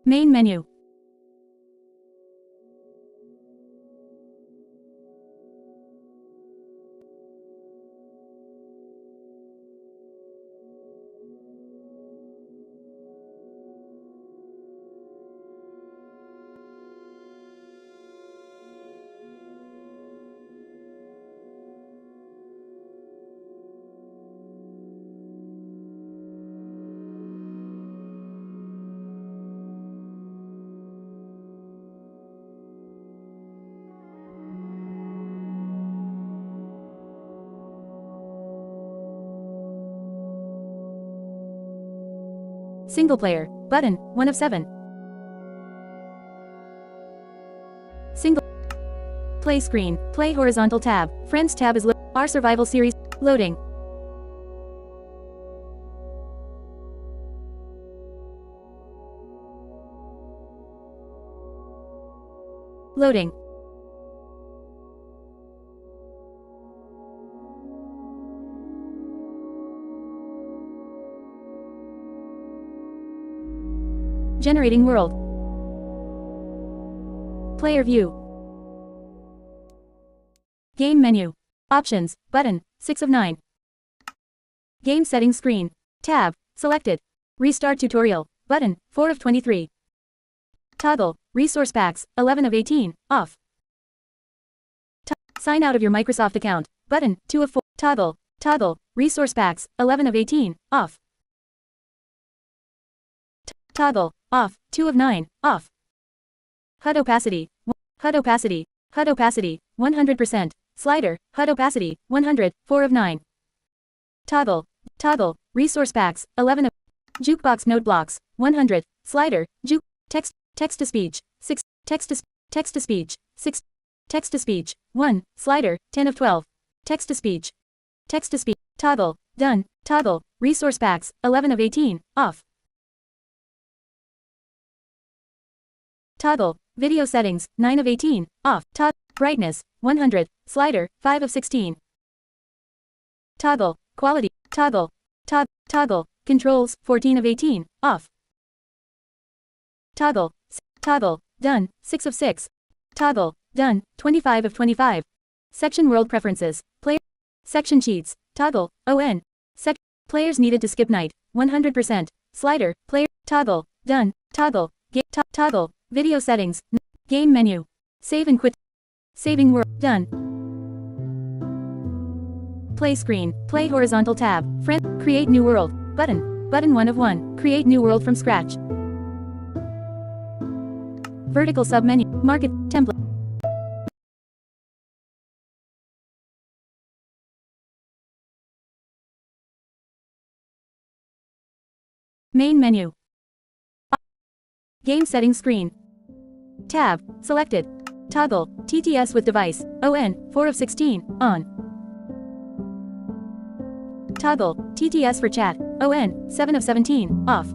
Main menu. Single player, button, 1 of 7. Single. Play screen, play horizontal tab, friends tab is our survival series, loading. Loading. Generating world. Player view. Game menu. Options, button, 6 of 9. Game settings screen. Tab, selected. Restart tutorial, button, 4 of 23. Toggle, resource packs, 11 of 18, off. Sign out of your Microsoft account, button, 2 of 4. Toggle, resource packs, 11 of 18, off. Toggle, off, 2 of 9, off. HUD opacity, 100%. Slider, HUD opacity, 100, 4 of 9. Toggle, resource packs, 11 of. Jukebox note blocks, 100. Slider, text to speech, 6. Text to speech, 6. Text to speech, 1. Slider, 10 of 12. Text to speech. Toggle, done. Toggle, resource packs, 11 of 18, off. Toggle, video settings, 9 of 18, off. Brightness, 100. Slider, 5 of 16. Toggle, quality. Toggle, controls, 14 of 18, off. Toggle, done, 6 of 6. Toggle, done, 25 of 25. Section world preferences, player. Section cheats, toggle, on. Players needed to skip night, 100%. Slider, player. Toggle, done. Toggle, toggle, video settings, game menu. Save and quit. Saving world, done. Play screen, play horizontal tab, create new world, button 1 of 1, create new world from scratch. Vertical submenu, market, template. Main menu. Game settings screen. Tab, selected. Toggle, TTS with device, ON, 4 of 16, on. Toggle, TTS for chat, ON, 7 of 17, off.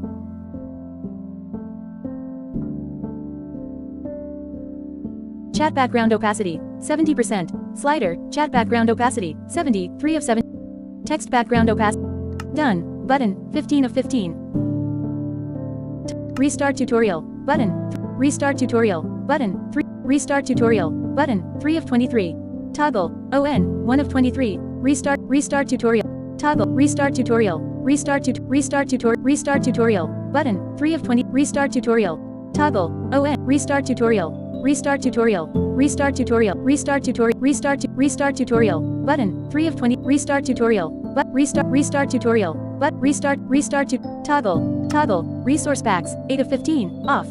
Chat background opacity, 70%. Slider, chat background opacity, 70, 3 of 7. Text background opacity, done, button, 15 of 15. Restart tutorial, button, restart tutorial, button, 3. Restart tutorial, button, 3 of 23. Toggle, ON, 1 of 23. Restart tutorial. Toggle, restart tutorial, restart tutorial, button, 3 of 20. Restart tutorial. Toggle, ON, restart tutorial, restart tutorial, restart tutorial, restart tutorial, button, 3 of 20. Restart tutorial, restart tutorial, toggle, resource packs, 8 of 15, off.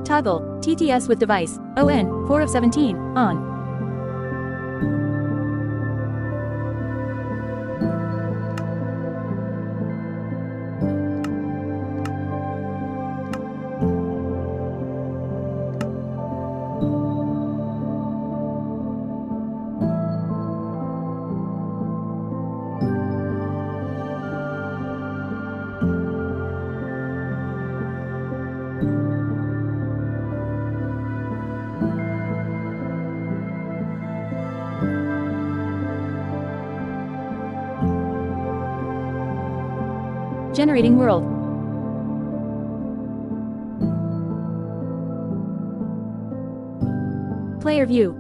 Toggle, TTS with device, ON, 4 of 17, on. Generating world. Player view.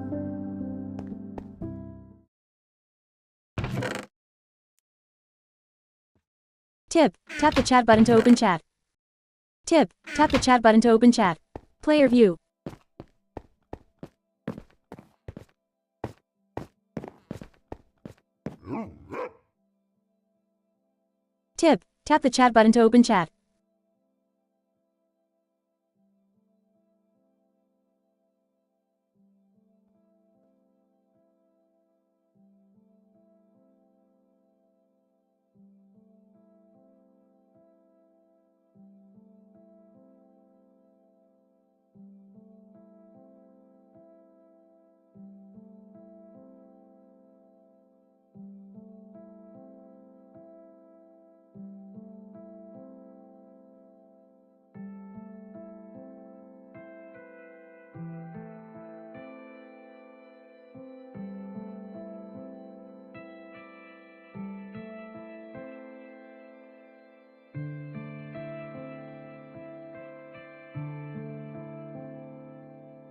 Tip, tap the chat button to open chat. Tip, tap the chat button to open chat. Player view. Tip, tap the chat button to open chat.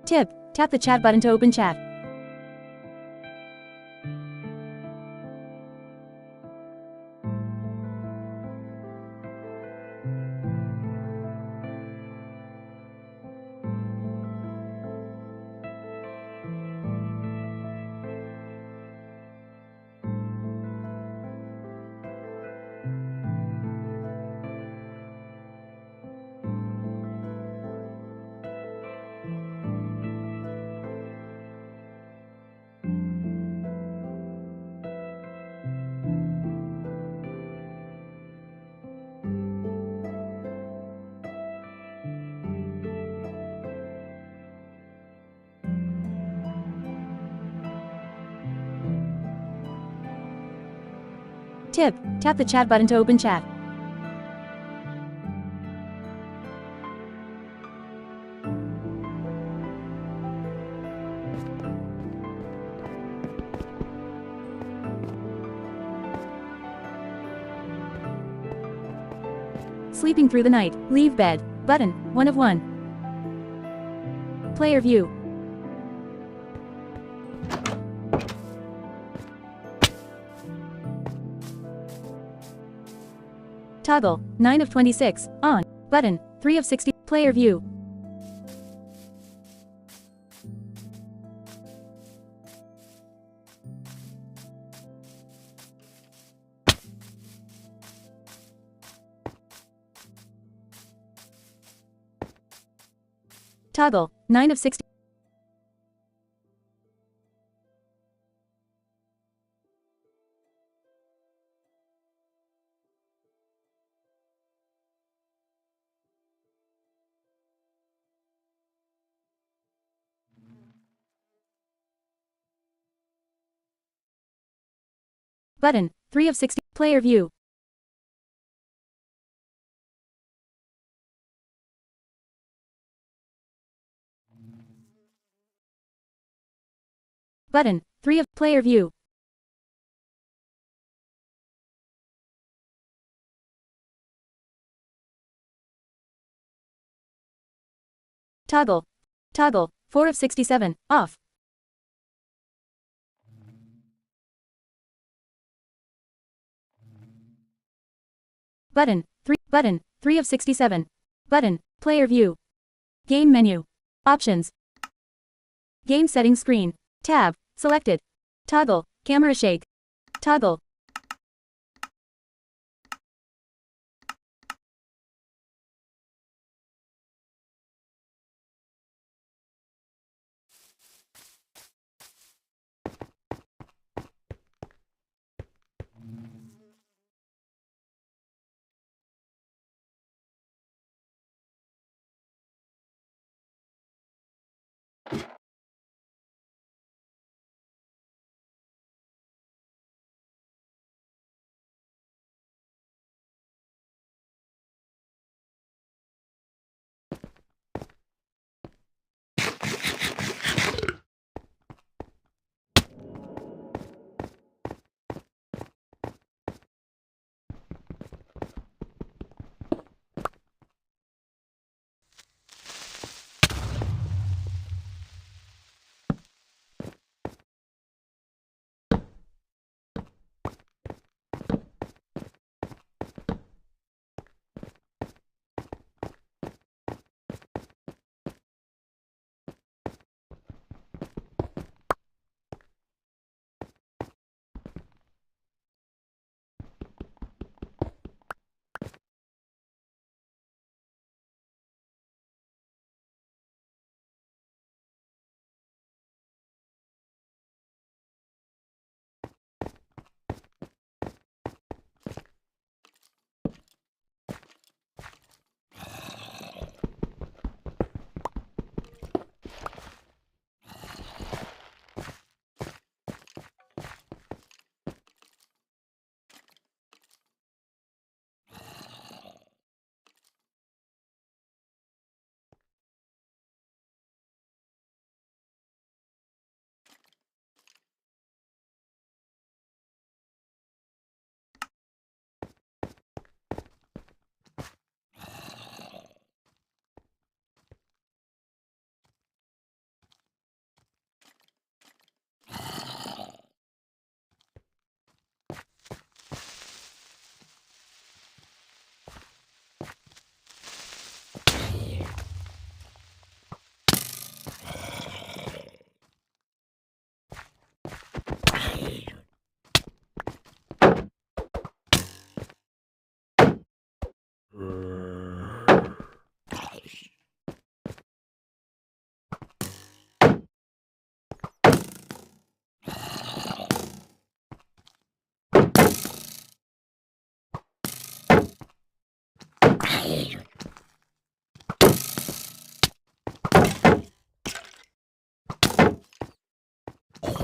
Tip, tap the chat button to open chat. Tip, tap the chat button to open chat. Sleeping through the night, leave bed, button, 1 of 1. Player view. Toggle, 9 of 26, on, button, 3 of 60, player view. Toggle, 9 of 60. Button, 3 of 60, player view. Button, 3 of, player view. Toggle. Toggle, 4 of 67, off. Button, 3 of 67. Button, player view. Game menu. Options. Game settings screen. Tab, selected. Toggle, camera shake. Toggle.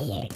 here.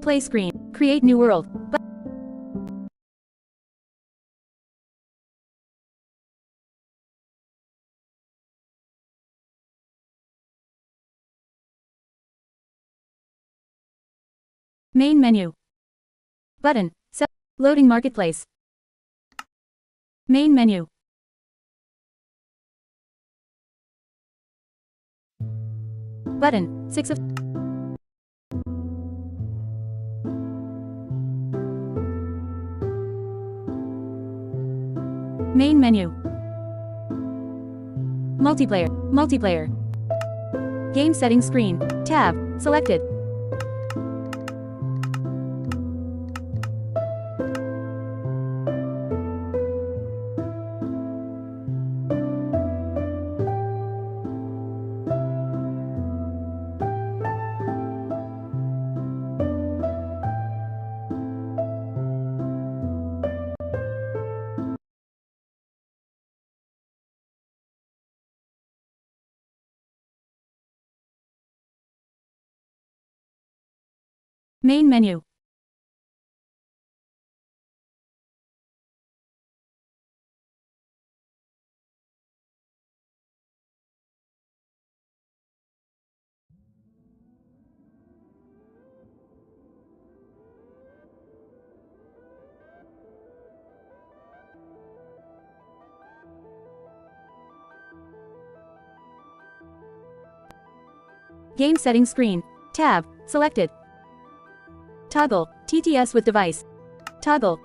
Play screen. Create new world. Main menu. Button. Loading marketplace. Main menu. Button. 6 of Main menu. Multiplayer. Multiplayer. Game settings screen. Tab. Selected. Main menu. Game settings screen. Tab. Selected. Toggle. TTS with device. Toggle.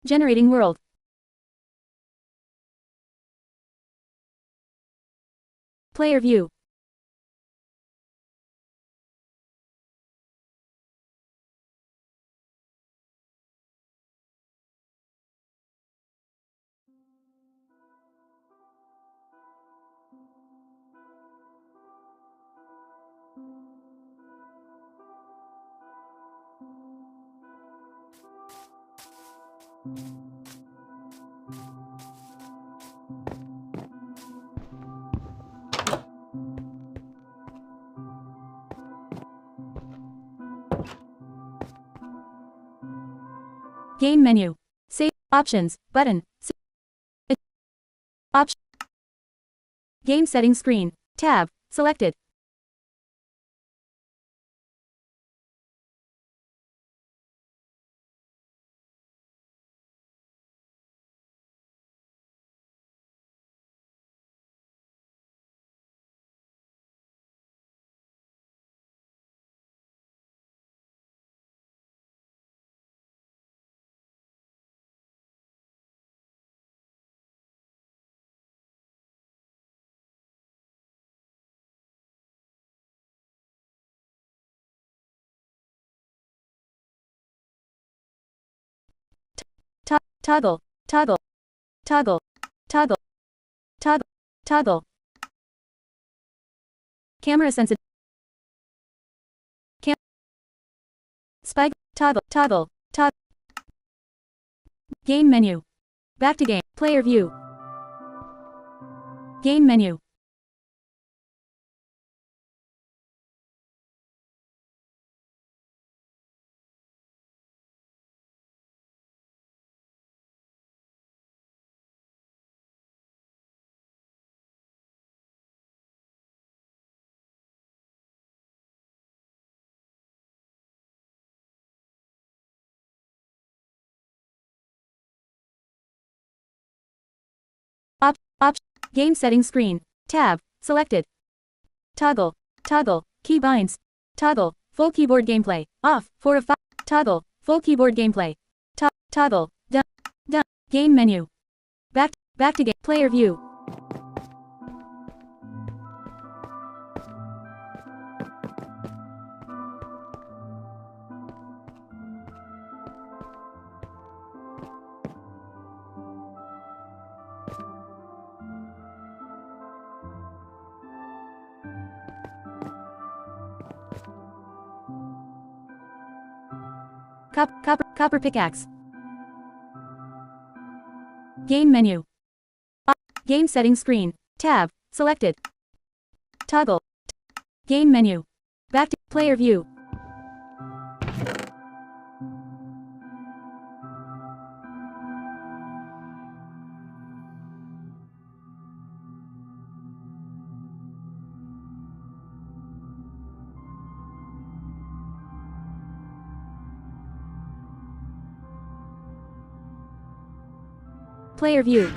Generating world. Player view. Game menu. Save. Options. Button. Option. Game settings screen. Tab. Selected. Toggle. Toggle. Toggle. Toggle. Toggle. Toggle. Camera sensitive. Spike. Toggle. Toggle. Toggle. Game menu. Back to game. Player view. Game menu. Option. Game settings screen. Tab. Selected. Toggle. Toggle. Keybinds. Toggle. Full keyboard gameplay. Off. 4 of 5. Toggle. Full keyboard gameplay. Toggle. Done. Done. Game menu. Back to game. Player view. Copper pickaxe. Game menu. Game settings screen. Tab. Selected. Toggle. Game menu. Back to player view. Player view.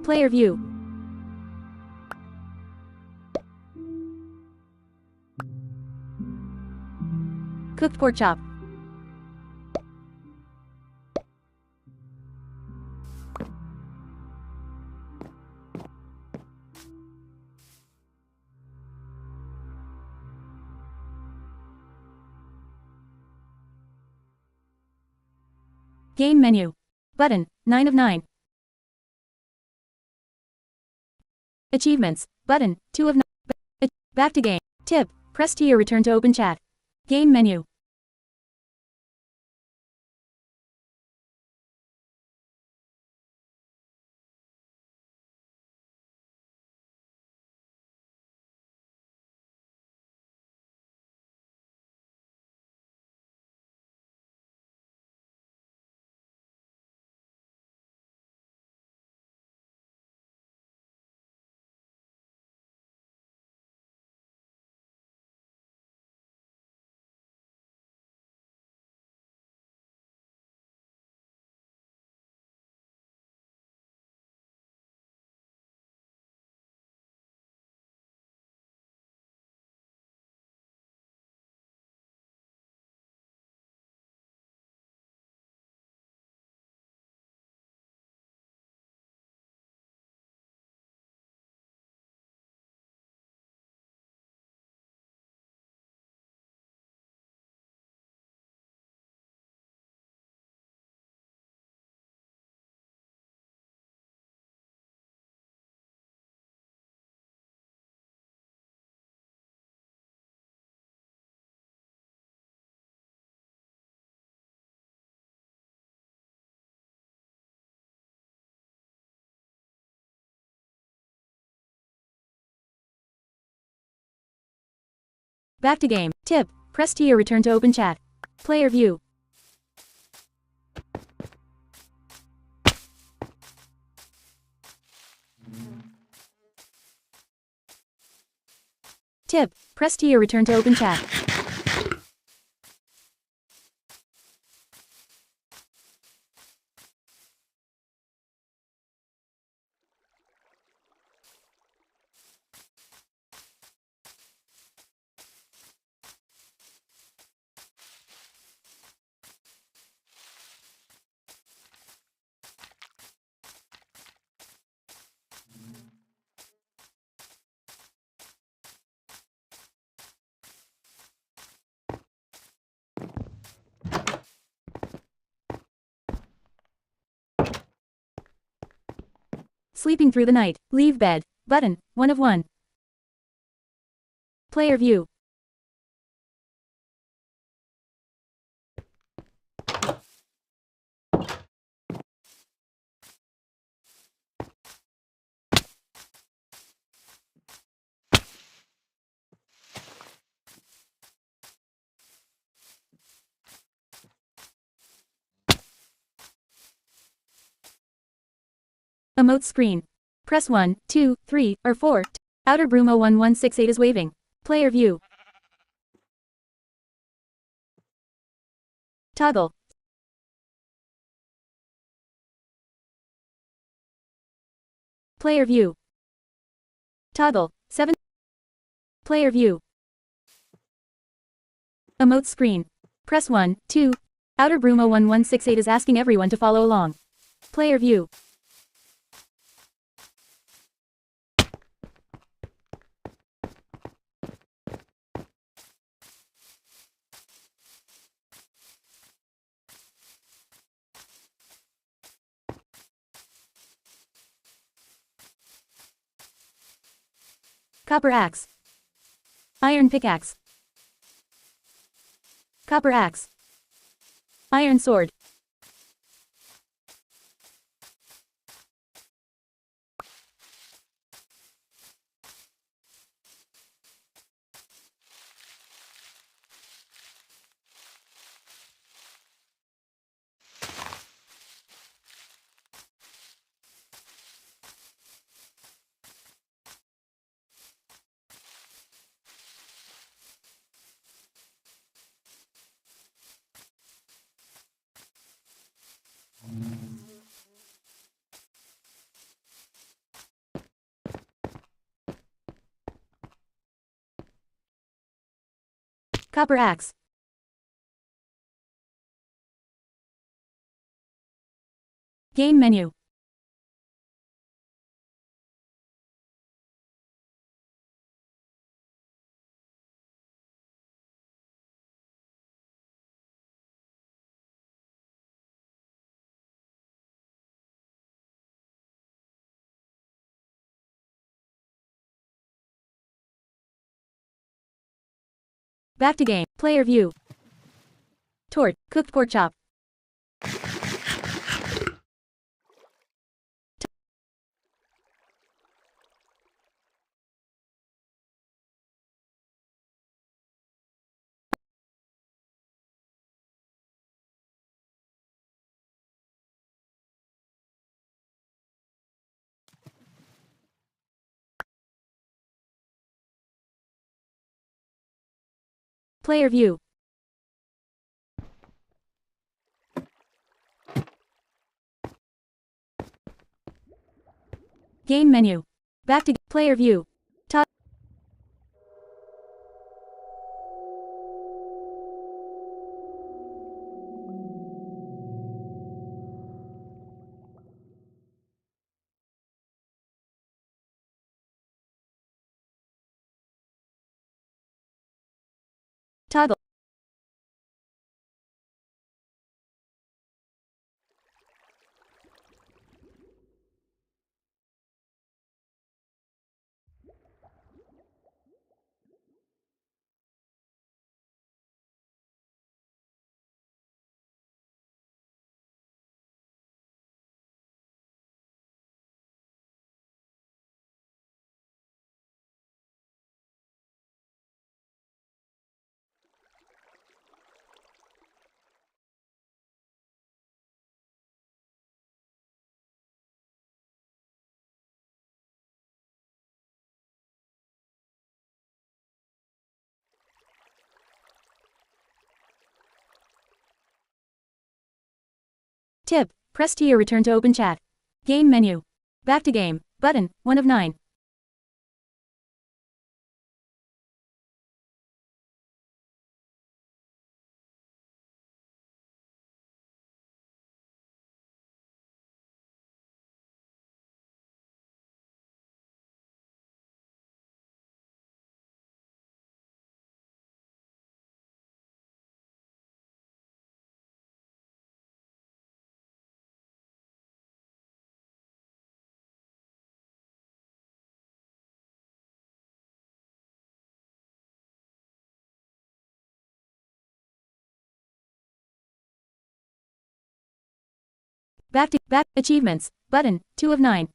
Player view. Cooked pork chop. Game menu. Button, 9 of 9. Achievements. Button, 2 of 9. Back to game. Tip, press T or return to open chat. Game menu. Back to game. Tip, press T or return to open chat. Player view. Tip, press T or return to open chat. Sleeping through the night. Leave bed. Button, 1 of 1. Player view. Emote screen. Press 1, 2, 3, or 4. Outer Broom 01168 is waving. Player view. Toggle. Player view. Toggle. 7. Player view. Emote screen. Press 1, 2. Outer Broom 01168 is asking everyone to follow along. Player view. Copper axe. Iron pickaxe. Copper axe. Iron sword. Copper axe. Game menu. Back to game. Player view. Tort, cooked pork chop. Player view. Game menu. Back to player view. Top. Toggle. Tip. Press T or return to open chat. Game menu. Back to game. Button. 1 of 9. Back achievements. Button. 2 of 9.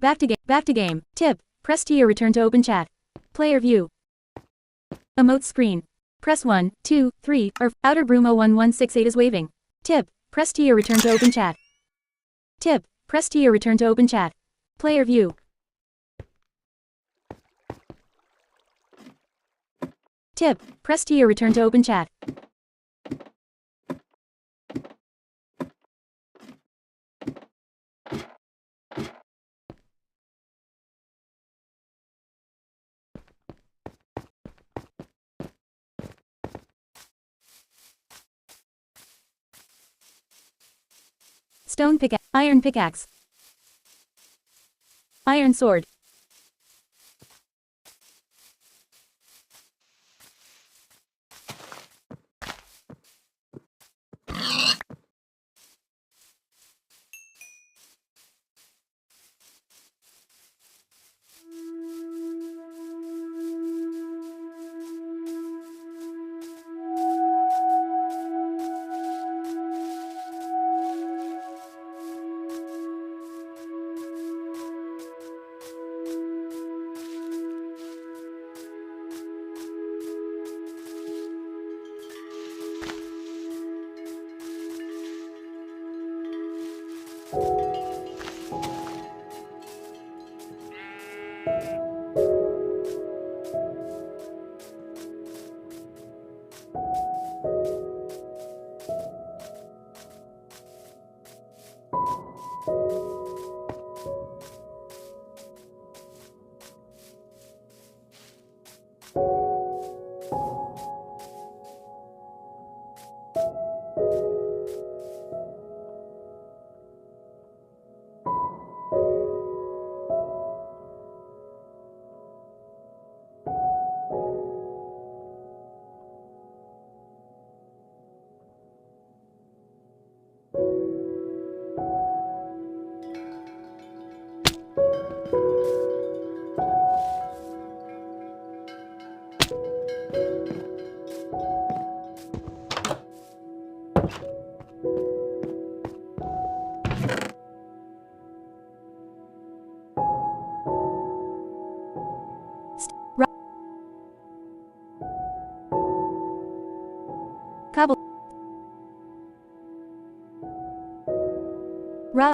Back to game. Tip. Press T or return to open chat. Player view. Emote screen. Press 1, 2, 3, or outer broom 01168 is waving. Tip. Press T or return to open chat. Tip. Press T or return to open chat. Player view. Tip. Press T or return to open chat. Stone pickaxe. Iron pickaxe. Iron sword. Ra. Cobble. Ra.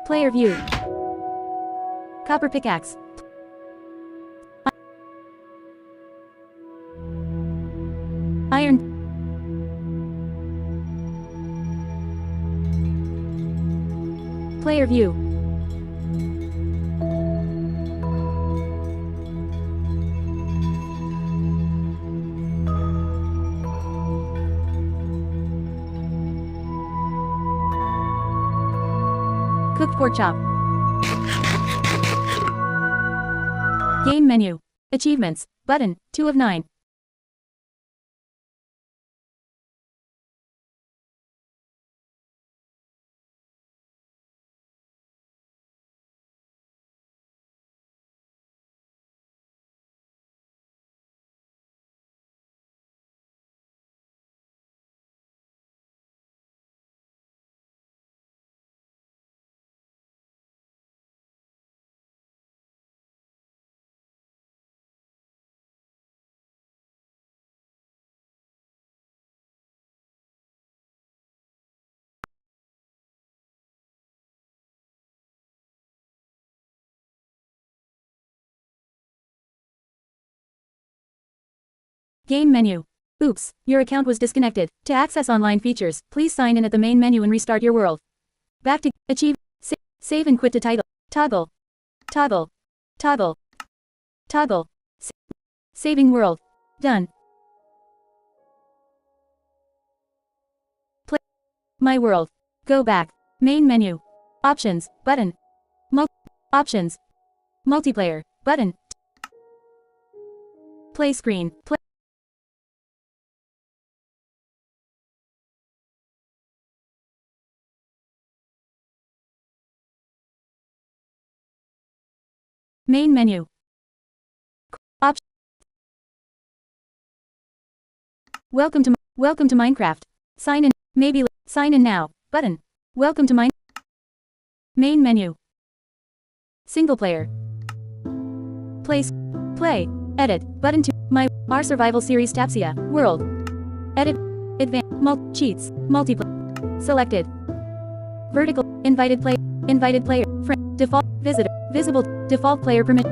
Player view. Copper pickaxe. Iron. Player view. Cooked pork chop. Game menu. Achievements. Button. 2 of 9. Game menu. Oops, your account was disconnected. To access online features, please sign in at the main menu and restart your world. Back to achieve. Save and quit to title. Toggle. Toggle. Toggle. Toggle. Saving world. Done. Play. My world. Go back. Main menu. Options. Button. Options. Multiplayer. Button. Play screen. Play. Main menu. Option. Welcome to Minecraft. Sign in. Maybe sign in now. Button. Welcome to Main menu. Single player. Play. Edit. Button 2. Our survival series Tapsia. World. Edit. Advanced. Cheats. Multiplayer. Selected. Vertical. Invited player. Friend. Default. Visitor. Visible. Default player permit.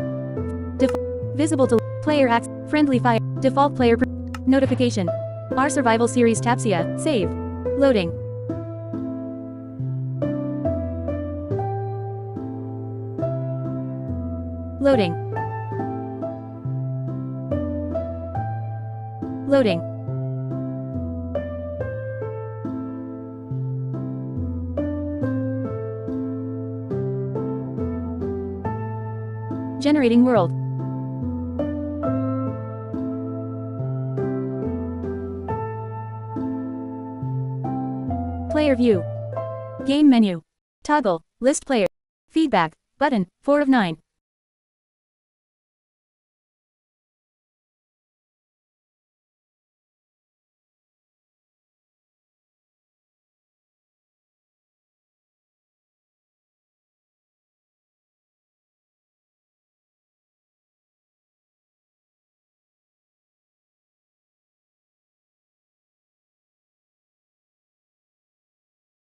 Visible to player access. Friendly fire. Default player notification. Our survival series Tapsia. Save. Loading. Loading. Loading. Generating world. Player view. Game menu. Toggle. List player. Feedback. Button. 4 of 9.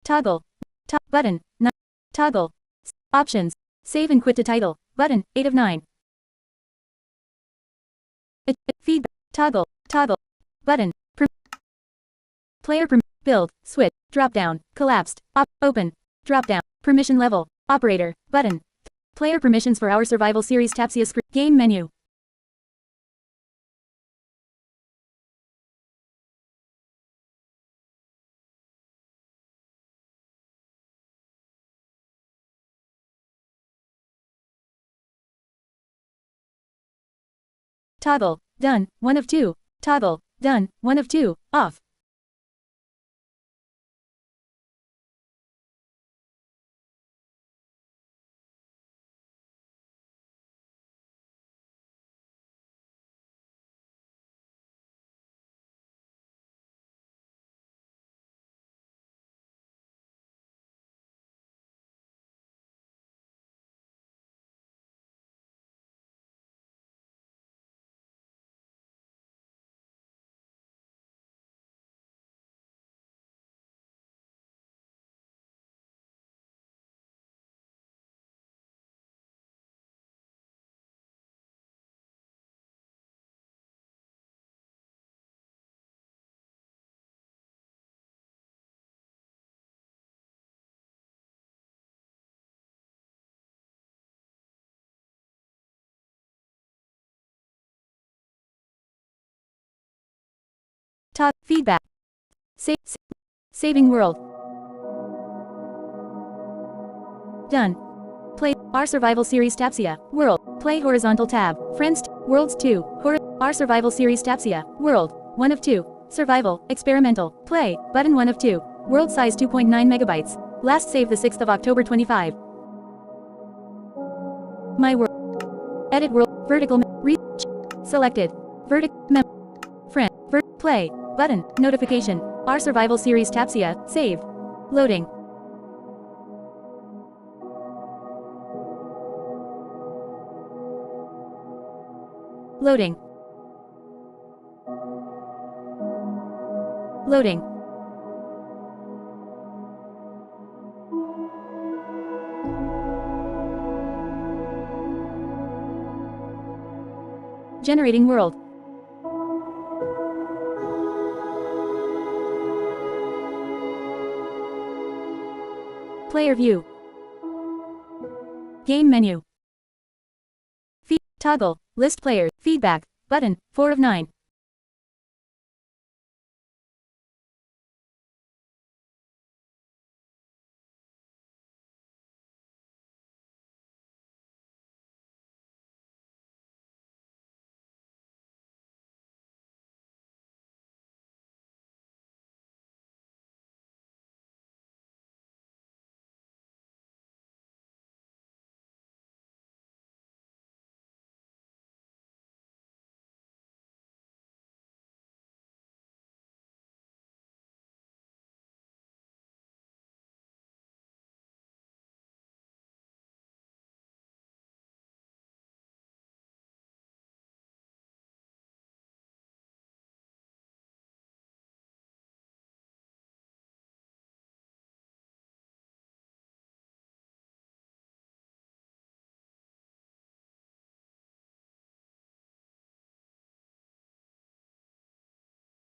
Toggle. Button. Toggle. Options. Save and quit to title. Button. 8 of 9. Feedback. Toggle. Toggle. Button. Player build. Switch. Drop down. Collapsed. Open. Drop down. Permission level. Operator. Button. Player permissions for our survival series Tapsia screen. Game menu. Toggle. Done. 1 of 2. Toggle. Done. 1 of 2. Off. Feedback. Saving world. Done. Play our survival series Tapsia. World. Play horizontal tab. Friends. Worlds 2. Our survival series Tapsia. World. 1 of 2. Survival. Experimental. Play. Button 1 of 2. World size 2.9 megabytes. Last save the 6th of October 25. My world. Edit world. Vertical. Selected. Friend. Play. Button. Notification. Our survival series Tapsia. Save. Loading. Loading. Loading. Generating world. Player view. Game menu. Toggle. List players. Feedback. Button. 4 of 9.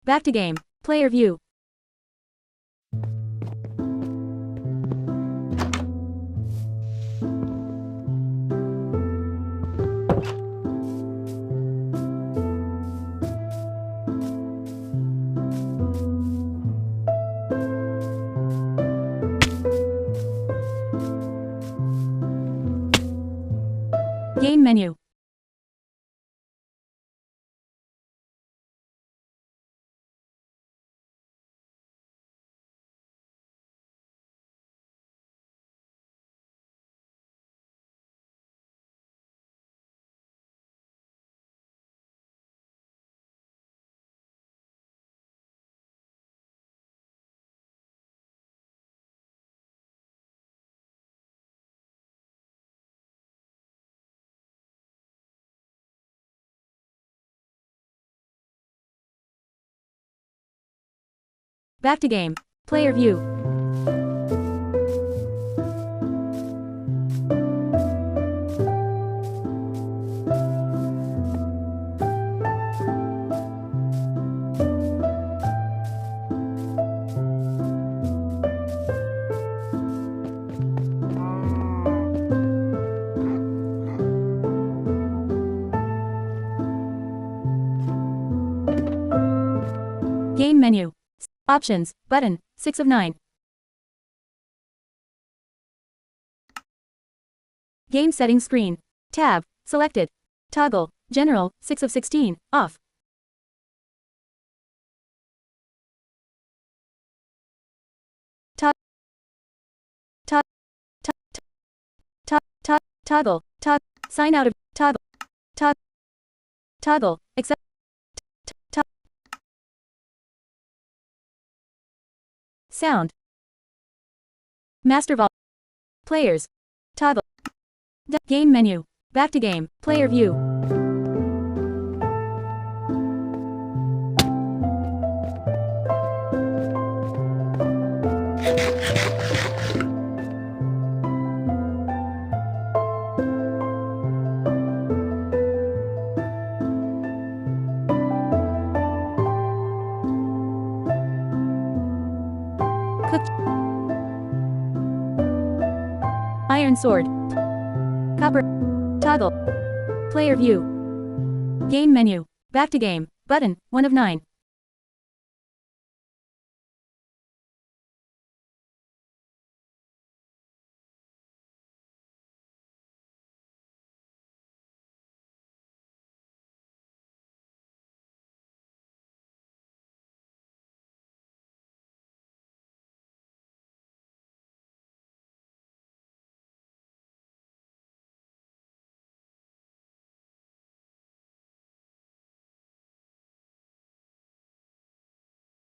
Back to game. Player view. Game menu. Back to game. Player view. menu. Options, button, 6 of 9. Game settings screen. Tab, selected. Toggle, general, 6 of 16, off. Toggle, sign out of, toggle, accept, sound, master vol, players, toggle, game menu, back to game, player view. Cook, iron sword, copper, toggle, player view, game menu, back to game, button, 1 of 9.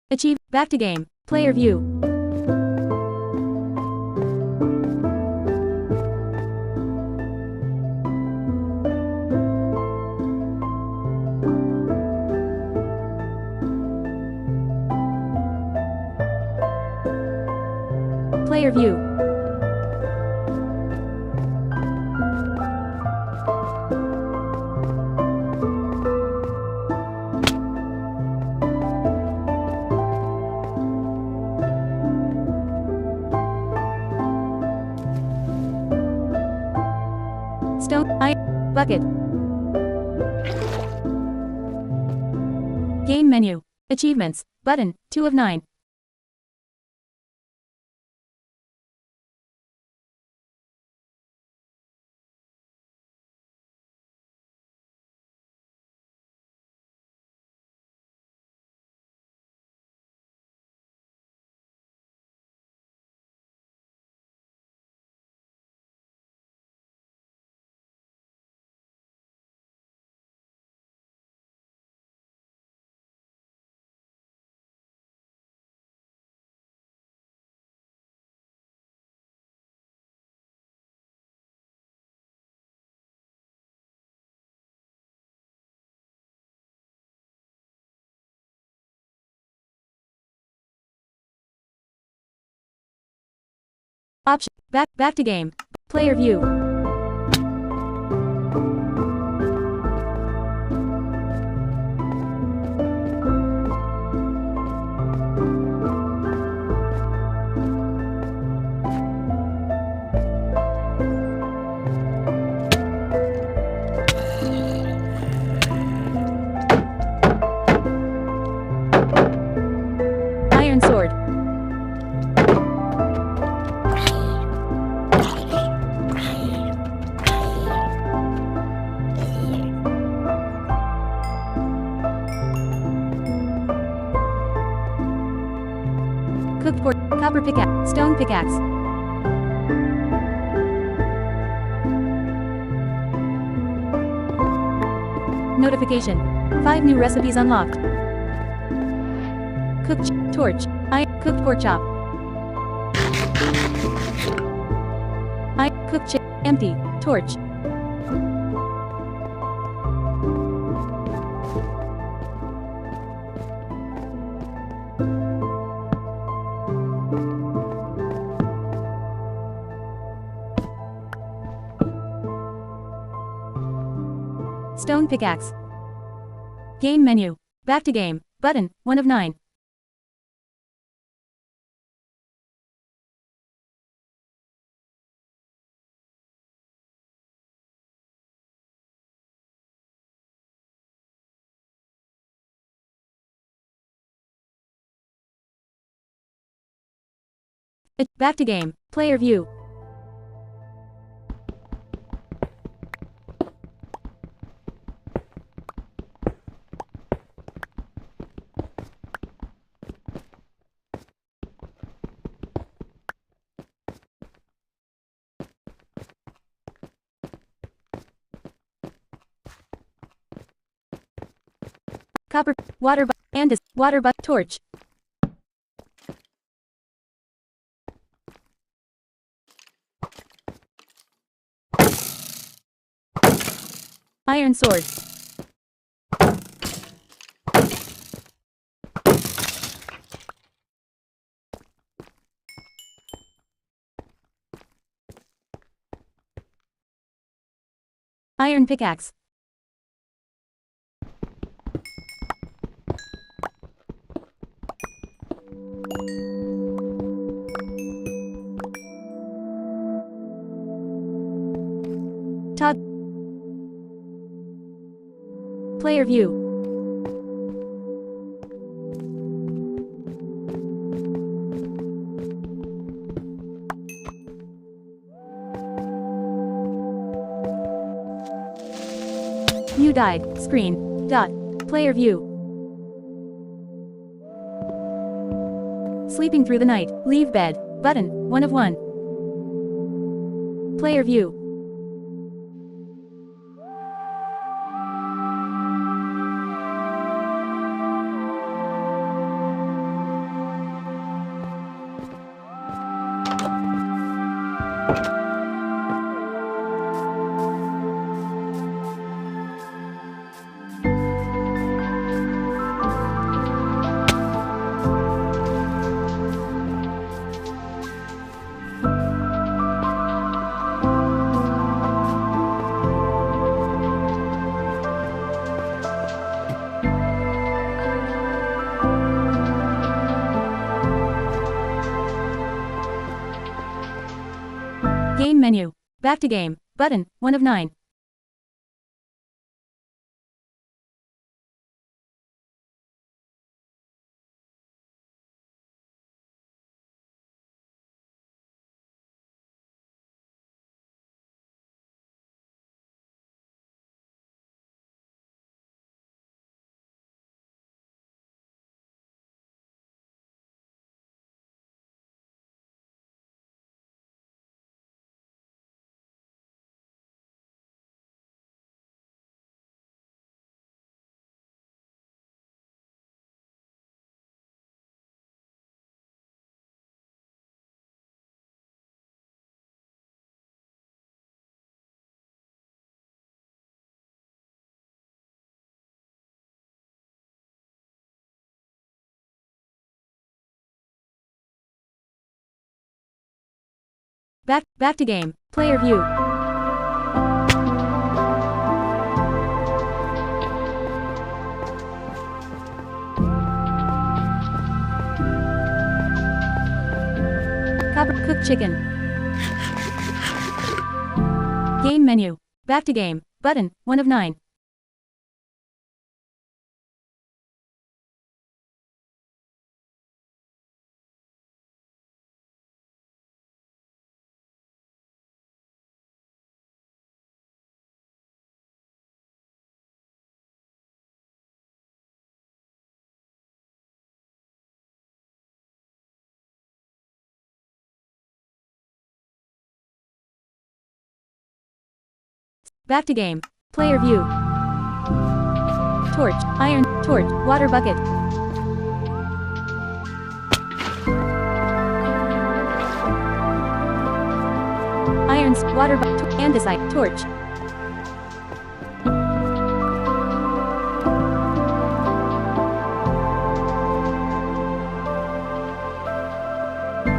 Achieve, back to game, player view. Player view. Stone, iron, bucket. Game menu. Achievements, button, 2 of 9. Option, back to game, player view. Iron sword. Cooked pork, copper pickaxe, stone pickaxe. Notification. 5 new recipes unlocked. Cooked torch, cooked pork chop. Cooked empty, torch. Stone pickaxe. Game menu. Back to game, button, 1 of 9. Back to game. Player view. Copper, water, and water, torch. Iron sword. Iron pickaxe. Player view. You died. Screen. Dot. Player view. Sleeping through the night. Leave bed. Button. 1 of 1. Player view. Game menu. Back to game. Button. 1 of 9. Back to game. Player view. Copper cooked chicken. Game menu. Back to game. Button. 1 of 9. Back to game. Player view. Torch. Iron. Torch. Water bucket. Irons. Water bucket. Andesite. Torch.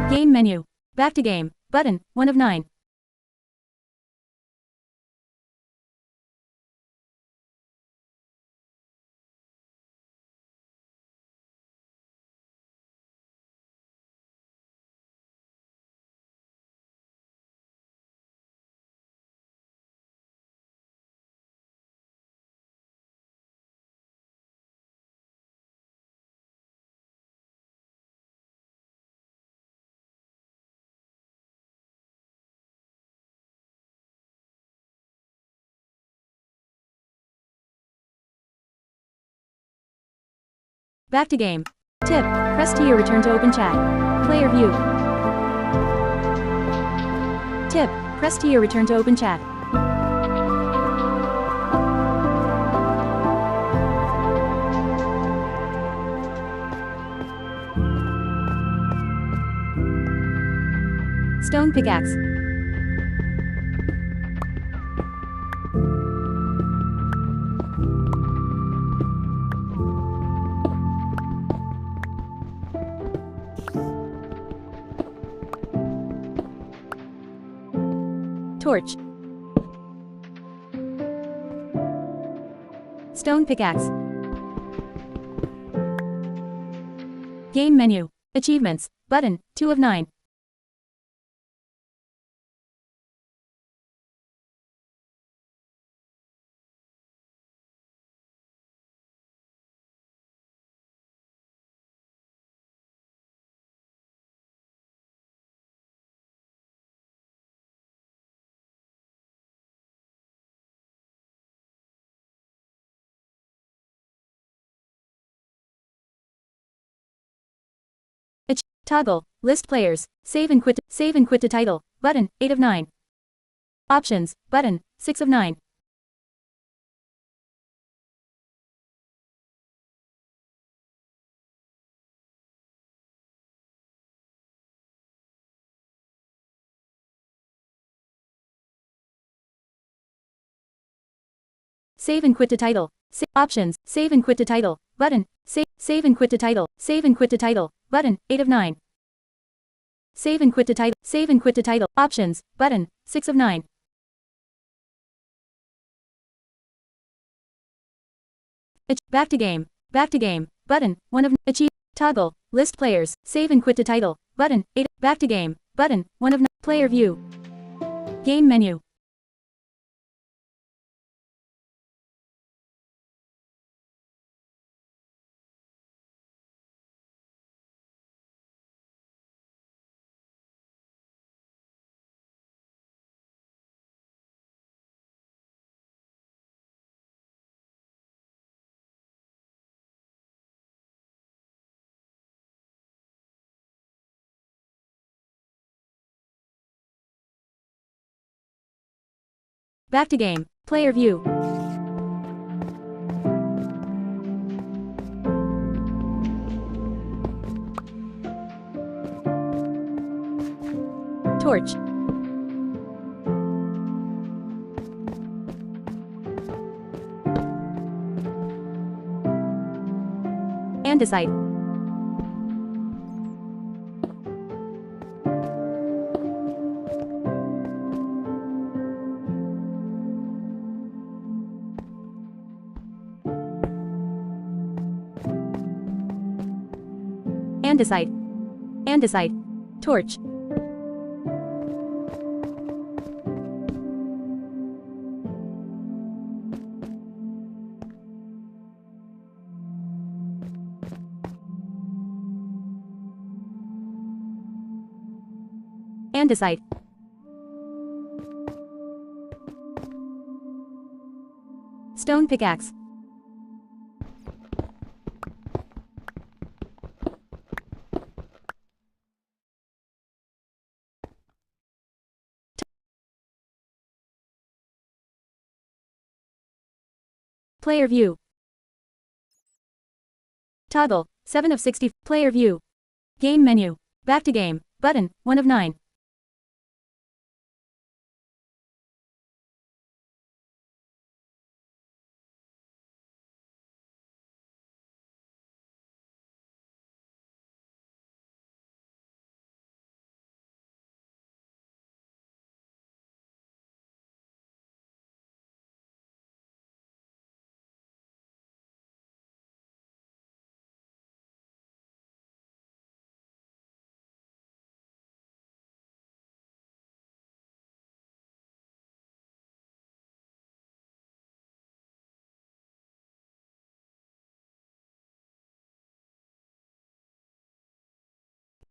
Game menu. Back to game. Button. 1 of 9. Back to game. Tip. Press T or return to open chat. Player view. Tip. Press T or return to open chat. Stone pickaxe. Torch. Stone pickaxe. Game menu. Achievements. Button. 2 of 9. Toggle. List players. Save and quit. Save and quit to title. Button. 8 of 9. Options. Button. 6 of 9. Save and quit to title. Options. Save and quit to title. Button. Save and quit to title. Save and quit to title. Button. 8 of 9. Save and quit to title. Save and quit to title. Options. Button. 6 of 9. Back to game. Back to game. Button. 1 of. Achieve. Toggle. List players. Save and quit to title. Button. 8. Back to game. Button. 1 of 9. Player view. Game menu. Back to game. Player view. Torch. Andesite. Andesite. Andesite. Torch. Andesite. Stone pickaxe. Player view. Toggle. 7 of 60. Player view. Game menu. Back to game. Button. 1 of 9.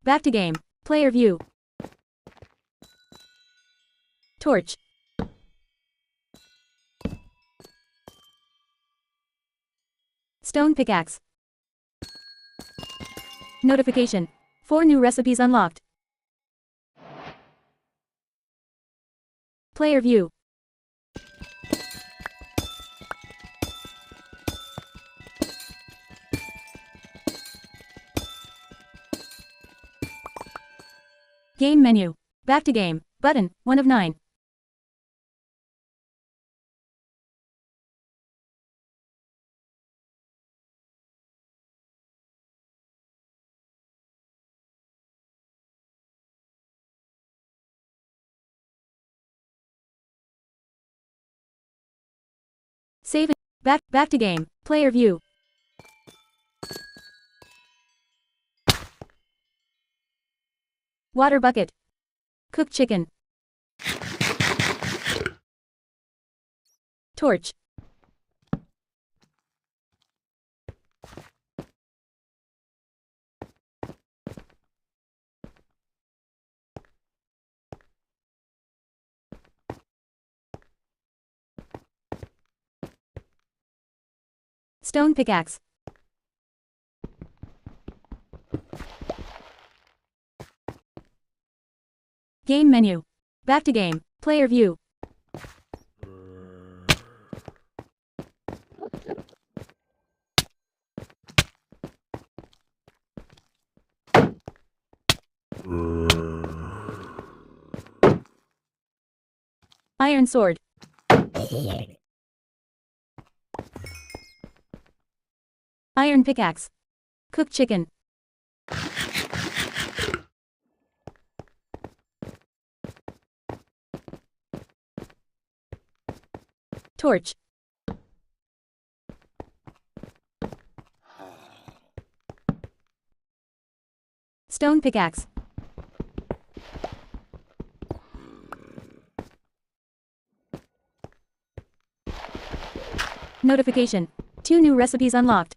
Back to game. Player view. Torch. Stone pickaxe. Notification. 4 new recipes unlocked. Player view. Game menu. Back to game. Button, 1 of 9. Save. Back to game. Player view. Water bucket. Cooked chicken. Torch. Stone pickaxe. Game menu. Back to game. Player view. Iron sword. Iron pickaxe. Cooked chicken. Torch. Stone pickaxe. Notification. 2 new recipes unlocked.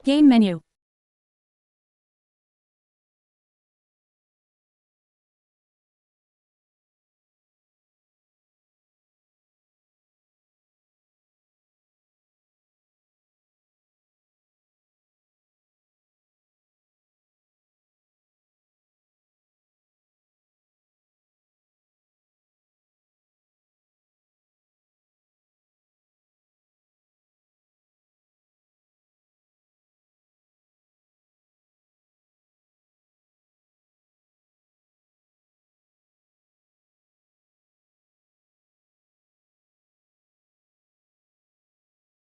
Game menu.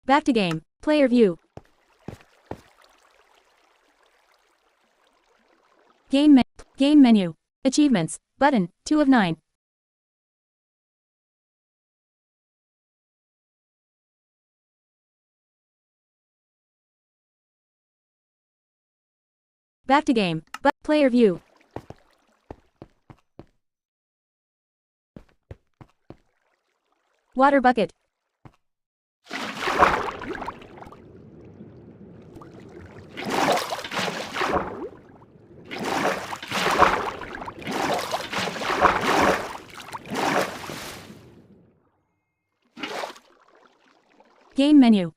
Back to game. Player view. Game menu. Achievements. Button, 2 of 9. Back to game. Player view. Water bucket. Game menu.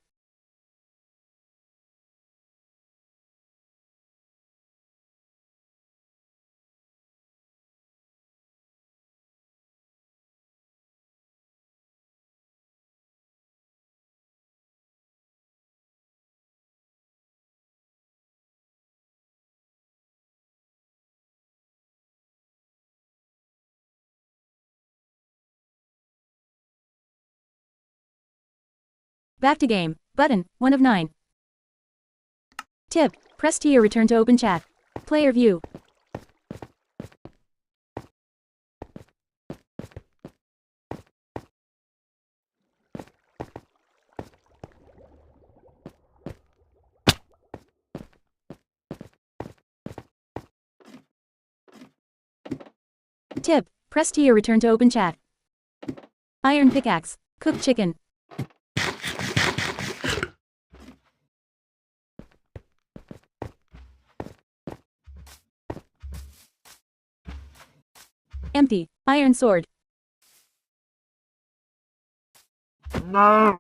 Back to game. Button, 1 of 9. Tip. Press T or return to open chat. Player view. Tip, press T or return to open chat. Iron pickaxe, cooked chicken. Empty, iron sword. No.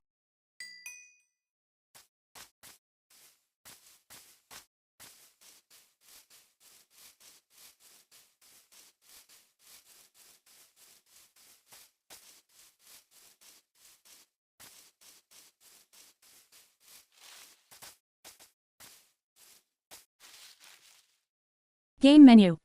Game menu.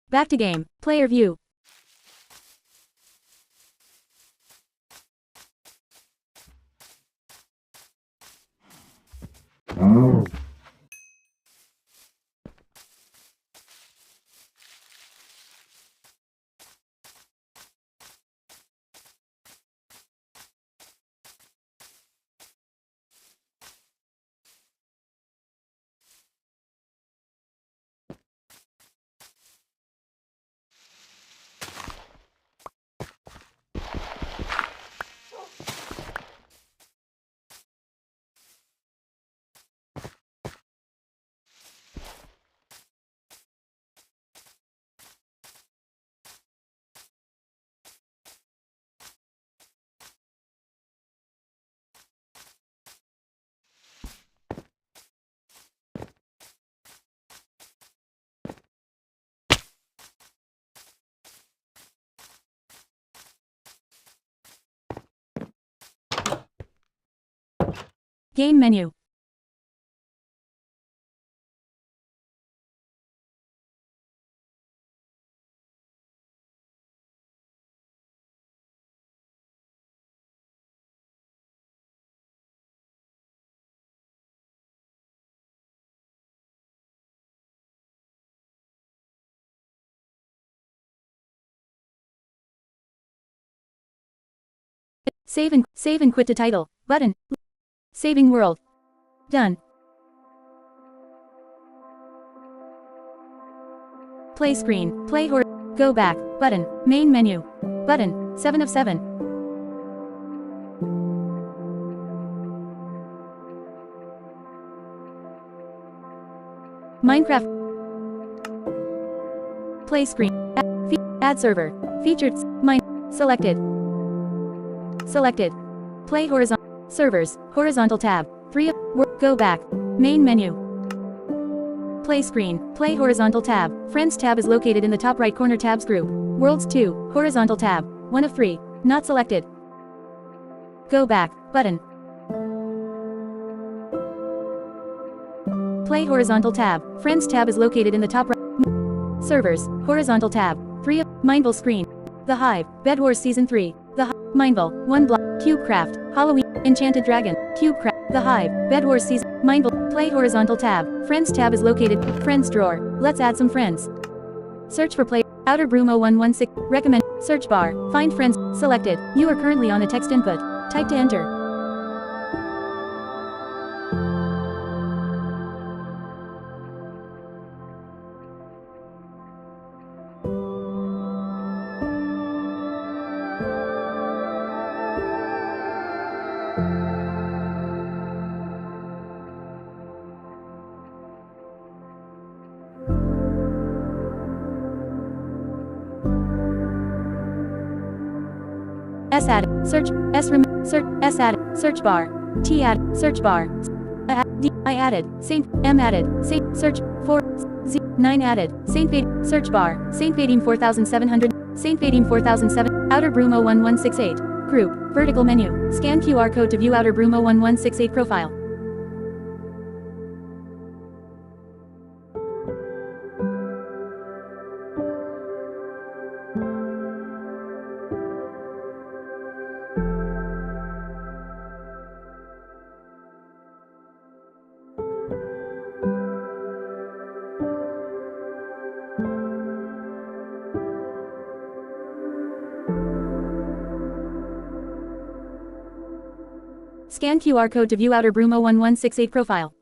Back to game, player view. Oh. Game menu. Save and quit to title, button. Saving world. Done. Play screen, play or go back, button, main menu. Button, 7 of 7. Minecraft. Play screen. Add server. Featured. Selected. Selected. Play horizontal. Servers. Horizontal tab. 3 of. Go back. Main menu. Play screen. Play horizontal tab. Friends tab is located in the top right corner tabs group. Worlds 2. Horizontal tab. 1 of 3. Not selected. Go back. Button. Play horizontal tab. Friends tab is located in the top right. Servers. Horizontal tab. 3 of. Mineville screen. The Hive. Bed Wars Season 3. The Hive. Mineville. 1 block. Cubecraft. Halloween. Enchanted Dragon. Cubecraft. The Hive. Bed Wars Season. Mineville. Play horizontal tab. Friends tab is located. Friends drawer. Let's add some friends. Search for play. Outer Broom 0116. Recommend. Search bar. Find friends. Selected. You are currently on a text input. Type to enter. S add, search, S search, S add, search bar, T add, search bar, D, I added, Saint, M added, Saint, search, 4, Z, 9 added, Saint Vadim, search bar, Saint Vadim 4700, Saint Vadim 4007, Outer Brumo 1168, Group, vertical menu, scan QR code to view Outer Brumo 1168 profile. Scan QR code to view Outer Brumo 1168 profile.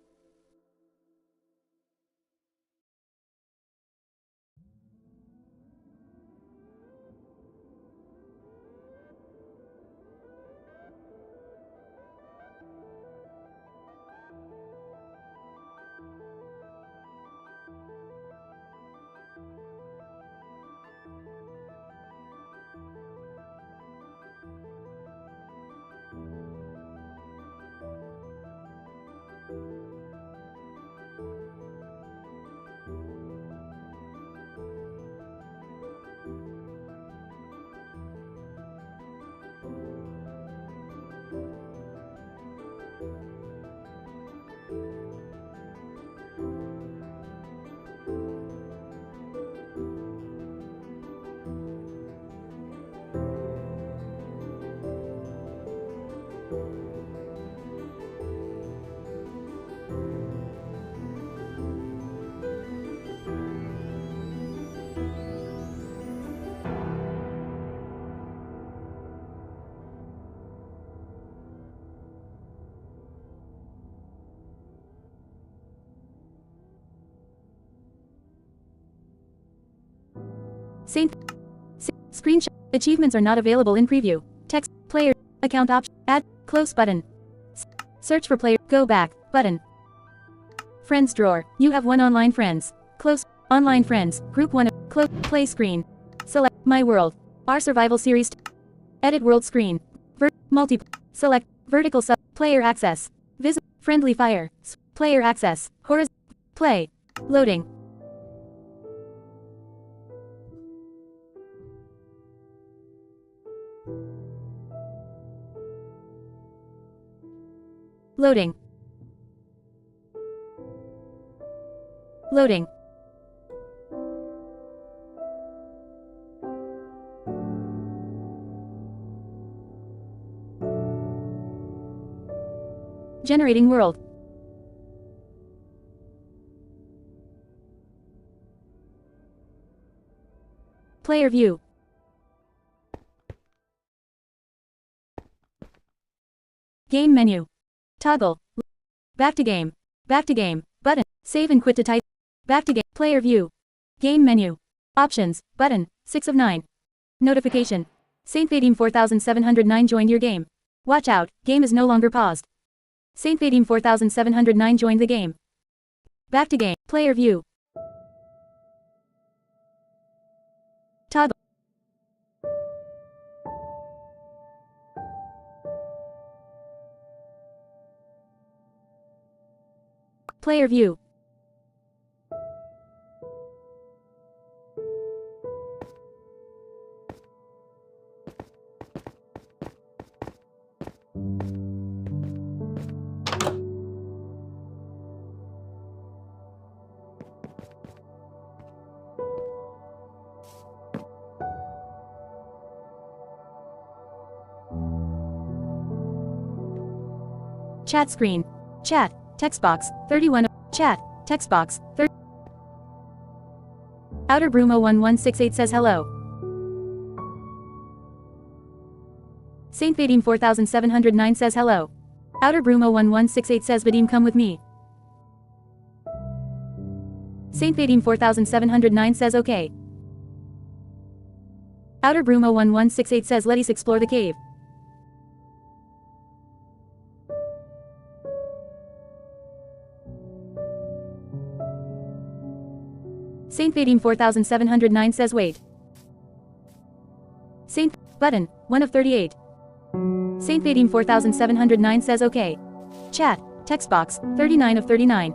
Screenshot. Achievements are not available in preview. Text. Player. Account option. Add. Close button. Search for player. Go back. Button. Friends drawer. You have 1 online friends. Close. Online friends. Group 1. Close. Play screen. Select. My world. Our survival series. Edit world screen. Multi. Select. Vertical sub. Player access. Friendly fire. Player access. Horizontal. Play. Loading. Loading. Loading. Generating world. Player view. Game menu. Toggle. Back to game. Back to game. Button. Save and quit to type. Back to game. Player view. Game menu. Options. Button. 6 of 9. Notification. Saint Vadim 4709 joined your game. Watch out, game is no longer paused. Saint Vadim 4709 joined the game. Back to game. Player view. Toggle. Player view. Chat screen. Chat. Text box. 31. Chat. Text box. 30. Outer Brumo 1168 says hello. Saint Vadim 4709 says hello. Outer Brumo 1168 says Vadim come with me. Saint Vadim 4709 says okay. Outer Brumo 1168 says let's explore the cave. Saint Vadim 4709 says wait. Saint button 1 of 38. Saint Vadim 4709 says okay. Chat, text box, 39 of 39.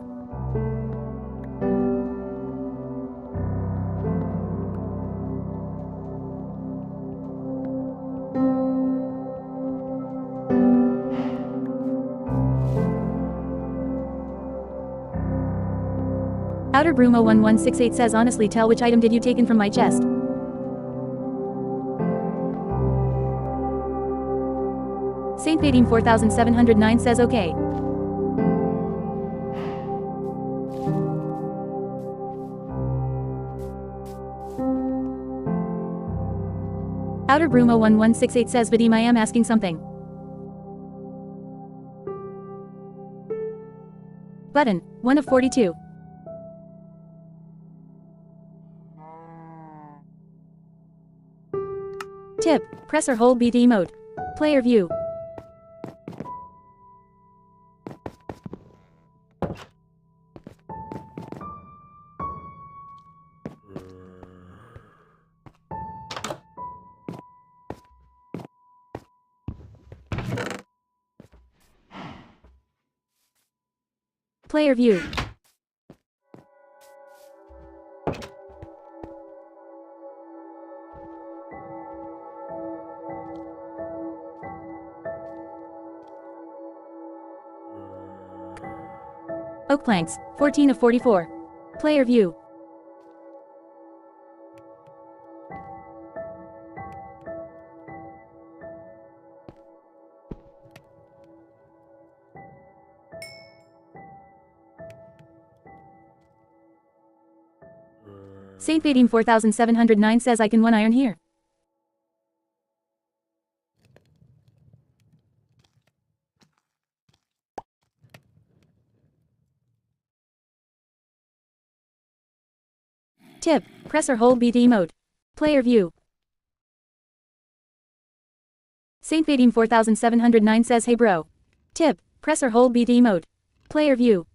Outer Brumo 1168 says honestly tell which item did you taken from my chest. Saint Vadim 4709 says okay. Outer Brumo 1168 says Vadim I am asking something. Button, 1 of 42. Tip, press or hold BD mode. Player view. Player view. Oak planks, 14 of 44. Player view. Saint Vadim 4709 says I can 1 iron here. Tip, press or hold BD mode. Player view. Saint Vadim 4709 says hey bro. Tip, press or hold BD mode. Player view.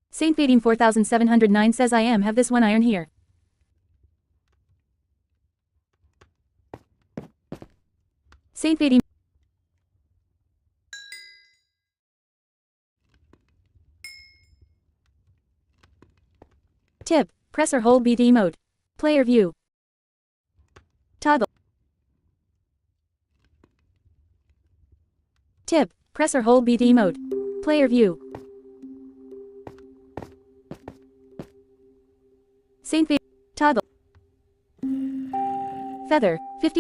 Saint Vadim 4709 says I am have this 1 iron here. Saint Vadim. Tip, press or hold BD mode. Player view. Toggle. Tip, press or hold BD mode. Player view. Saint Vadim. Toggle. Feather, 50.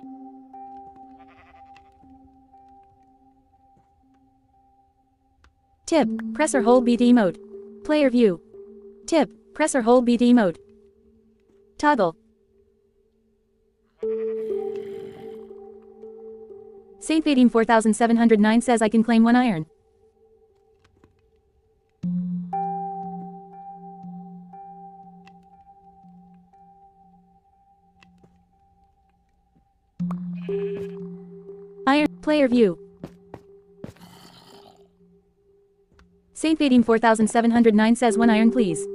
Tip, press or hold BD mode. Player view. Tip, press or hold BD mode. Toggle. Saint Vadim 4709 says I can claim 1 iron. Iron, player view. Saint Vadim 4709 says 1 iron please.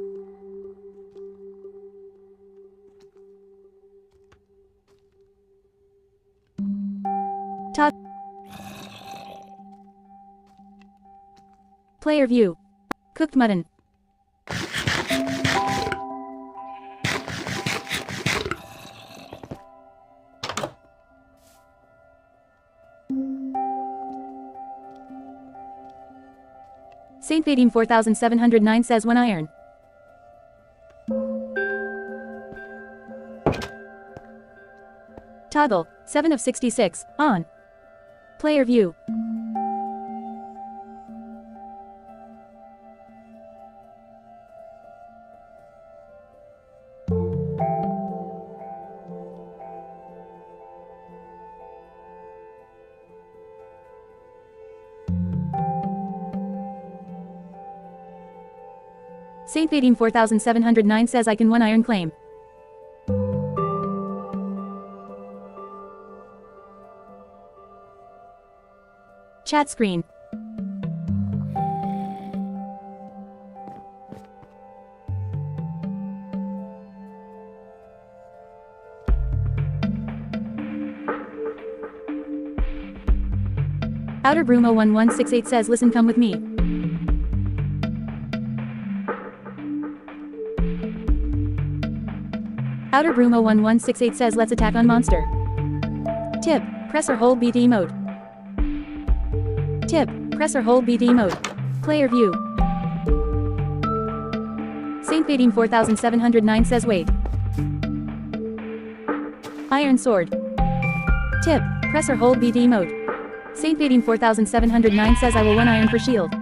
Toggle. Player view. Cooked mutton. Saint Vadim 4709 says 1 iron. Toggle, 7 of 66, on. Player view. Saint Vadim 4709 says I can 1 iron claim. Chat screen. Outer Brumo 1168 says listen come with me. Outer Brumo 1168 says let's attack on monster. Tip, press or hold BD mode. Tip, press or hold BD mode. Player view. Saint Vadim 4709 says wait. Iron sword. Tip, press or hold BD mode. Saint Vadim 4709 says I will 1 iron for shield.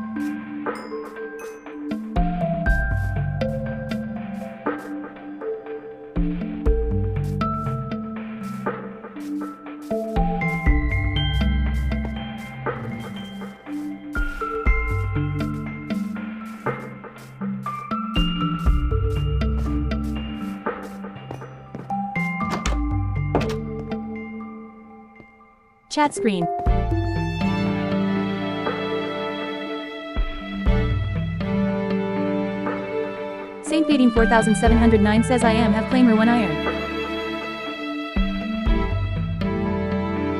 Chat screen. Saint Vadim 4709 says I am have claimer 1 iron.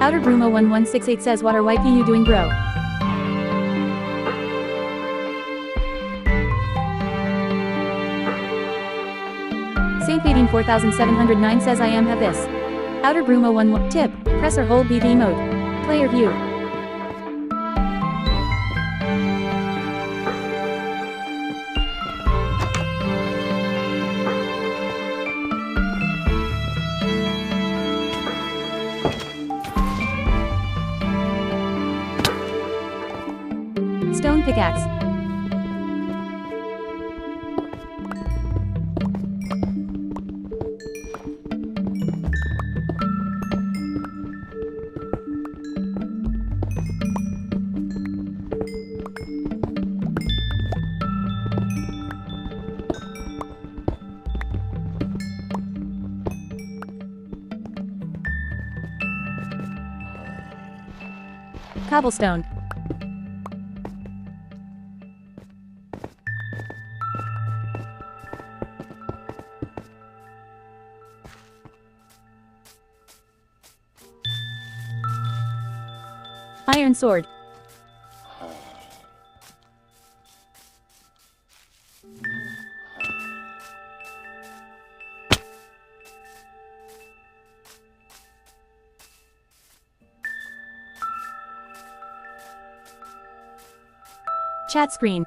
Outer Brumo 1168 says what are YPU doing bro? Saint Vadim 4709 says I am have this. Outer Brumo 1 tip, press or hold BD mode. Player view. Stone pickaxe. Cobblestone. Iron sword. Chat screen.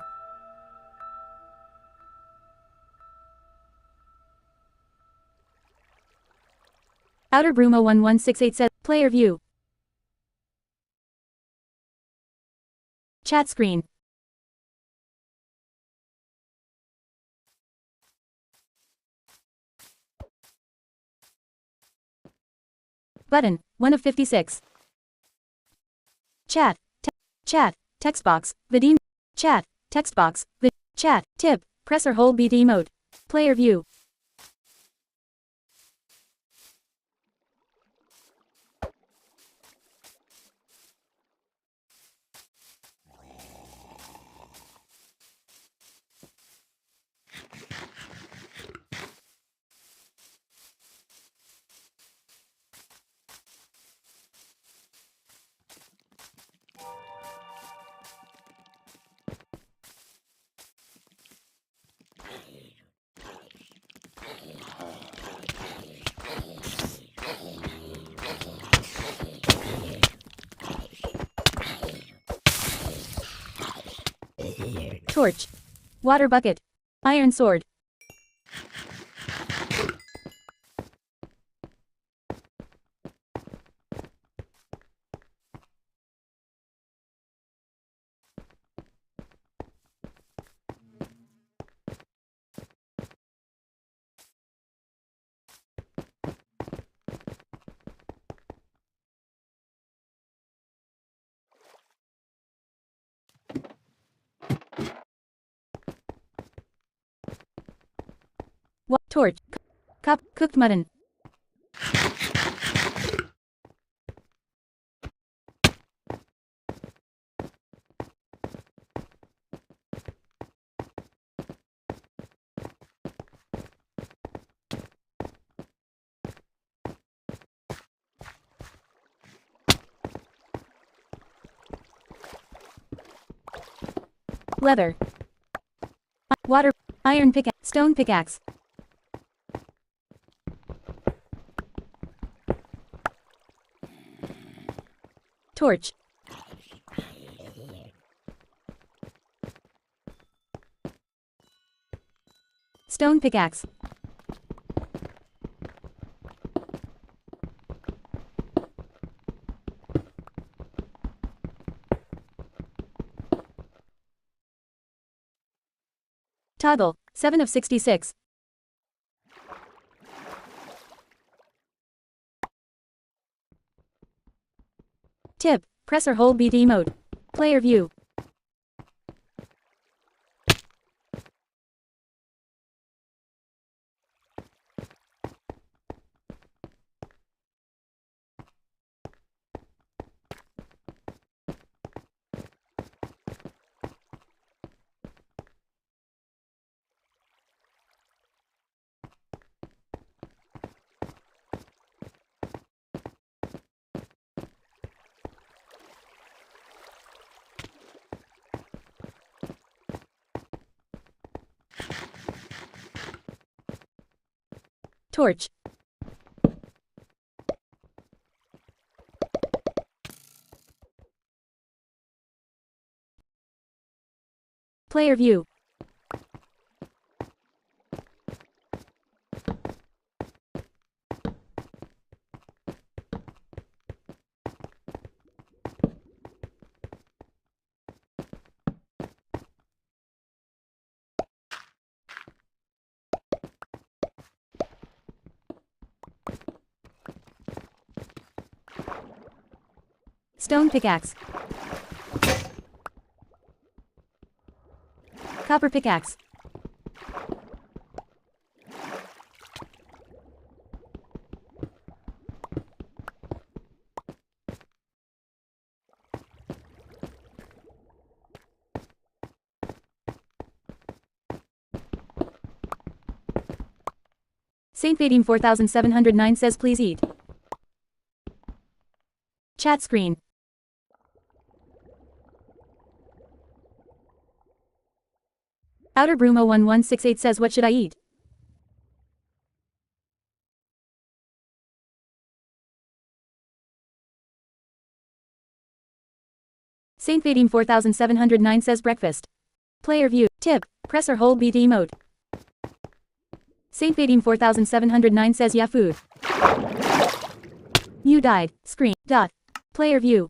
Outer Brumo 1168 says player view. Chat screen. Button 1 of 56. Chat. Chat. Text box. Vadim. Chat. Text box. Chat. Tip. Press or hold BD mode. Player view. Torch. Water bucket. Iron sword. Torch. Cup. Cooked mutton. Leather. Water. Iron pickaxe. Stone pickaxe. Torch. Stone pickaxe. Toggle, 7 of 66. Tip, press or hold BD mode. Player view. Torch. Player view. Stone pickaxe. Copper pickaxe. Saint Vadim 4709 says please eat. Chat screen. Outer Brumo 1168 says what should I eat? Saint Vadim 4709 says breakfast. Player view. Tip, press or hold BD mode. Saint Vadim 4709 says yeah food. You died. Screen. Dot. Player view.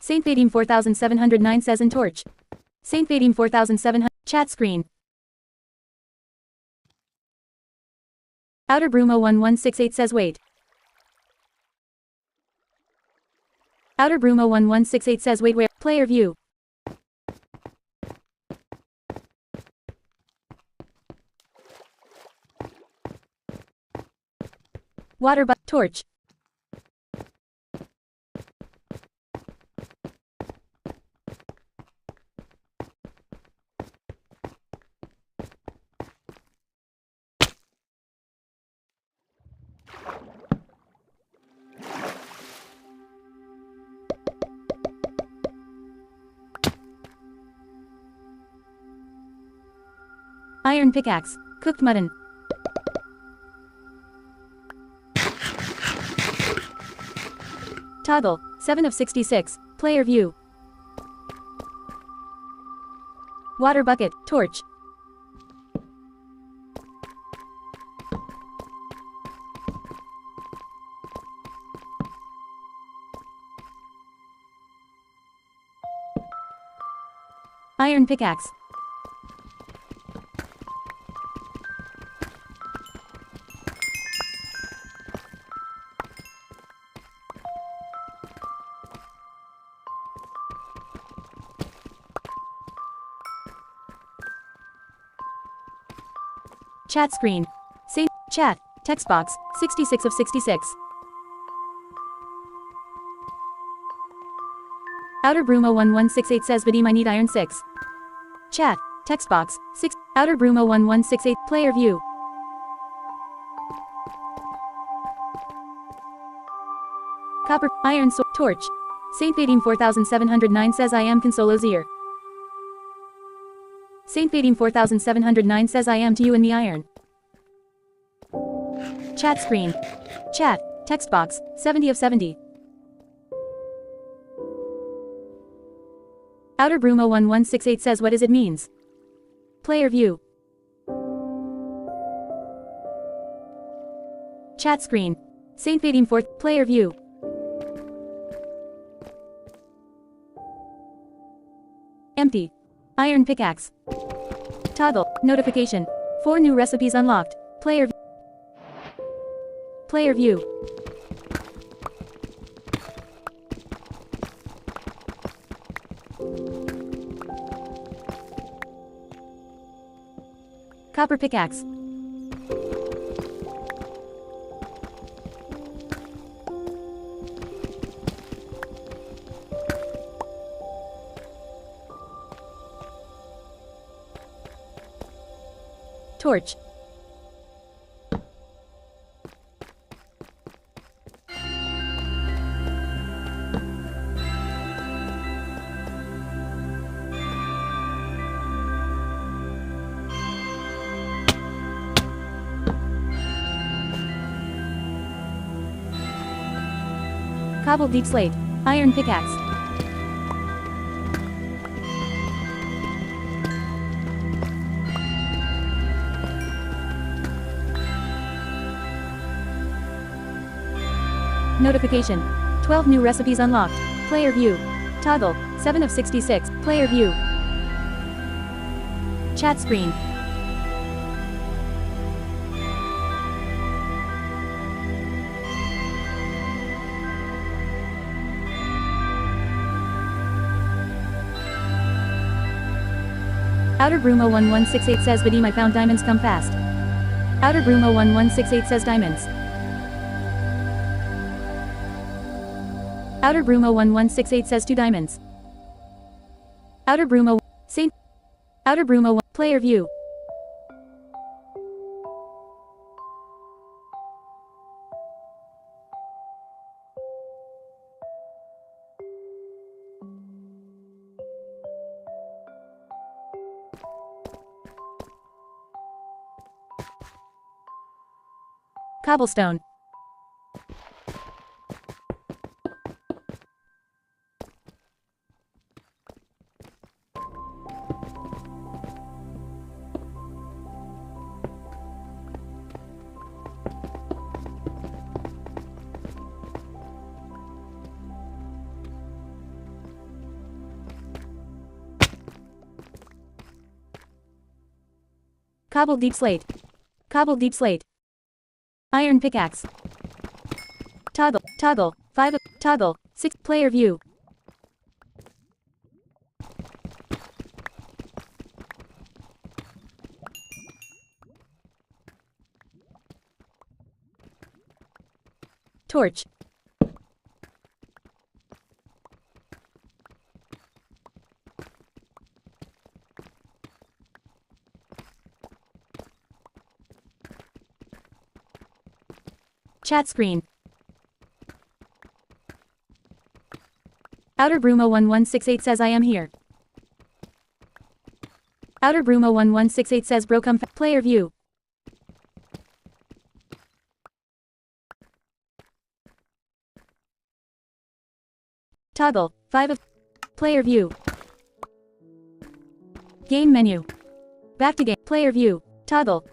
Saint Vadim 4709 says in torch. Saint Vadim 4700 chat screen. Outer Brumo 1168 says wait. Outer Brumo 1168 says wait where player view. Water but torch. Iron pickaxe. Cooked mutton. Toggle, 7 of 66, player view. Water bucket, torch. Iron pickaxe. Chat screen. Say chat. Text box. 66 of 66. Outer Broom 01168 says Vadim I need iron 6. Chat. Text box. 6. Outer Broom 01168. Player view. Copper. Iron sword. Torch. Saint Vadim 4709 says I am Consolo's ear. Saint Vadim 4709 says I am to you in the iron. Chat screen. Chat. Text box. 70 of 70. Outer Broom 01168 says what is it means. Player view. Chat screen. Saint Vadim 4th. Player view. Empty. Iron pickaxe. Toggle. Notification. 4 new recipes unlocked. Player view. Player view. Copper pickaxe. Torch. Cobbled deep slate. Iron pickaxe. Notification. 12 new recipes unlocked. Player view. Toggle. 7 of 66. Player view. Chat screen. Outer Broom 01168 says Vadim I found diamonds come fast. Outer Broom 01168 says diamonds. Outer Broom 01168 says 2 diamonds. Outer Broom 0 Saint. Outer Broom 01 Player view. Cobblestone. Cobbled deep slate. Cobbled deep slate. Iron pickaxe. Toggle. Toggle. 5 of toggle. 6 player view. Torch. Chat screen. Outer Broom 01168 says I am here. Outer Broom 01168 says bro come player view. Toggle. 5 of player view. Game menu. Back to game. Player view. Toggle.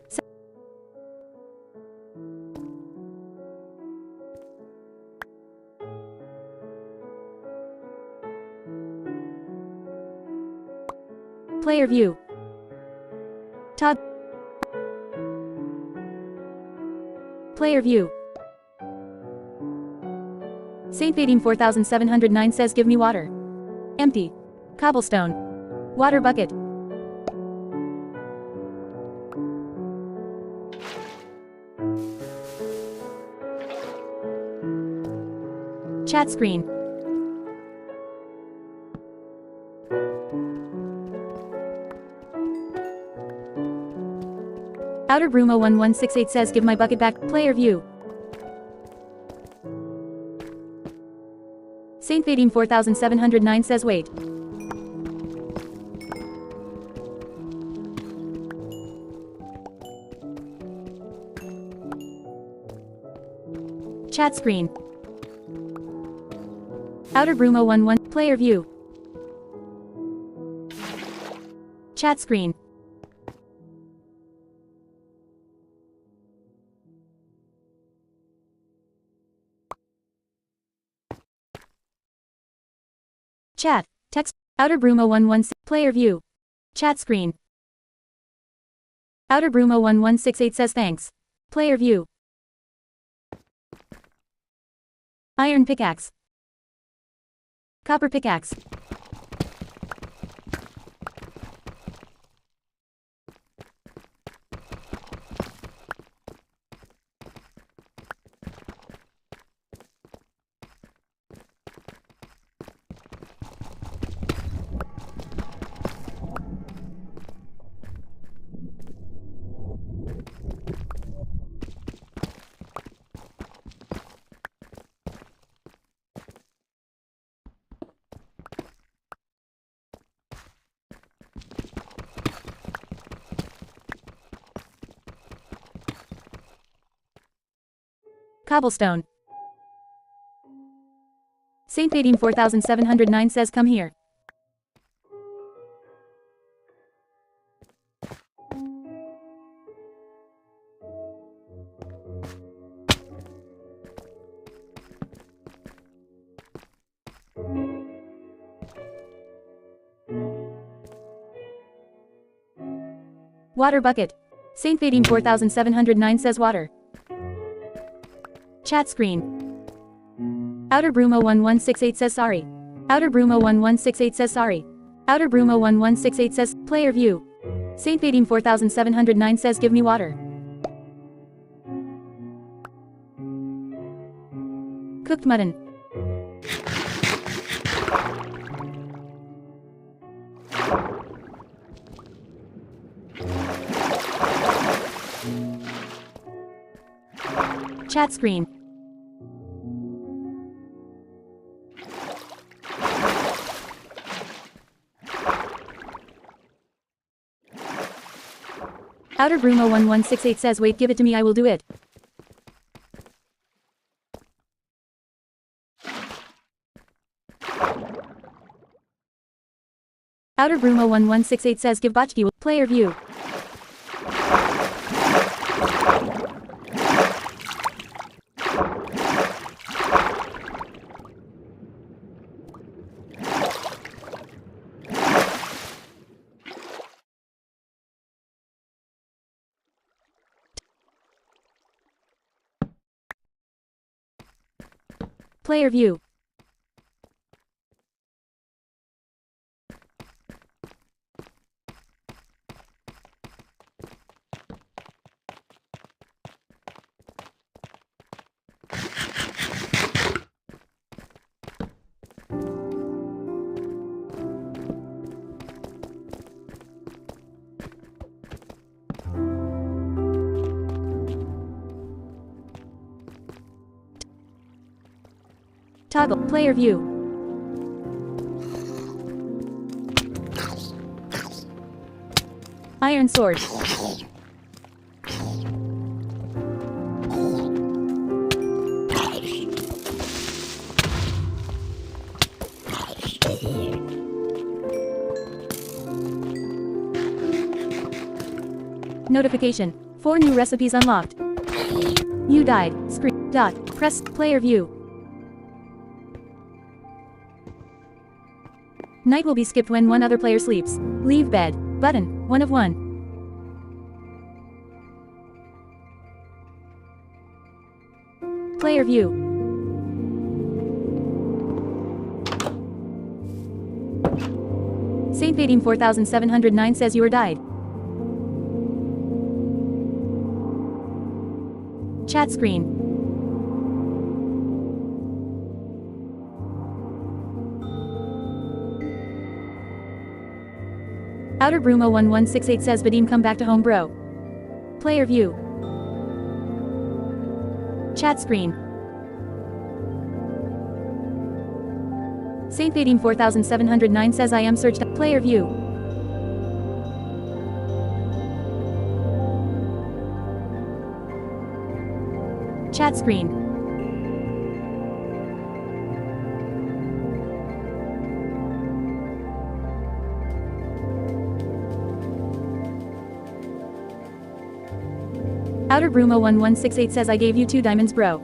Player view. Toggle. Player view. Saint Vadim 4709 says give me water. Empty. Cobblestone. Water bucket. Chat screen. Outer Brumo 1168 says give my bucket back. Player view. Saint Vadim 4709 says wait. Chat screen. Outer Brumo 11 player view. Chat screen. Chat. Text. Outer Brumo 116. Player view. Chat screen. Outer Brumo 1168 says thanks. Player view. Iron pickaxe. Copper pickaxe. Cobblestone. Saint Vadim 4709 says come here. Water bucket. Saint Vadim 4709 says water. Chat screen. Outer Brumo 1168 says sorry. Outer Brumo 1168 says sorry. Outer Brumo 1168 says player view. Saint Vadim 4709 says give me water. Cooked mutton. Chat screen. Outer Brumo 1168 says wait, give it to me, I will do it. Outer Brumo 1168 says give Botchki player view. Player view. Toggle player view. Iron sword. Notification. 4 new recipes unlocked. You died. Screen. Dot. Press player view. Night will be skipped when one other player sleeps. Leave bed. Button. 1 of 1. Player view. Saint Vadim 4709 says you are died. Chat screen. Outer Brumo 1168 says Vadim come back to home bro. Player view. Chat screen. Saint Vadim 4709 says I am searched. Player view. Chat screen. Outer Brumo 1168 says I gave you 2 diamonds bro.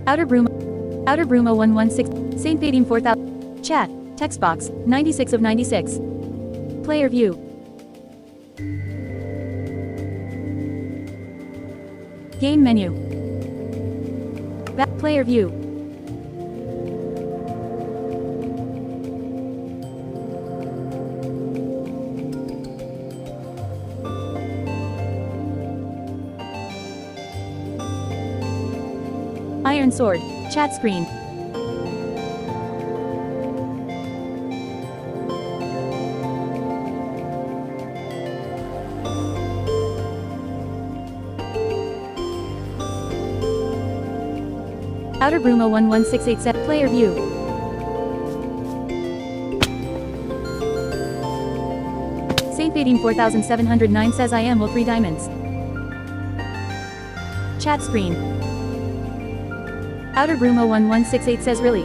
Outer Brumo 116. Saint Vadim 4000. Chat. Text box. 96 of 96. Player view. Game menu. Back player view. Iron sword. Chat screen. Outer Brumo 1168 set player view. Saint Vadim 4709 says I am will 3 diamonds. Chat screen. Outer Brumo 1168 says really.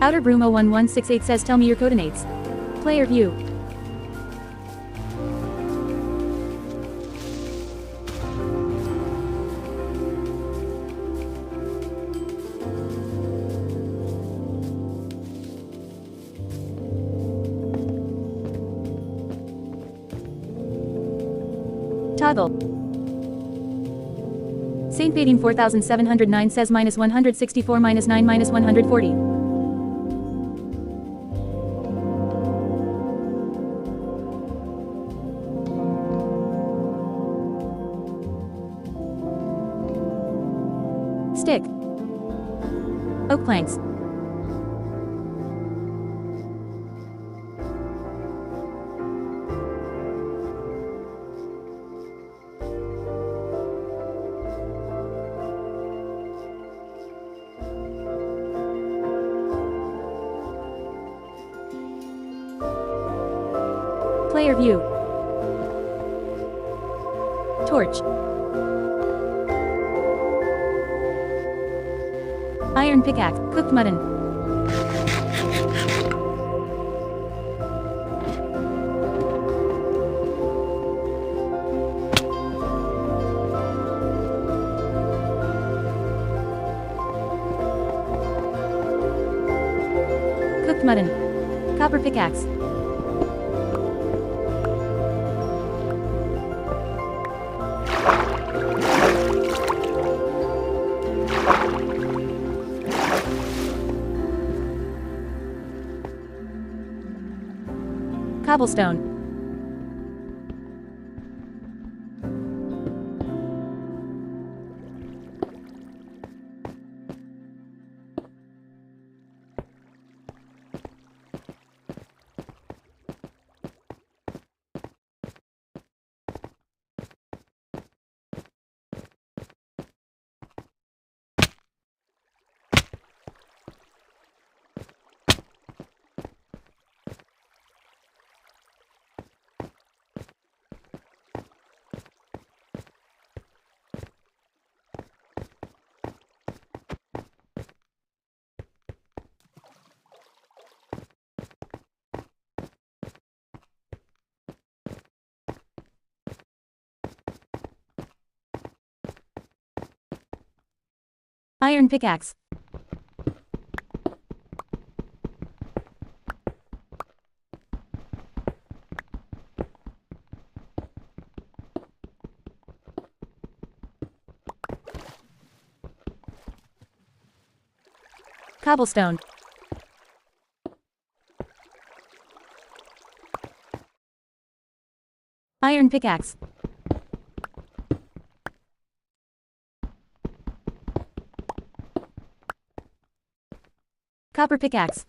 Outer Brumo 1168 says tell me your coordinates. Player view. Toggle. Saint Vadim 4709 says minus 164 minus 9 minus 140. Stick. Oak planks. Player view. Torch. Iron pickaxe. Cooked mutton. Cooked mutton. Copper pickaxe. Cobblestone. Iron pickaxe. Cobblestone. Iron pickaxe. Copper pickaxe.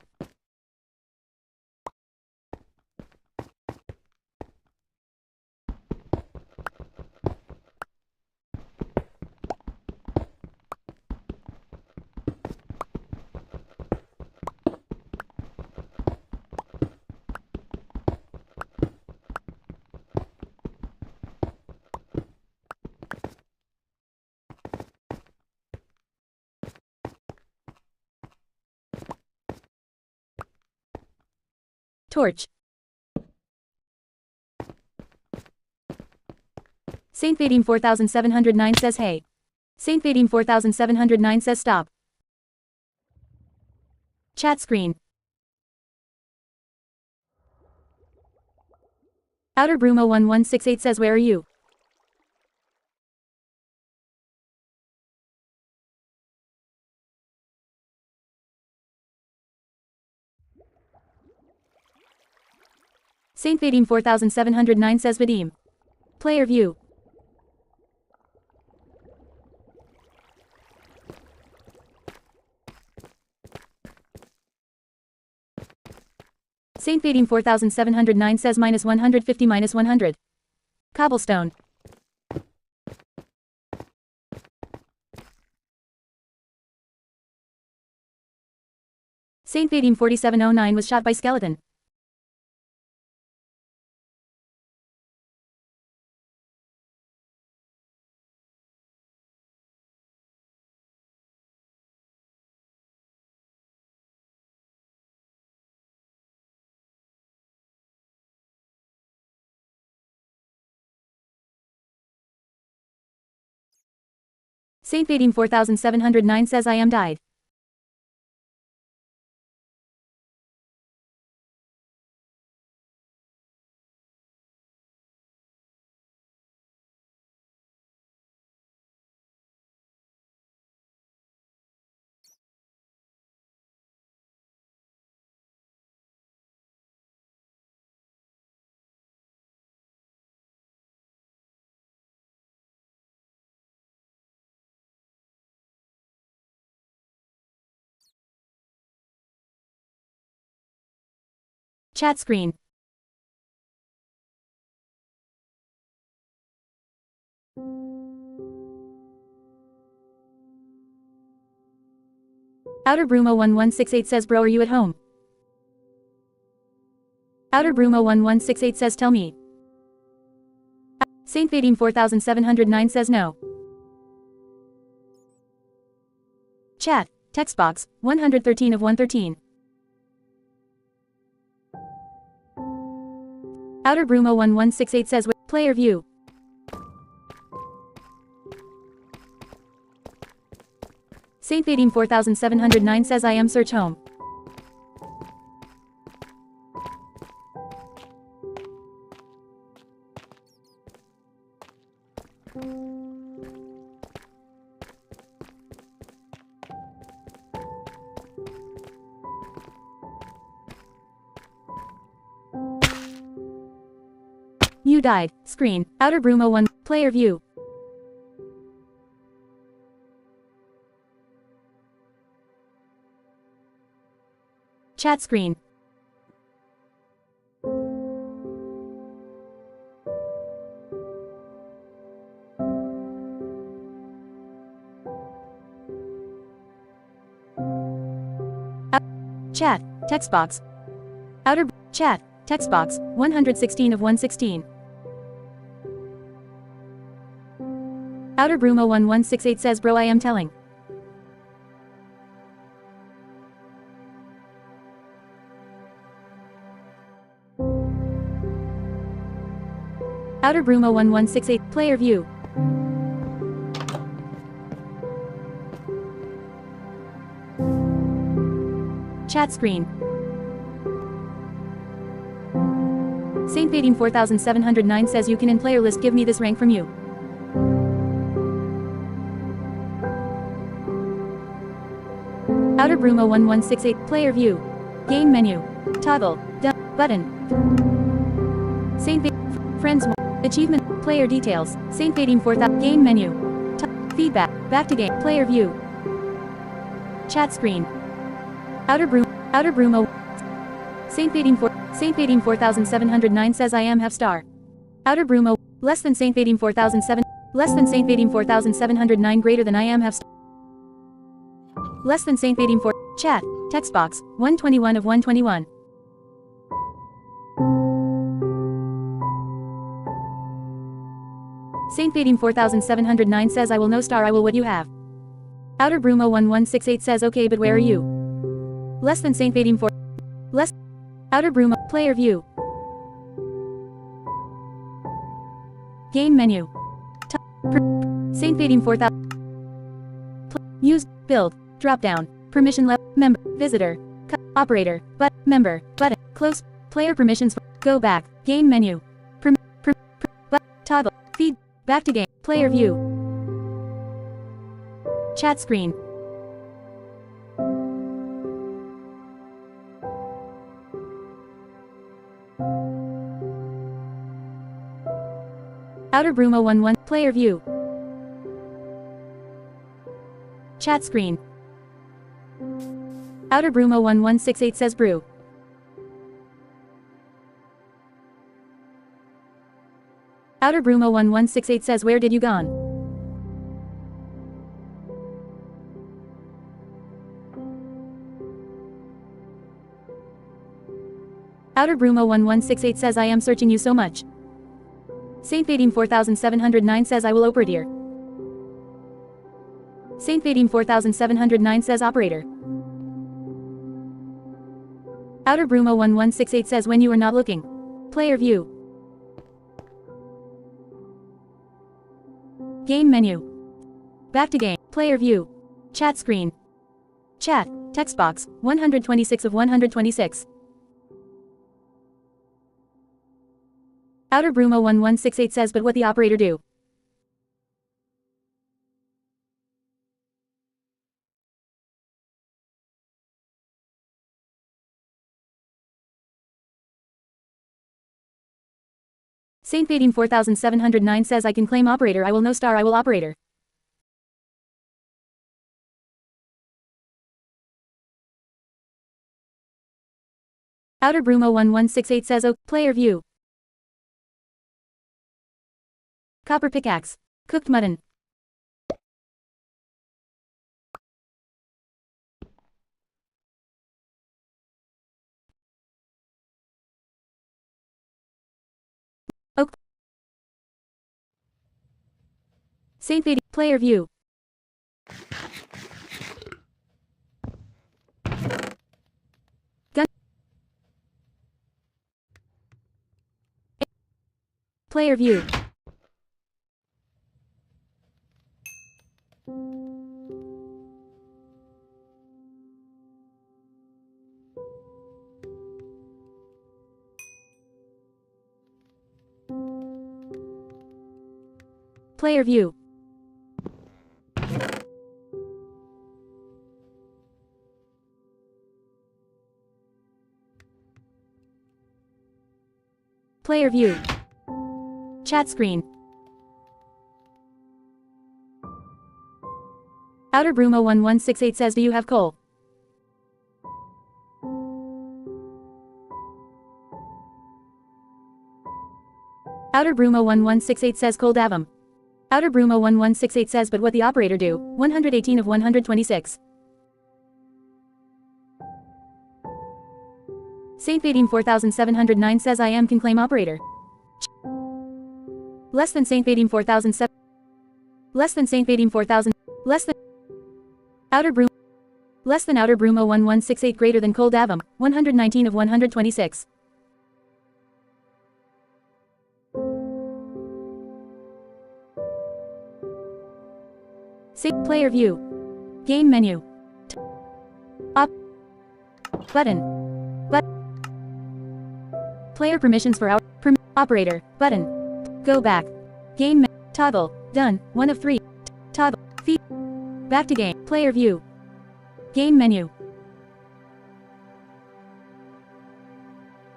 Torch. Saint Vadim 4709 says hey. Saint Vadim 4709 says stop. Chat screen. Outer Brumo 1168 says where are you? Saint Vadim 4709 says Vadim. Player view. Saint Vadim 4709 says minus 150 minus 100. Cobblestone. Saint Vadim 4709 was shot by skeleton. Saint Vadim 4709 says I am died. Chat screen. Outer Brumo 1168 says bro are you at home? Outer Brumo 1168 says tell me. Saint Vadim 4709 says no. Chat, text box, 113 of 113. Outer Brumo 1168 says player view. Saint Vadim 4709 says I am search home. You died. Screen. Outer Brumo 1. Player view. Chat screen. Chat. Text box. Outer chat. Text box. 116 of 116. Outer Brumo 1168 says bro I am telling. Outer Brumo 1168 player view. Chat screen. Saint Fading 4709 says you can in player list give me this rank from you. Outer Brumo 1168 player view. Game menu. Toggle. Button. Saint Friends. Achievement. Player details. Saint Fading 4000 game menu. Feedback. Back to game. Player view. Chat screen. Outer Brumo. Saint Fading 4709 says I am half star. Outer Brumo. Less than Saint Fading 4007. Less than Saint Fading 4709 greater than I am half star. Less than Saint Fading 4. Chat. Text box. 121 of 121. Saint Fading 4709 says I will no star I will what you have. Outer Brumo 1168 says okay but where are you? Less than Saint Fading 4. Less. Outer Brumo. Player view. Game menu. Saint Fading 4000. Use. Build. Drop down. Permission left. Member. Visitor. Operator. Member. Button. Close. Player permissions. Go back. Game menu. Toggle. Feed. Back to game. Player view. Chat screen. Outer Brumo 11 player view. Chat screen. Outer Brumo 1168 says brew. Outer Brumo 1168 says where did you gone? Outer Brumo 1168 says I am searching you so much. Saint Fading 4709 says I will operate here. Saint Fading 4709 says operator. Outer Brumo 1168 says when you are not looking. Player view. Game menu. Back to game. Player view. Chat screen. Chat. Text box. 126 of 126. Outer Brumo 1168 says but what the operator do? Saint Fading 4709 says I can claim operator I will no star I will operator. Outer Brumo 1168 says oh, player view. Copper pickaxe. Cooked mutton. Oak. Saint Fading. Player view. Gun. Player view. Player view. Player view. Chat screen. Outer Brumo 1168 says do you have coal? Outer Brumo 1168 says coal davam. Outer Brumo 1168 says but what the operator do? 118 of 126. Saint Fading 4709 says I am can claim operator. Less than Saint Fading 4007. Less than Saint Fading 4000. Less than Outer Brumo. Less than Outer Brumo 1168 greater than coal davam. 119 of 126. Player view. Game menu. Button. Player permissions for our operator. Button. Go back. Game toggle. Done. 1 of 3. Toggle. Feed. Back to game. Player view. Game menu.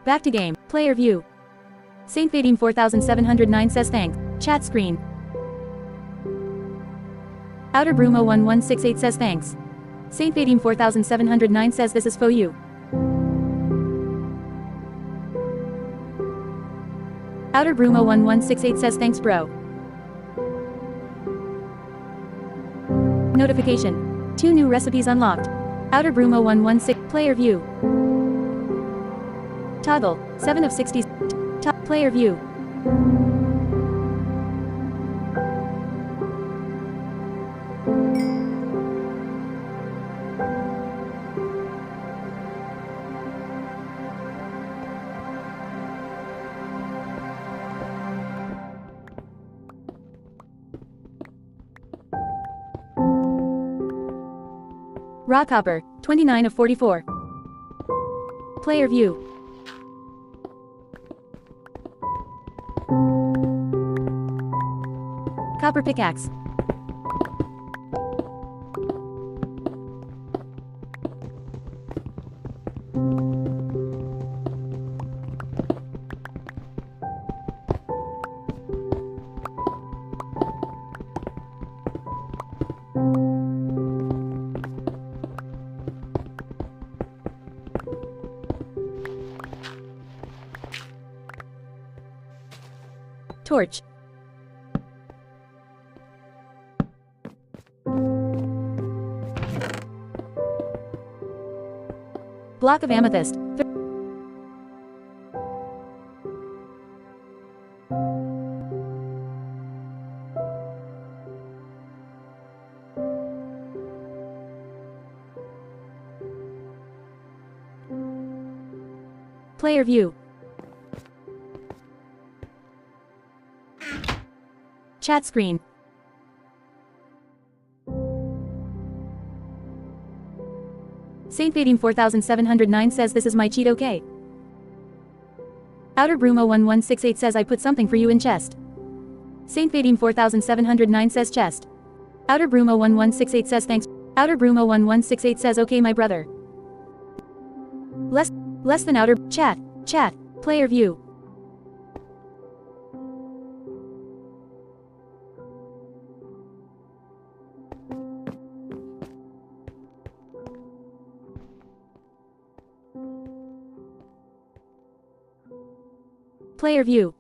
Back to game. Player view. Saint Vadim 4709 says thanks. Chat screen. Outer Brumo 1168 says thanks. Saint Vadim 4709 says this is for you. Outer Brumo 1168 says thanks bro. Notification. 2 new recipes unlocked. Outer Brumo 116. Player view. Toggle. 7 of 60. Player view. Raw copper. 29 of 44. Player view. Copper pickaxe. Torch. Block of amethyst. Player view. Chat screen. Saint Vadim 4709 says this is my cheat okay. Outer Brumo 1168 says I put something for you in chest. Saint Vadim 4709 says chest. Outer Brumo 1168 says thanks. Outer Brumo 1168 says okay my brother. Less than outer chat. Player view. Player view.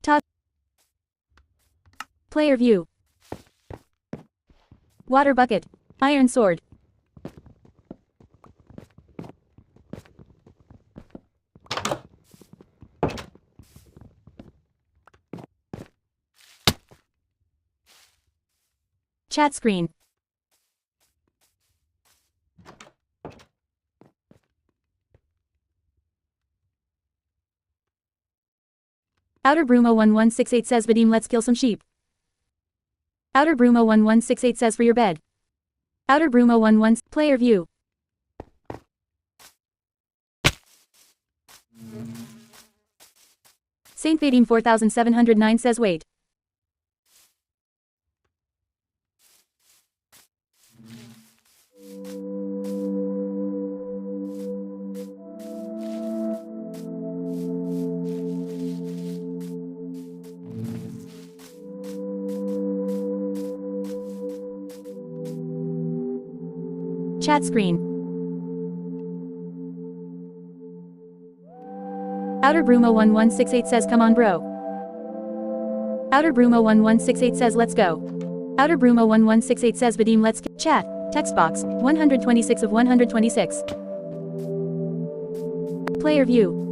Top. Player view. Water bucket. Iron sword. Chat screen. Outer Brumo 1168 says Vadim let's kill some sheep. Outer Brumo 1168 says for your bed. Outer Brumo 11 player view. Saint Vadim 4709 says wait. Chat screen. Outer Brumo 1168 says come on bro. Outer Brumo 1168 says let's go. Outer Brumo 1168 says Vadim let's chat. Text box 126 of 126. Player view.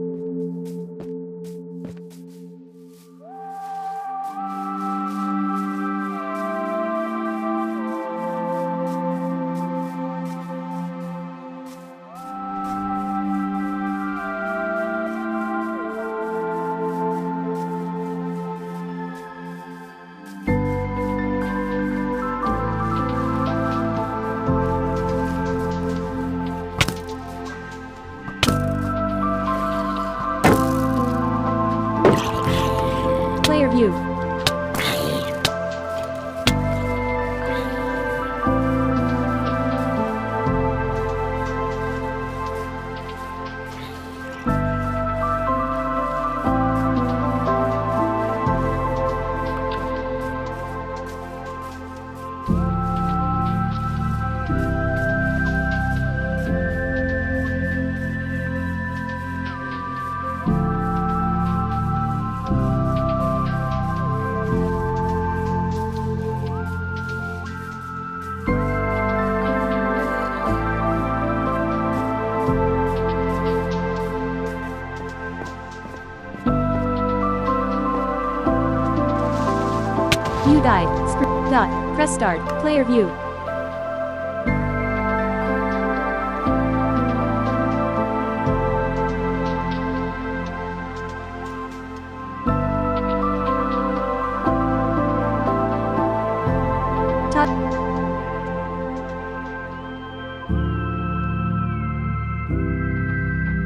view. You died. Press start. Player view.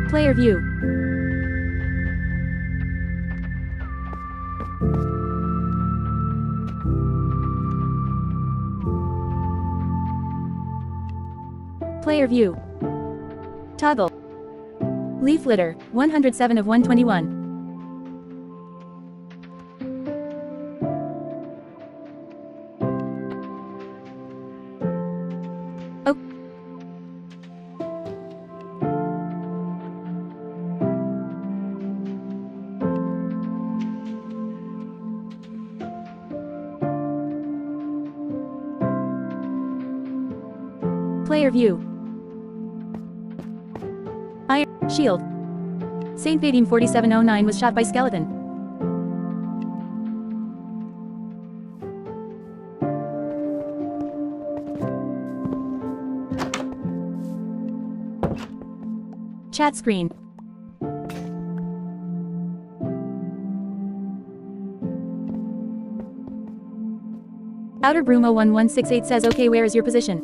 Player view. Player view. Toggle. Leaf litter, 107 of 121. Oh. Player view. Iron Shield. Saint Vadim 4709 was shot by skeleton. Chat screen. Outer Brumo 1168 says okay, where is your position?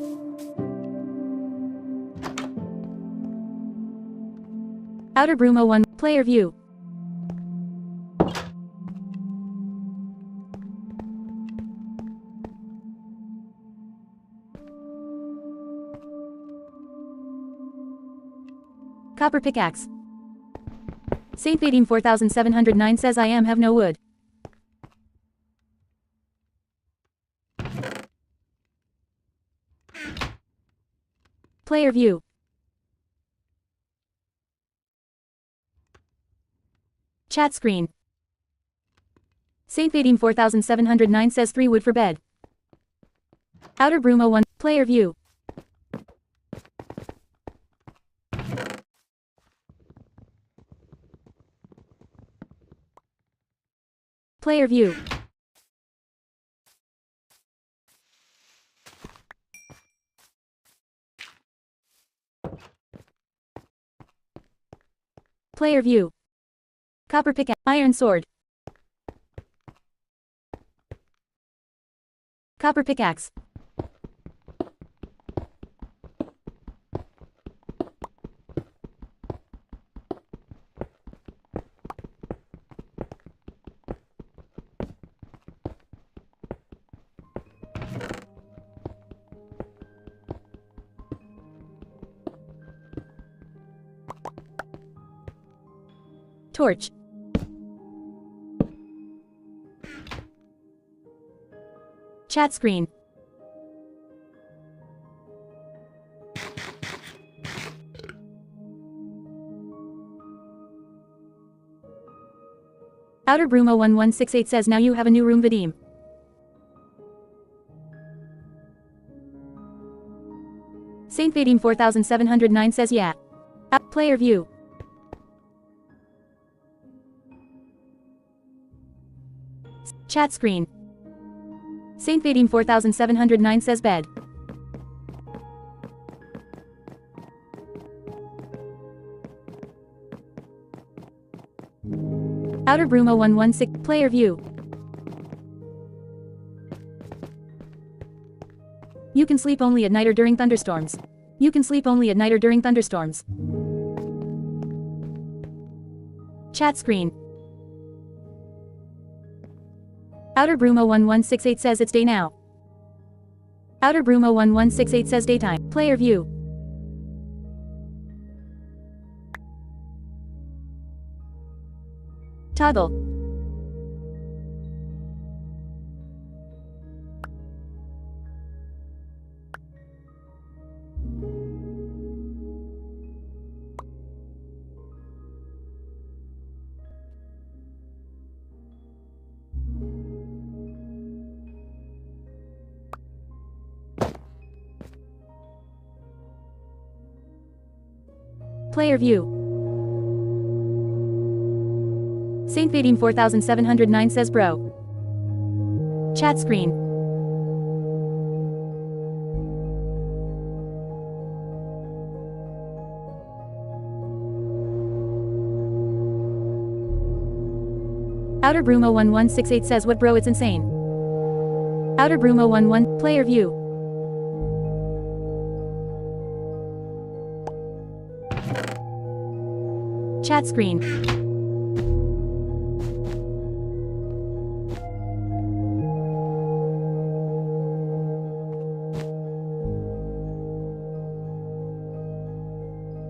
Outer Brumo 1, player view. Copper pickaxe. Saint Vadim 4709 says I have no wood. Player view. Chat screen. Saint Vadim 4709 says 3 wood for bed. Outer Brumo 1, player view. Player view. Player view. Copper pickaxe. Iron sword. Copper pickaxe. Torch. Chat screen. Outer Brumo 1168 says now you have a new room, Vadim. Saint Vadim 4709 says yeah. Player view. Chat screen. Saint Vadim 4709 says bed. Outer Brumo 116, player view. You can sleep only at night or during thunderstorms. You can sleep only at night or during thunderstorms. Chat screen. Outer Brumo 1168 says it's day now. Outer Brumo 1168 says daytime. Player view. Toggle. Player view. Saint Vadim 4709 says bro. Chat screen. Outer Brumo 1168 says what bro, it's insane. Outer Brumo 11 player view. Chat screen.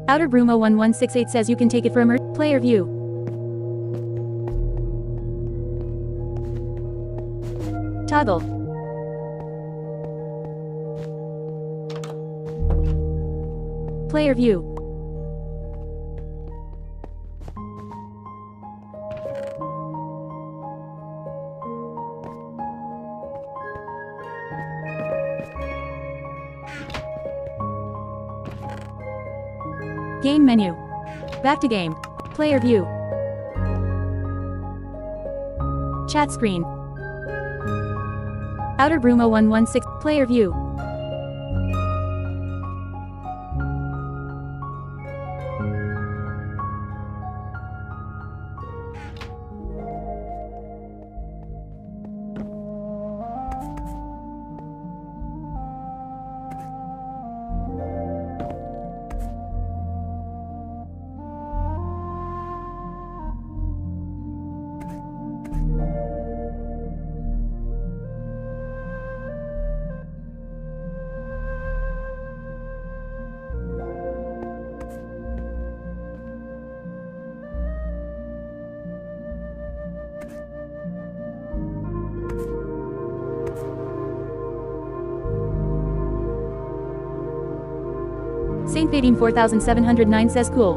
Outer Brumo 1168 says you can take it for a player view. Toggle. Player view. Game menu. Back to game. Player view. Chat screen. Outer Brumo 116. Player view. Saint Vadim 4709 says cool.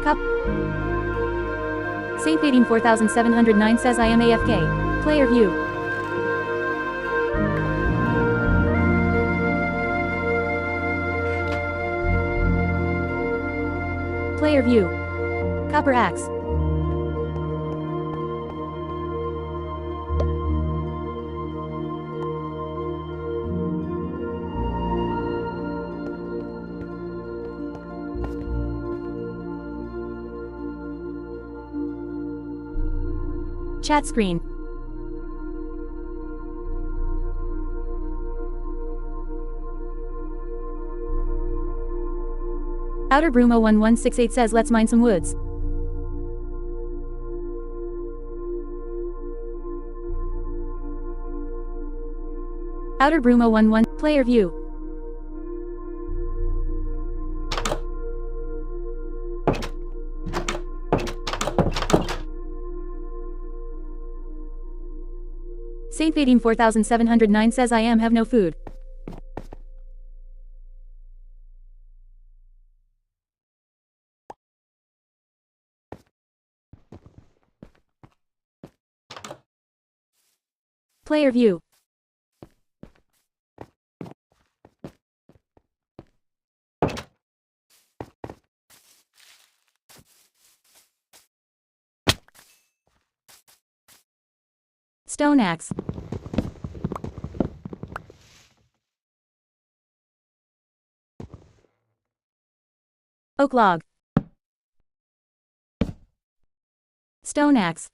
Cup. Saint Vadim 4709 says I am AFK. Player view. Player view. Copper axe. Chat screen. Outer Brumo 1168 says let's mine some woods. Outer Brumo 11 player view. Saint Vadim 4709 says I have no food. Player view. Stone axe. Oak log. Stone axe.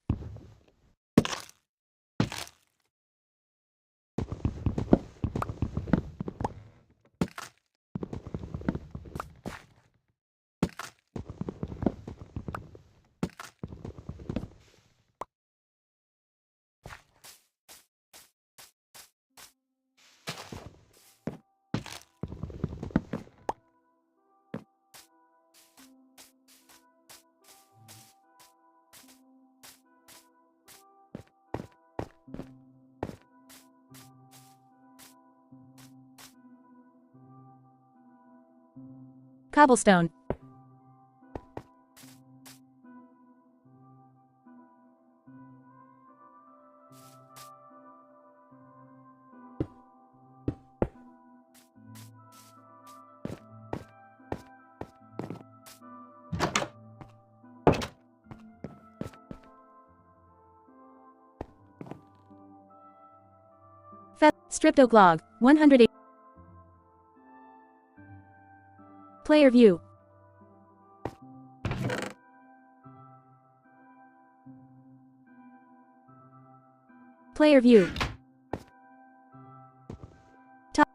Cobblestone. Stripped oak log, 108. Player view. Player view. Top.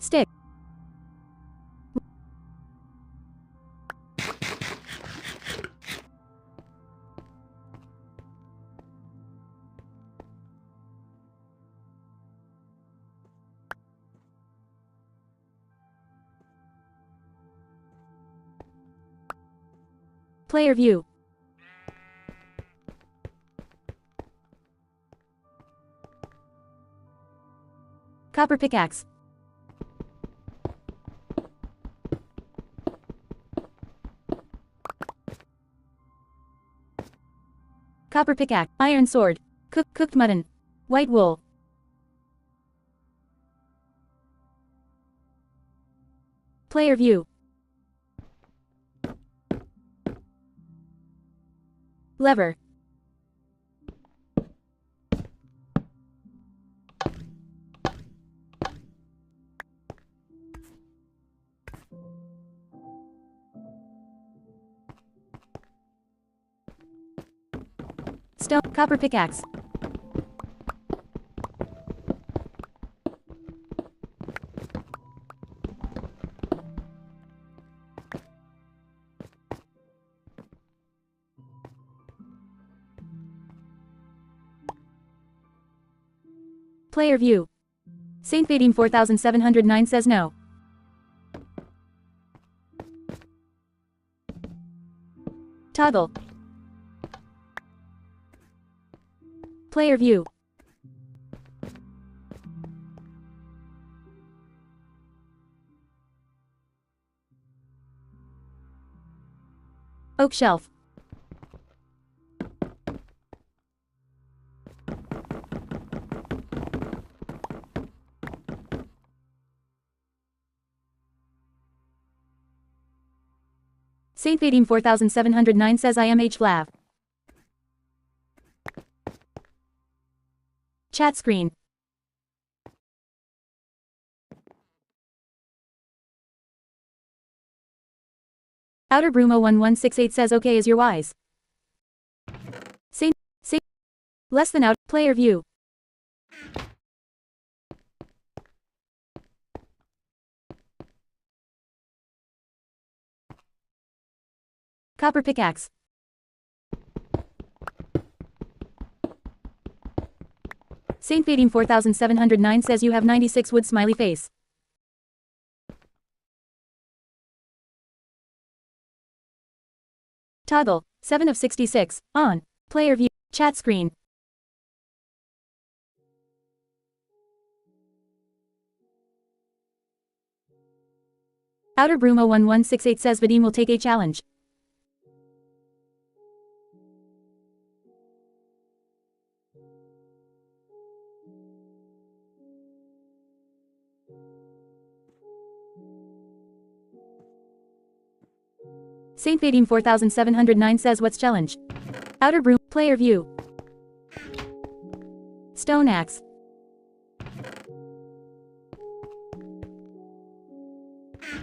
Stick. Player view. Copper pickaxe. Copper pickaxe. Iron sword. Cooked mutton. White wool. Player view. Lever. Stone. Copper pickaxe. Player view. Saint Vadim 4709 says no. Toggle. Player view. Oak shelf. Saint Vadim 4709 says I am H Flav. Chat screen. Outer Brumo 1168 says okay is your wise. Saint less than out. Player view. Copper pickaxe. Saint Vadim 4709 says you have 96 wood smiley face. Toggle. 7 of 66. On. Player view. Chat screen. Outer Brumo 1168 says Vadim will take a challenge. Saint Vadim 4709 says what's challenge? Outer Broom. Player view. Stone. Stone axe.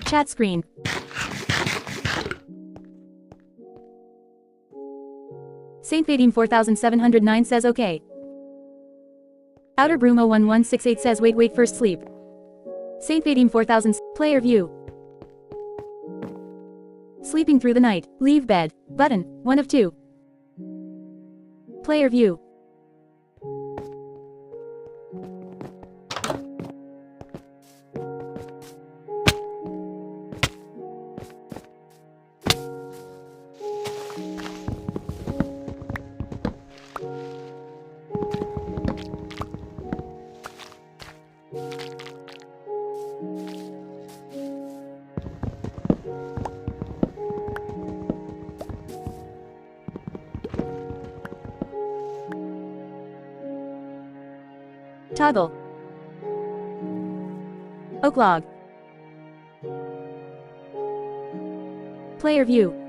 Chat screen. Saint Vadim 4709 says okay. Outer Brumo 1168 says wait first sleep. Saint Vadim 4000 player view. Sleeping through the night, leave bed, button, 1 of 2. Player view. Toggle. Oak log. Player view.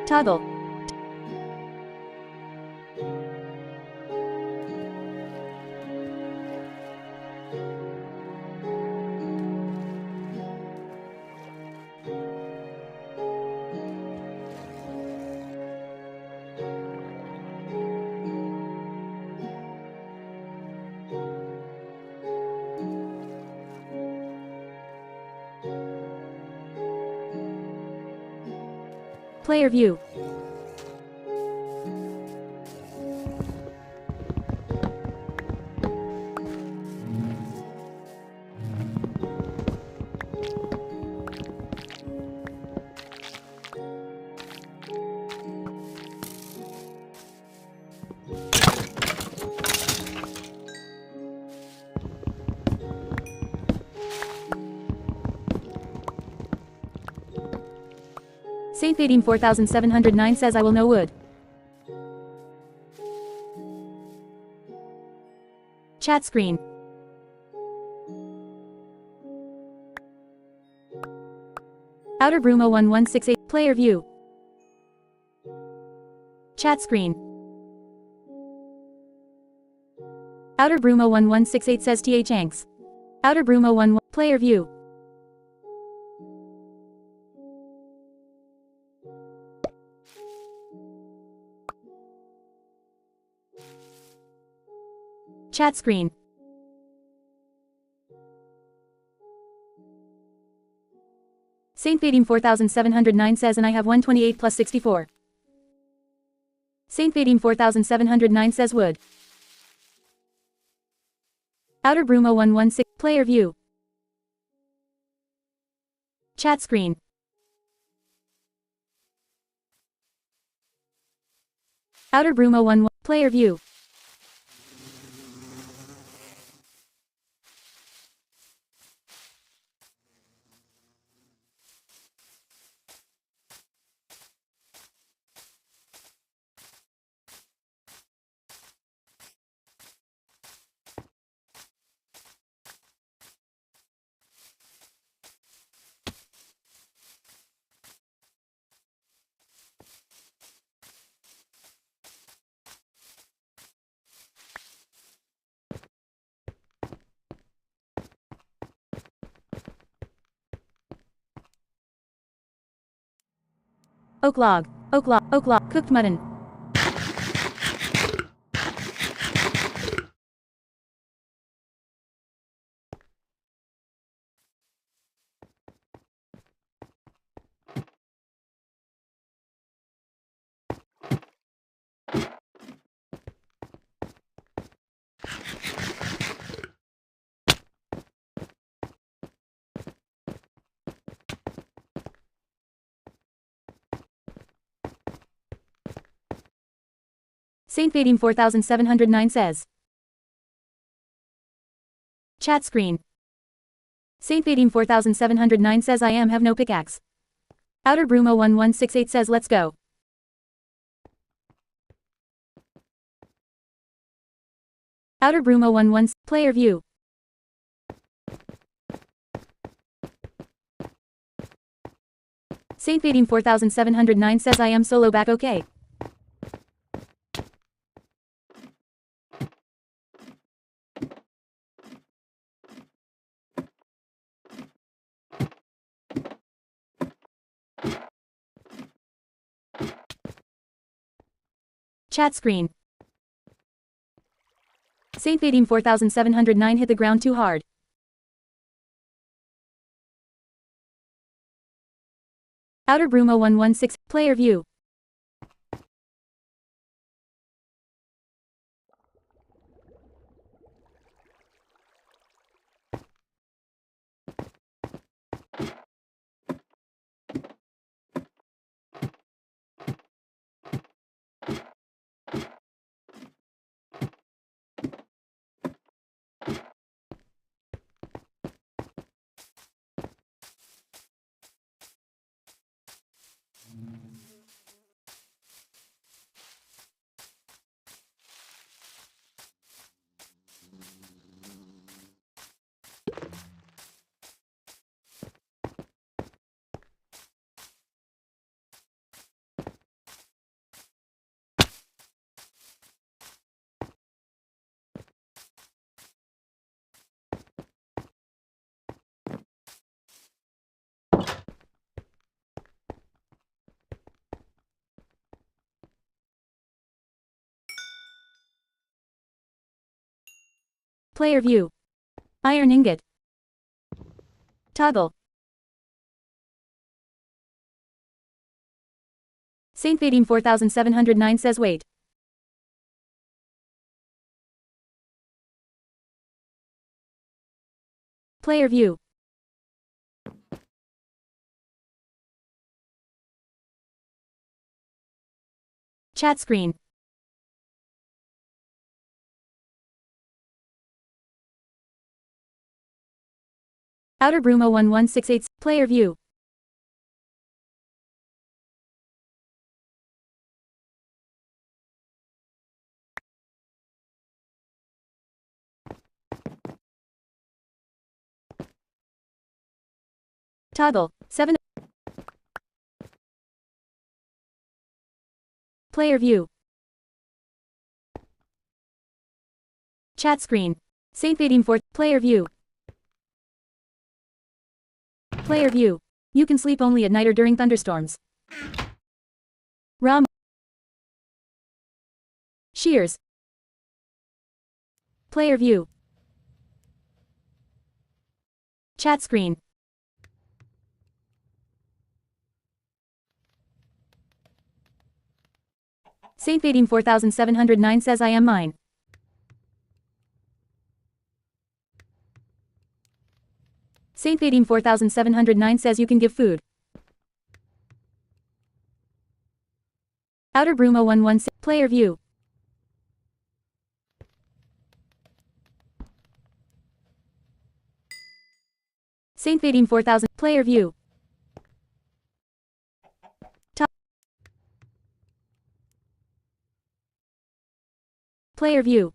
Toggle. Player view. Saint Vadim 4709 says I will no wood. Chat screen. Outer Brumo 1168 player view. Chat screen. Outer Brumo 1168 says TH Hanks. Outer Brumo 11 player view. Chat screen. Saint Vadim 4709 says and I have 128 plus 64. Saint Vadim 4709 says wood. Outer Brumo 116 player view. Chat screen. Outer Brumo 11 player view. Oak log, cooked mutton. Saint Fadim 4709 says. Chat screen. Saint Fadim 4709 says I have no pickaxe. Outer Broom 01168 says let's go. Outer Broom 011, player view. Saint Fadim 4709 says I am solo back okay. Chat screen. Saint Fadim 4709 hit the ground too hard. Outer Broom 0116, player view. Player view. Iron ingot. Toggle. Saint Fadim 4709 says wait. Player view. Chat screen. Outer Broom 01168, player view. Toggle, 7. Player view. Chat screen. Saint Fadim 4, player view. Player view. You can sleep only at night or during thunderstorms. Rum. Shears. Player view. Chat screen. Saint Fadim 4709 says I am mine. Saint Fadim 4709 says you can give food. Outer Broom 0116, player view. Saint Fadim 4000, player view. Player view.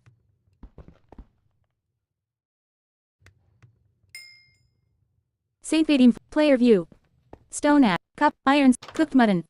Saint Fadim, player view. Stone axe, cup, irons, cooked mutton.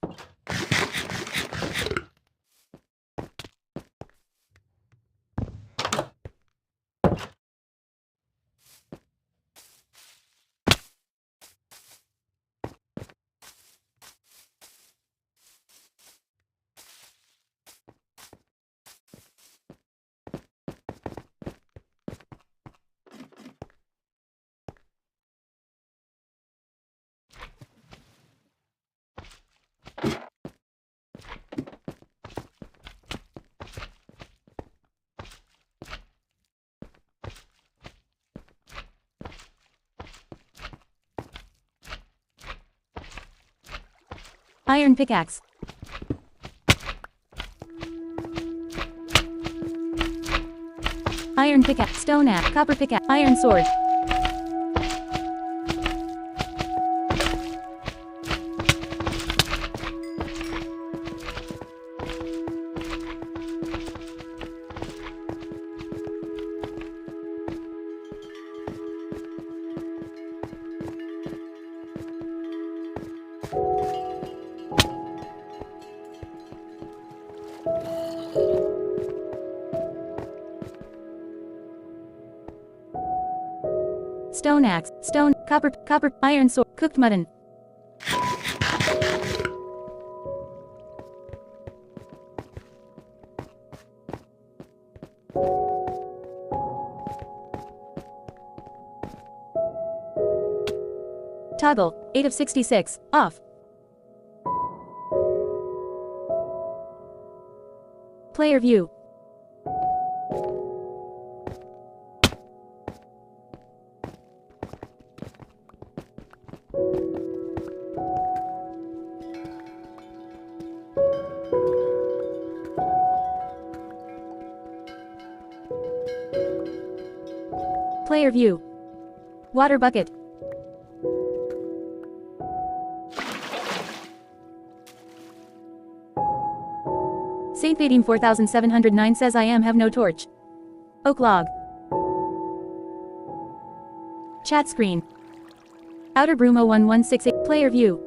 Iron pickaxe. Iron pickaxe, stone axe, copper pickaxe, iron sword. Stone axe, stone, copper, iron sword, cooked mutton. Toggle, 8 of 66, off. Player view. Player view. Water bucket. Saint Vadim 4709 says I have no torch. Oak log. Chat screen. Outer Brumo 1168. Player view.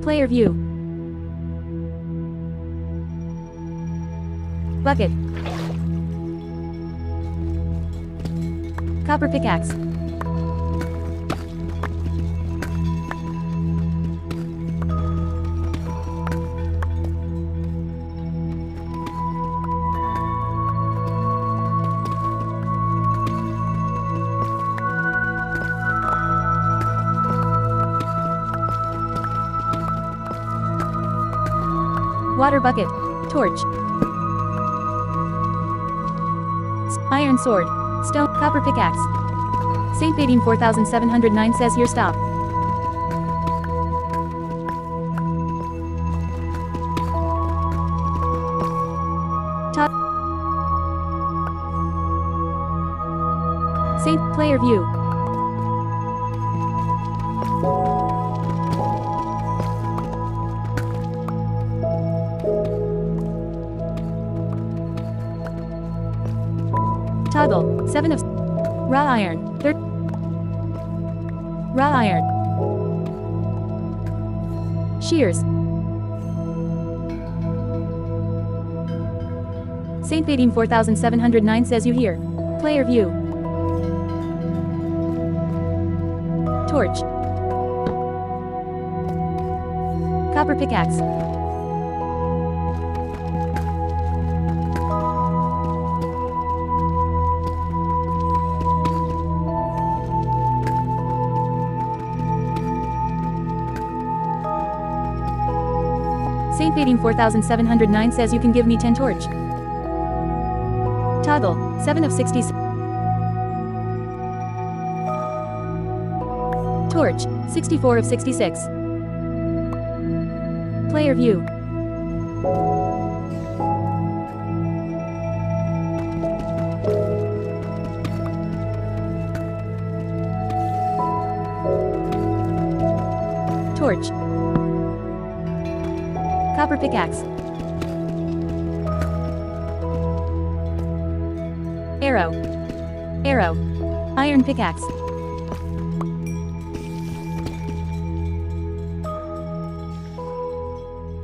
Player view. Bucket. Copper pickaxe. Water bucket. Torch. Iron sword. Stone. Copper pickaxe. Saint Vadim 4709 says here stop. Top. Saint player view. Toggle, 7 of raw iron, raw iron. Shears. Saint Vadim 4709 says you here. Player view. Torch. Copper pickaxe. Saint Vadim 4709 says you can give me 10 torch. Toggle, 7 of 66. Torch, 64 of 66. Player view. Torch. Copper pickaxe. Arrow. Arrow. Iron pickaxe.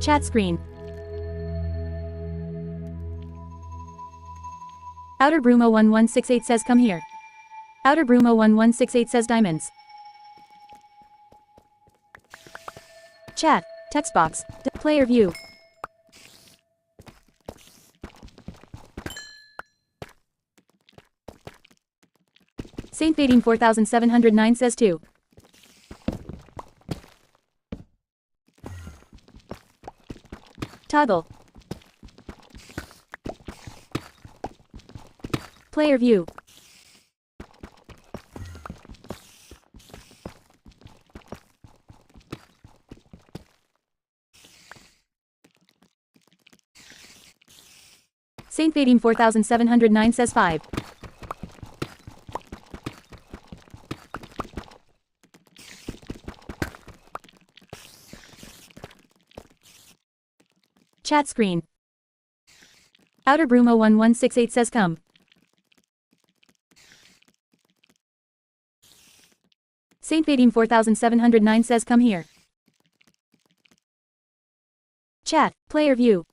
Chat screen. Outer Brumo 1168 says come here. Outer Brumo 1168 says diamonds. Chat. Text box. Player view. Saint Vadim 4709 says 2. Toggle. Player view. Saint Fadim 4709 says 5. Chat screen. Outer Broom 01168 says come. Saint Fadim 4709 says come here. Chat, player view.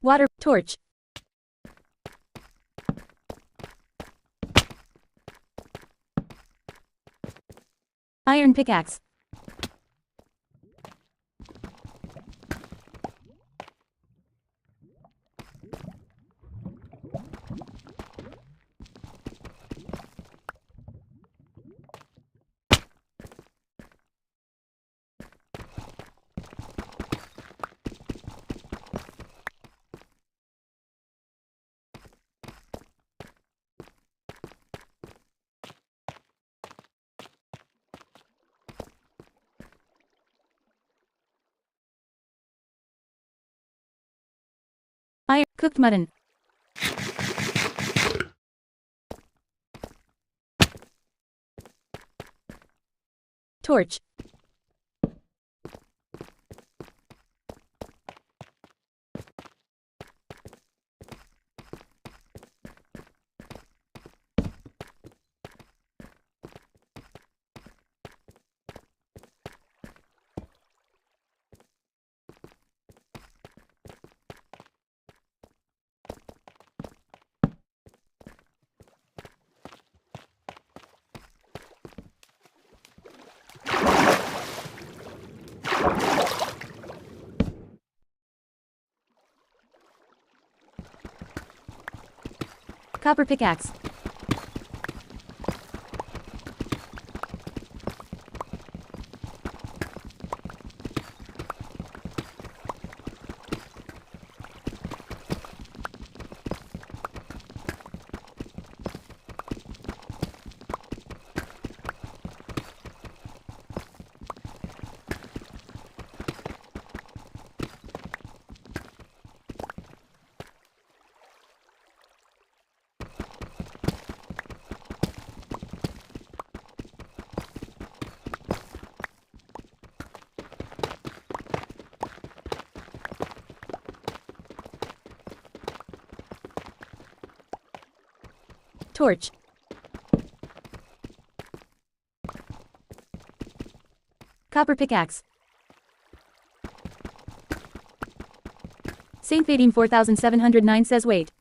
Water, torch. Iron pickaxe. Iron, cooked mutton. Torch. Copper pickaxe. Torch. Copper pickaxe. Saint Fadim 4709 says wait.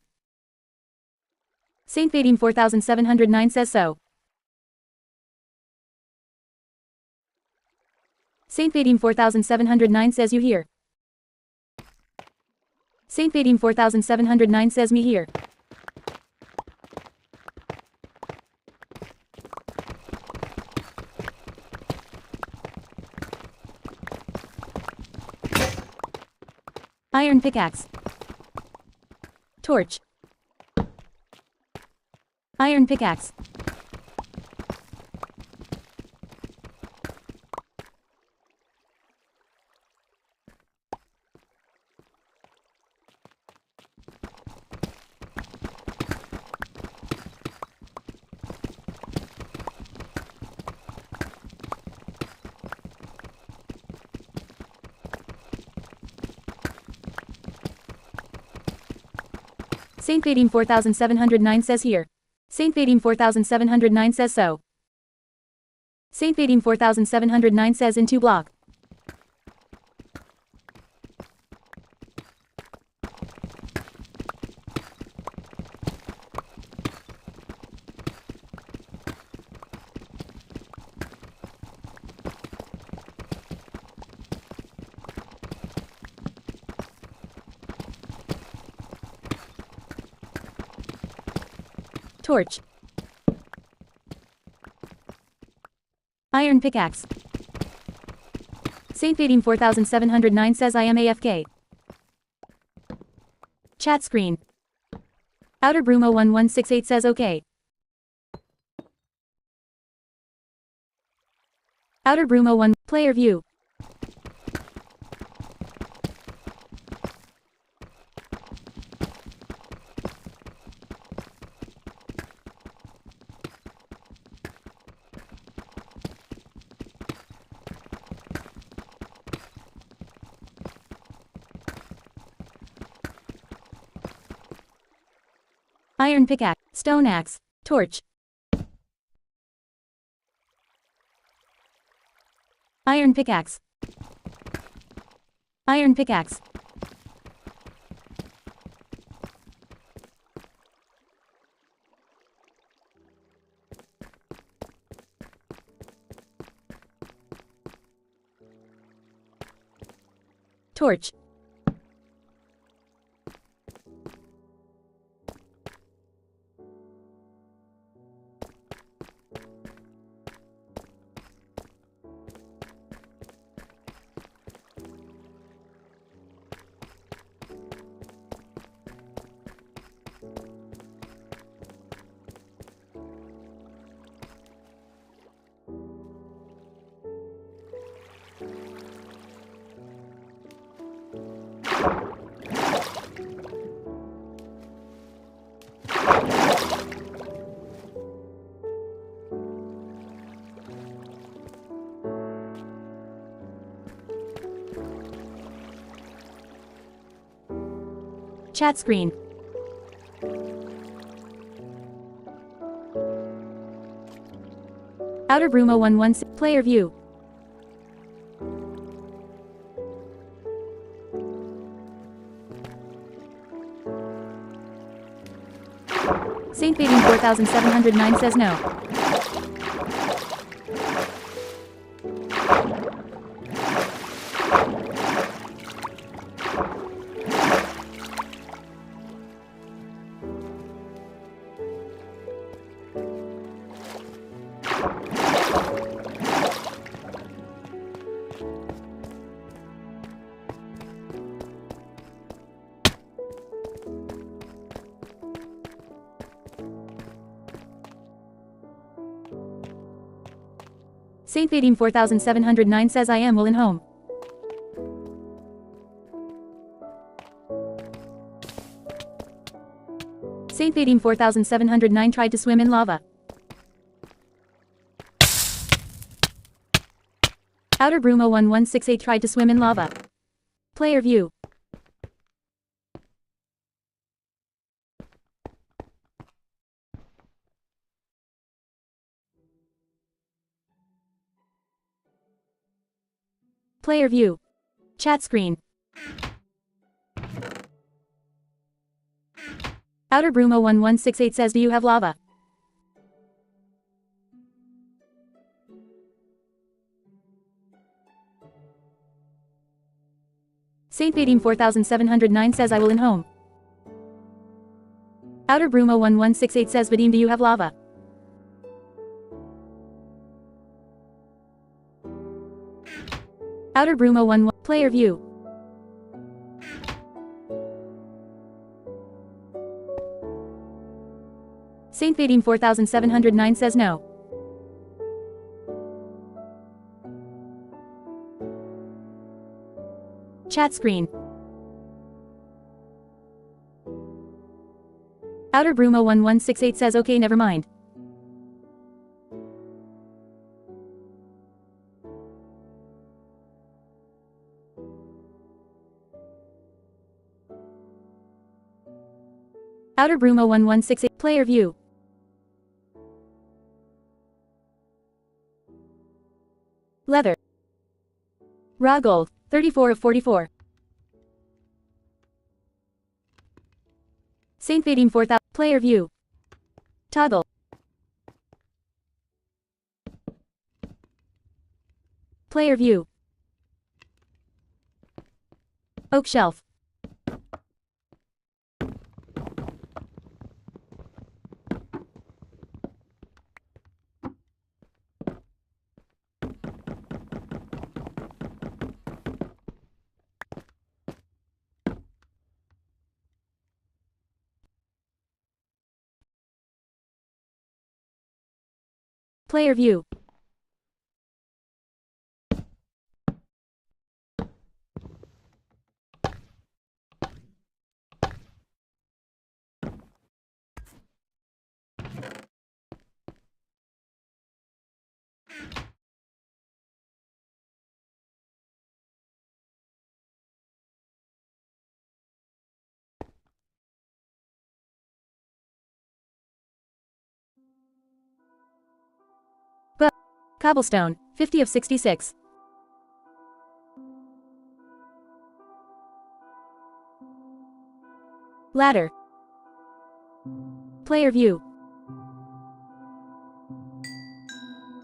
Saint Fadim 4709 says so. Saint Fadim 4709 says you here. Saint Fadim 4709 says me here. Iron pickaxe. Torch. Iron pickaxe. Saint Fadim 4709 says here. Saint Fadim 4709 says so. Saint Fadim 4709 says in 2 block. Torch. Iron pickaxe. Saint Fadim 4709 says I am AFK. Chat screen. Outer Broom 01168 says okay. Outer Brumo 1. Player view. Iron pickaxe, stone axe, torch. Iron pickaxe. Iron pickaxe. Torch. Chat screen. Outer Brumo 116. Player view. Saint Fading 4709 says no. Saint Fading 4709 says I am well and home. Saint Fading 4709 tried to swim in lava. Outer Brumo 1168 tried to swim in lava. Player view. Player view. Chat screen. Outer Brumo 1168 says do you have lava? Saint Fading 4709 says I will in home. Outer Brumo 1168 says Vadim do you have lava? Outer Brumo 11. Player view. Saint Fading 4709 says no. Chat screen. Outer Brumo 1168 says okay never mind. Outer Brumo 1168. Player view. Leather. Raw gold. 34 of 44. Saint Fading 4000. Player view. Toggle. Player view. Oak shelf. Player view. Cobblestone, 50 of 66. Ladder. Player view.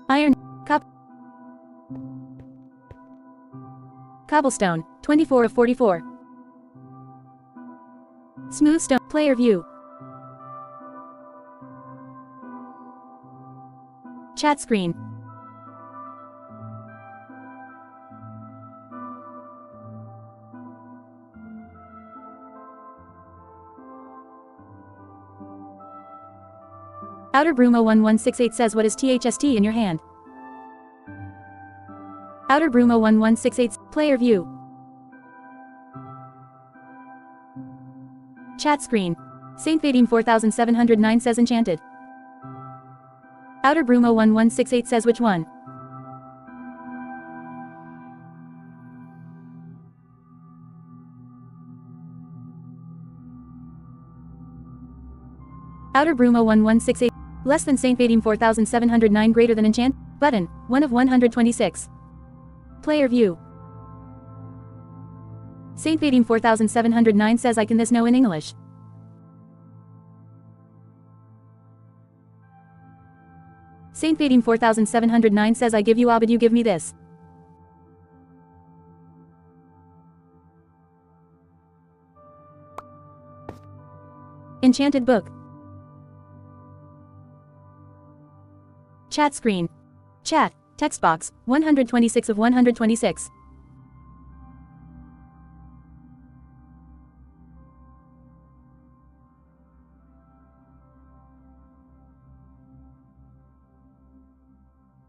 Iron. Cobblestone, 24 of 44. Smooth stone. Player view. Chat screen. Outer Broom 01168 says what is THST in your hand? Outer Broom 01168, player view. Chat screen. Saint Vadim 4709 says enchanted. Outer Broom 01168 says which one? Outer Broom 01168. Less than Saint Vadim 4709 greater than enchant? Button, 1 of 126. Player view. Saint Vadim 4709 says I can this know in English. Saint Vadim 4709 says I give you but you give me this. Enchanted book. Chat screen. Chat, text box, 126 of 126.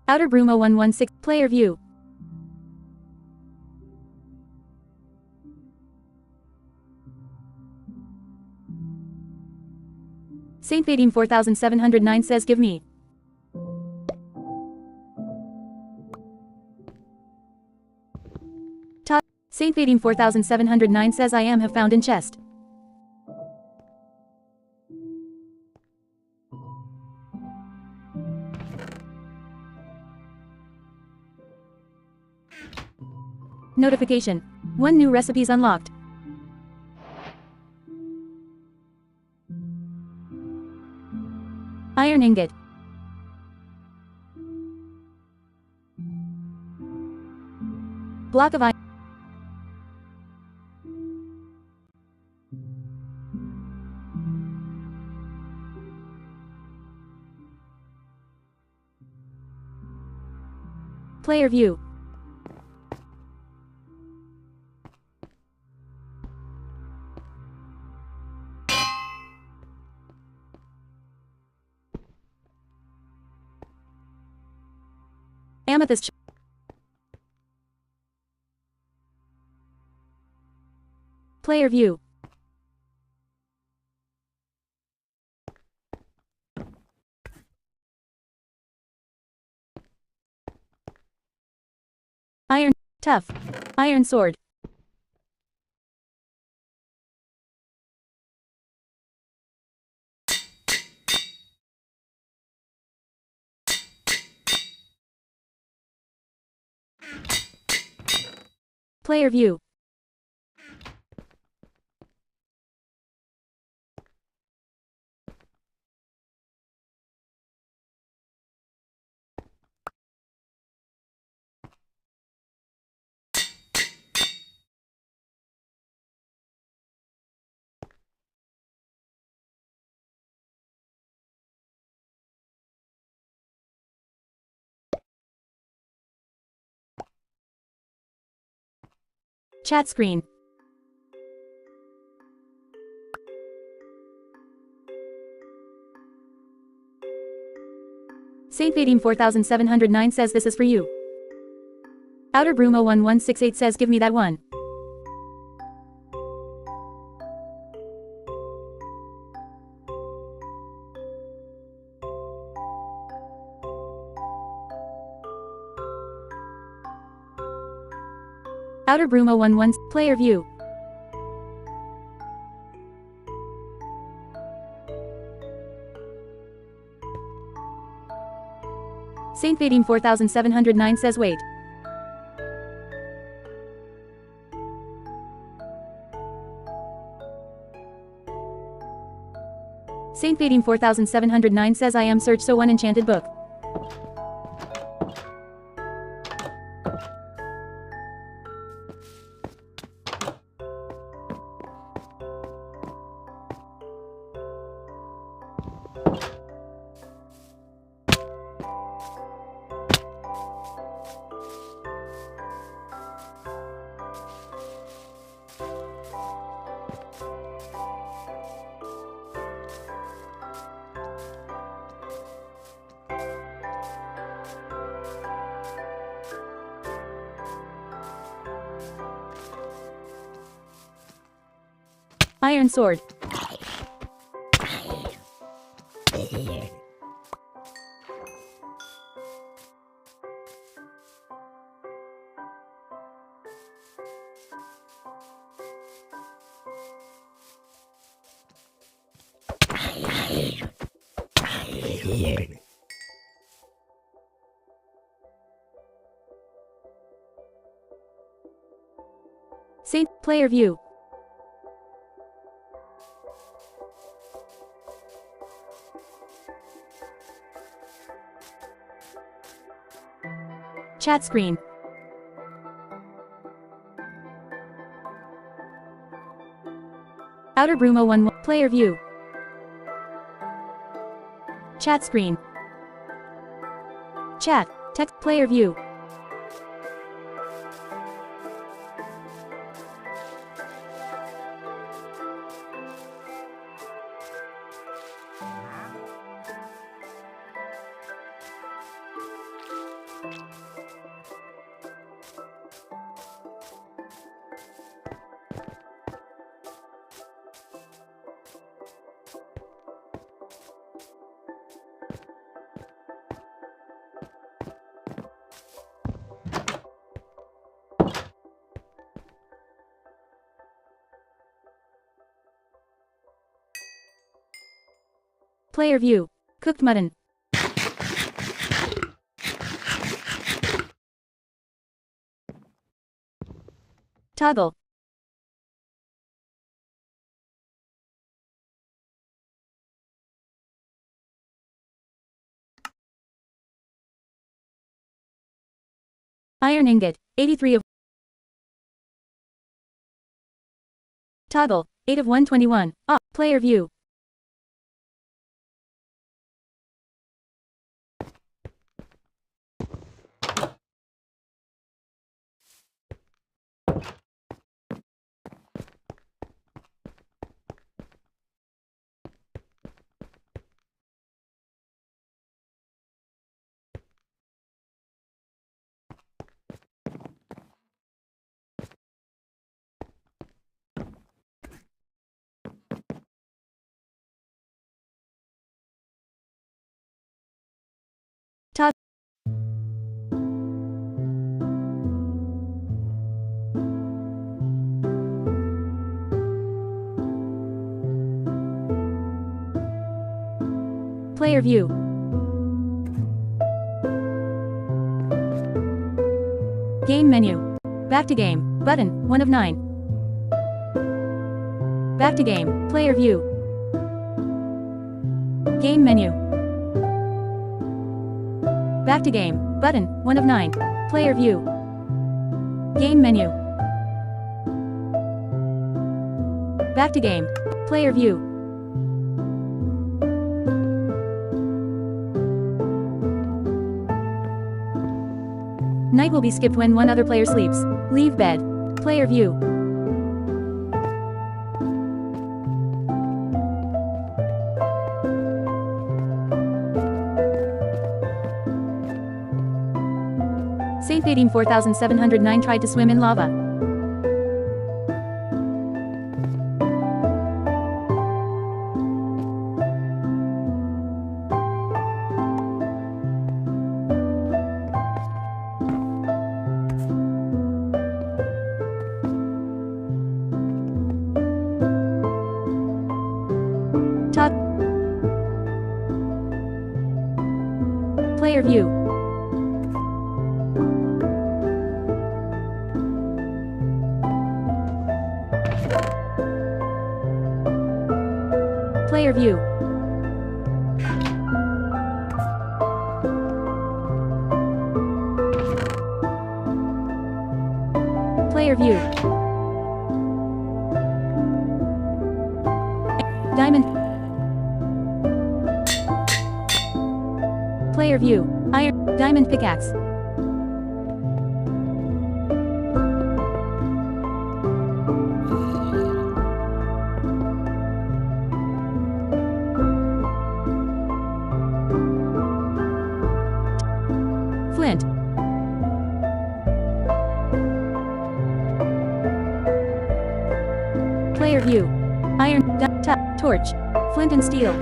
Outer Broom 0116, player view. Saint Vadim 4709 says give me. Saint Vadim 4709 says I have found in chest. Notification. 1 new recipes unlocked. Iron ingot. Block of iron. Player view. Amethyst. Player view. Iron, tough. Iron sword. Player view. Chat screen. Saint Vadim 4709 says this is for you. Outer Broom 01168 says give me that one. Outer Broom 011, player view. Saint Vadim 4709 says wait. Saint Vadim 4709 says I am search so one enchanted book. Iron sword. Saint player view. Chat screen. Outer Brumo 1 player view. Chat screen. Chat text player view. Player view. Cooked mutton. Toggle. Iron ingot. 83 of. Toggle. 8 of 121. Off. Player view. Toggle. Player view. Game menu. Back to game. Button. 1 of 9. Back to game. Player view. Game menu. Back to game. Button. 1 of 9. Player view. Game menu. Back to game. Player view. Night will be skipped when one other player sleeps. Leave bed. Player view. Saint Vadim 4709 tried to swim in lava. Player view. Player view. Player view. Diamond. Player view. Iron. Diamond pickaxe. Flint. Player view. Iron. Torch. Flint and steel.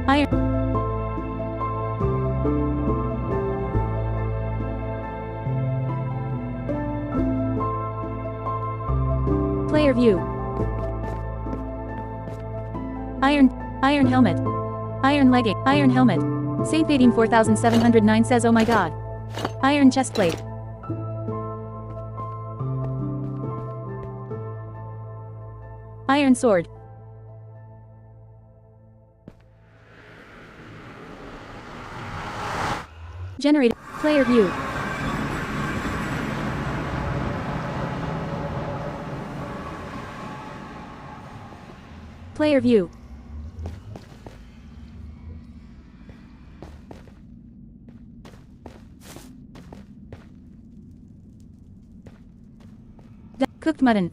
Iron. Player view. Iron helmet. Iron legging. Iron helmet. Saint Vadim 4709 says oh my god. Iron chestplate. Iron sword. Generated. Player view. Player view. Cooked mutton.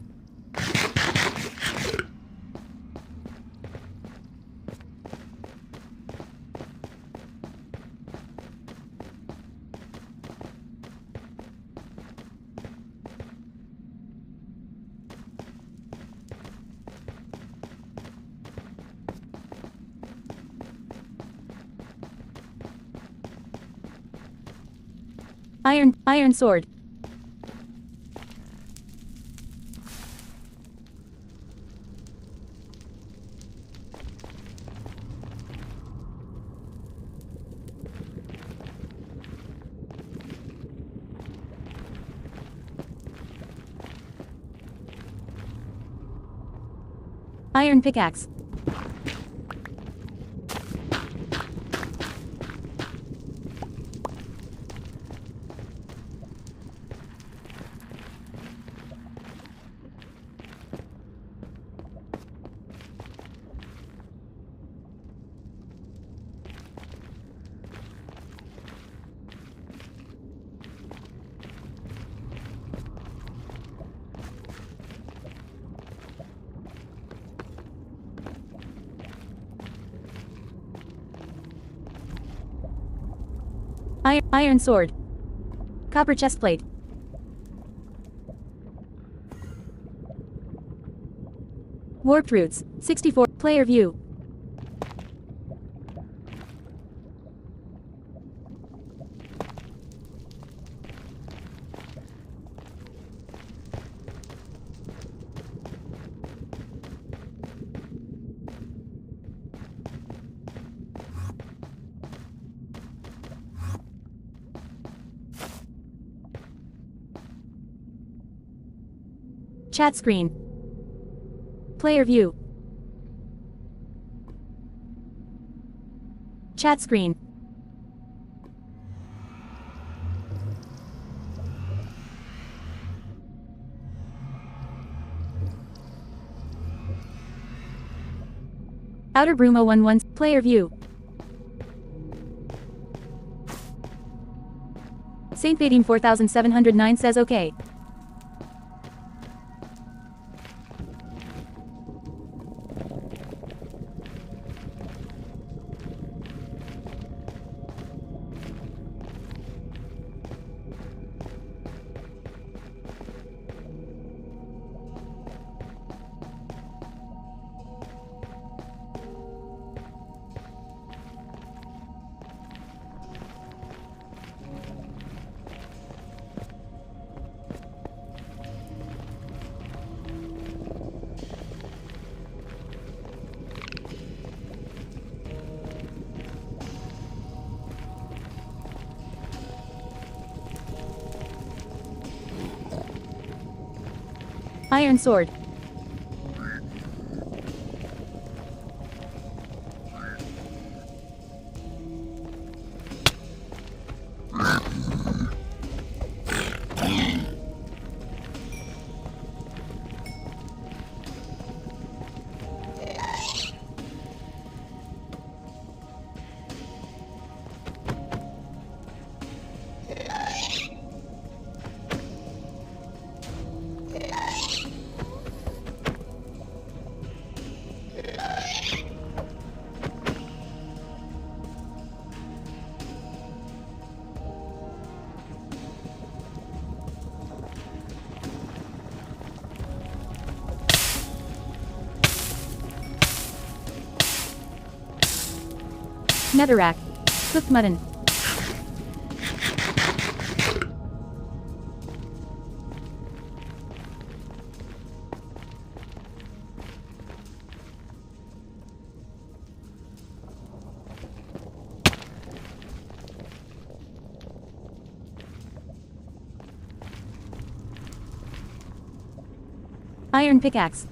Iron sword. Iron pickaxe. Iron sword. Copper chestplate. Warped roots. 64. Player view. Chat screen. Player view. Chat screen. Outer Broom 011. Player view. Saint Vadim 4709 says okay. Iron sword. Netherrack. Cooked mutton. Iron pickaxe.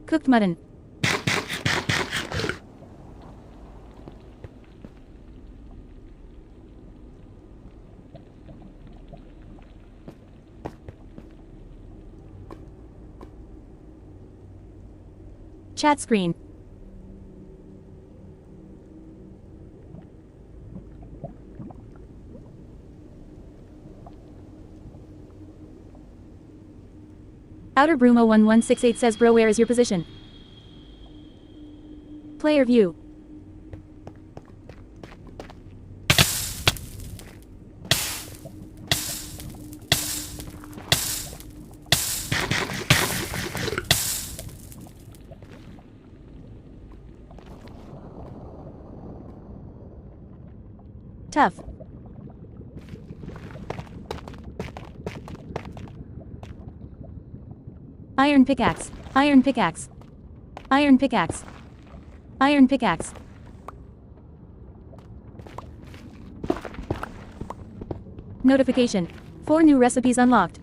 Cooked mutton. Chat screen. Outer Brumo 1168 says bro, where is your position? Player view. Tough. Iron pickaxe. Iron pickaxe. Iron pickaxe. Iron pickaxe. Notification. 4 new recipes unlocked.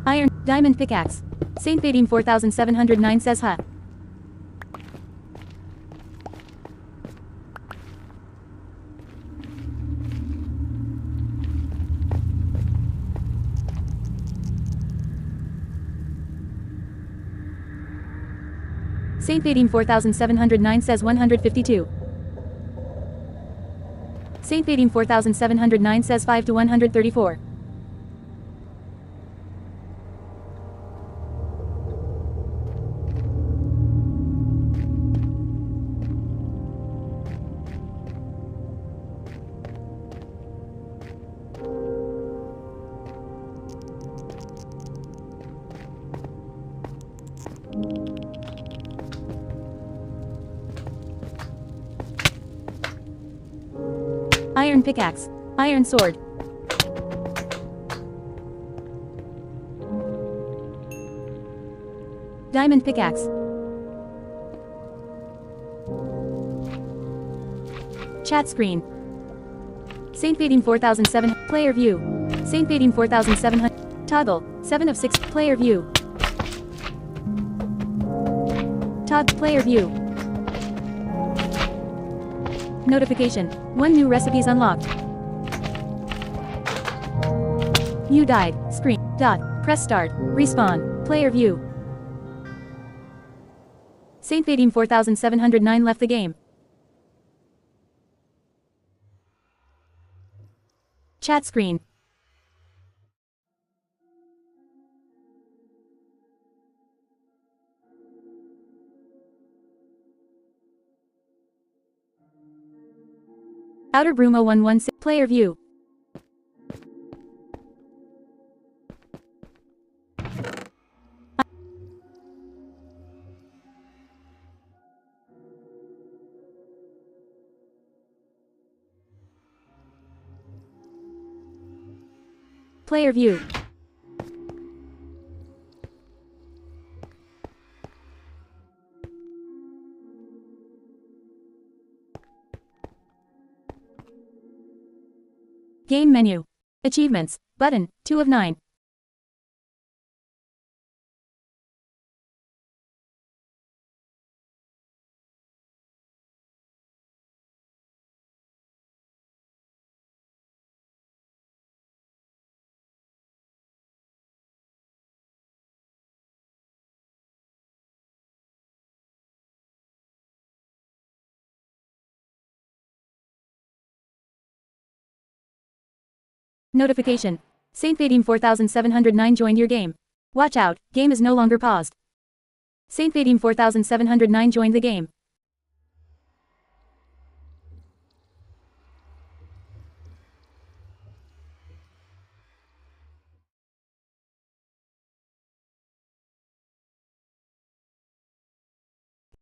Iron, diamond pickaxe. Saint Vadim 4709 says huh. Saint Vadim 4709 says 152. Saint Vadim 4709 says 5 to 134. Iron pickaxe. Iron sword. Diamond pickaxe. Chat screen. Saint Vadim 4007. Player view. Saint Vadim 4700. Toggle. 7 of 6. Player view. Player view. Notification. 1 new recipes unlocked. You died. Screen. Dot. Press start. Respawn. Player view. Saint Vadim 4709 left the game. Chat screen. Outer Broom 0116. Player view. Player view. Game menu. Achievements. Button. 2 of 9. Notification. Saint Vadim 4709 joined your game. Watch out, game is no longer paused. Saint Vadim 4709 joined the game.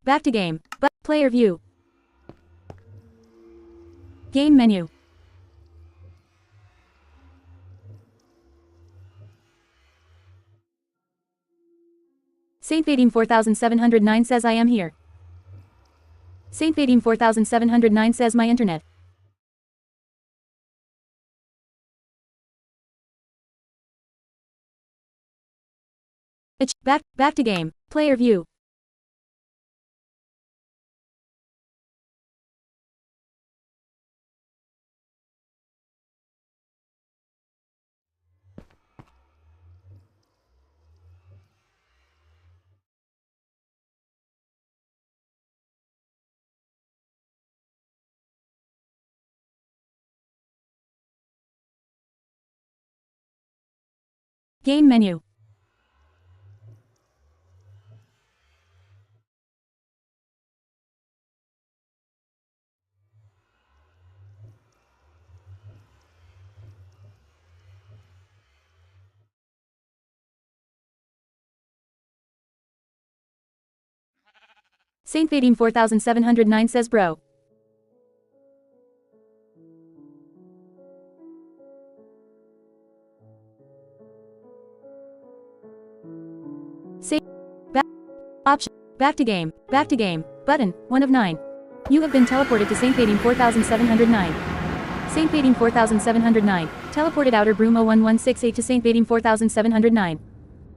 Back to game. But player view. Game menu. Saint Vadim 4709 says I am here. Saint Vadim 4709 says my internet. Back to game. Player view. Game menu. Saint Vadim 4709 says bro. Saint. Back. Option. Back to game. Back to game. Button. 1 of 9. You have been teleported to Saint Vadim 4709. Saint Vadim 4709. Teleported Outer Broom 01168 to Saint Vadim 4709.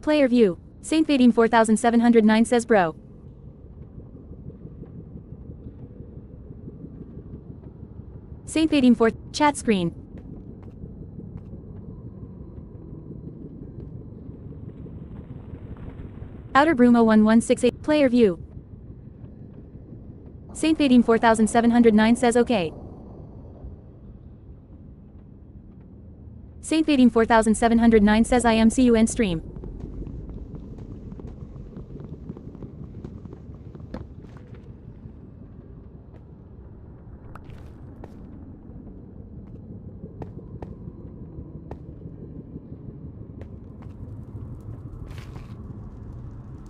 Player view. Saint Vadim 4709 says bro. Saint Vadim 4. Chat screen. Outer Broom 01168. Player view. Saint Vadim 4709 says okay. Saint Vadim 4709 says I am see you end stream.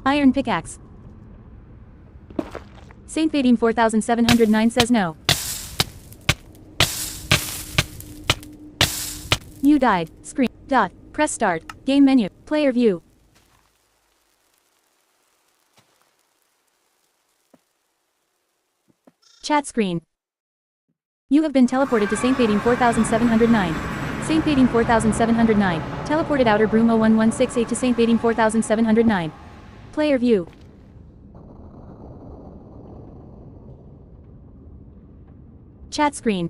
Iron pickaxe. Saint Vadim 4709 says no. You died. Screen. Dot. Press start. Game menu. Player view. Chat screen. You have been teleported to Saint Vadim 4709. Saint Vadim 4709. Teleported Outer Broom 01168 to Saint Vadim 4709. Player view. Chat screen.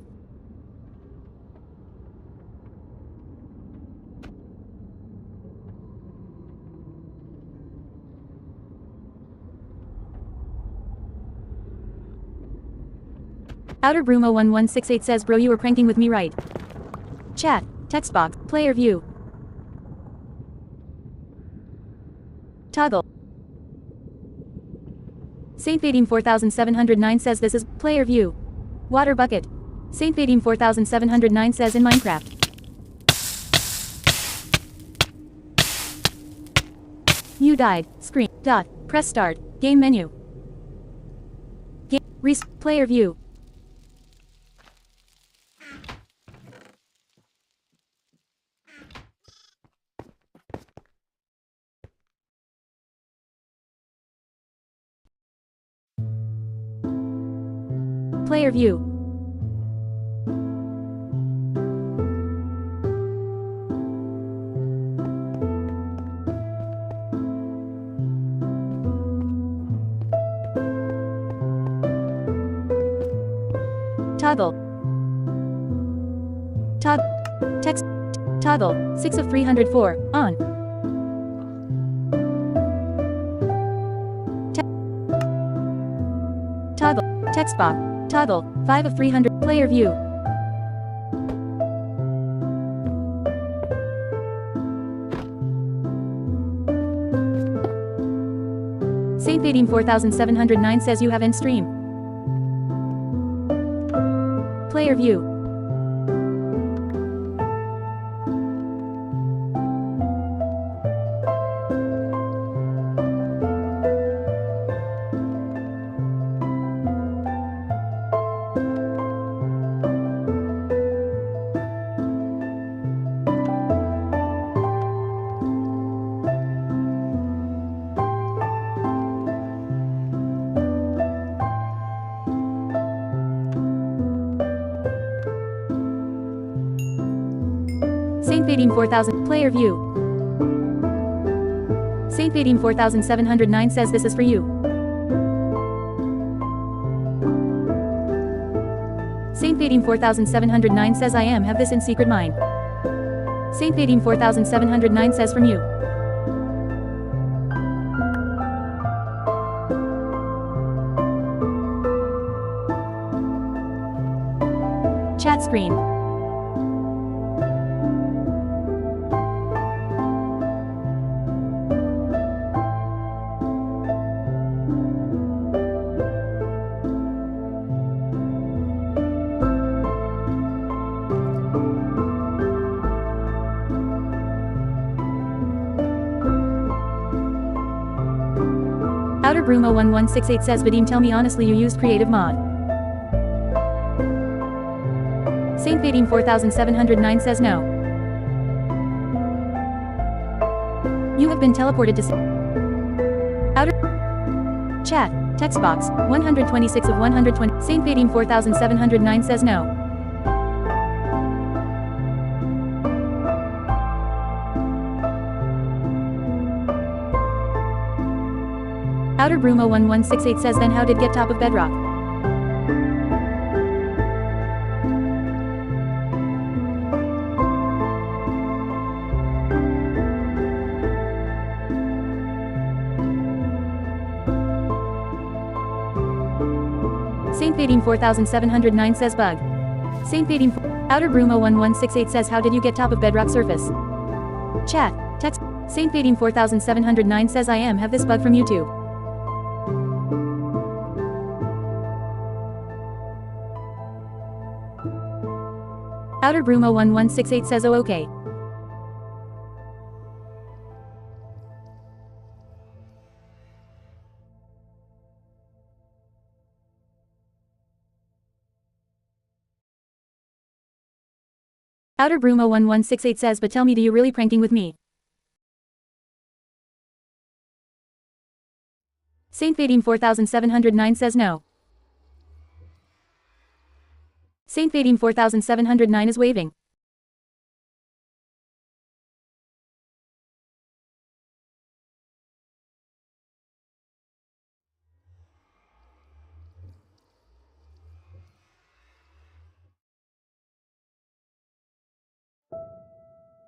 Outer Brumo 1168 says bro you were pranking with me right? Chat, text box, player view. Toggle. Saint Vadim 4709 says this is player view. Water bucket. Saint Vadim 4709 says in Minecraft. You died. Screen. Dot. Press start. Game menu. Game. Player view. Player view. Toggle. Text. Toggle. 6 of 304. On. Toggle. Text box. Toggle. 5 of 300. Player view. Saint Vadim 4709 says you have end stream. Player view. Saint Vadim 4000. Player view. Saint Vadim 4709 says this is for you. Saint Vadim 4709 says I have this in secret mine. Saint Vadim 4709 says from you. Chat screen. Outer Brumo 1168 says Vadim tell me honestly you used creative mod. Saint Vadim 4709 says no. You have been teleported to Outer Chat, text box, 126 of 120. Saint Vadim 4709 says no. Outer Brumo 1168 says then how did get top of bedrock? Saint Vadim 4709 says bug. Saint Vadim Outer Brumo 1168 says how did you get top of bedrock surface? Chat, text. Saint Vadim 4709 says I have this bug from YouTube. Outer Brumo 1168 says oh okay. Outer Brumo 1168 says but tell me do you really pranking with me? Saint Vadim 4709 says no. Saint Vadim 4709 is waving.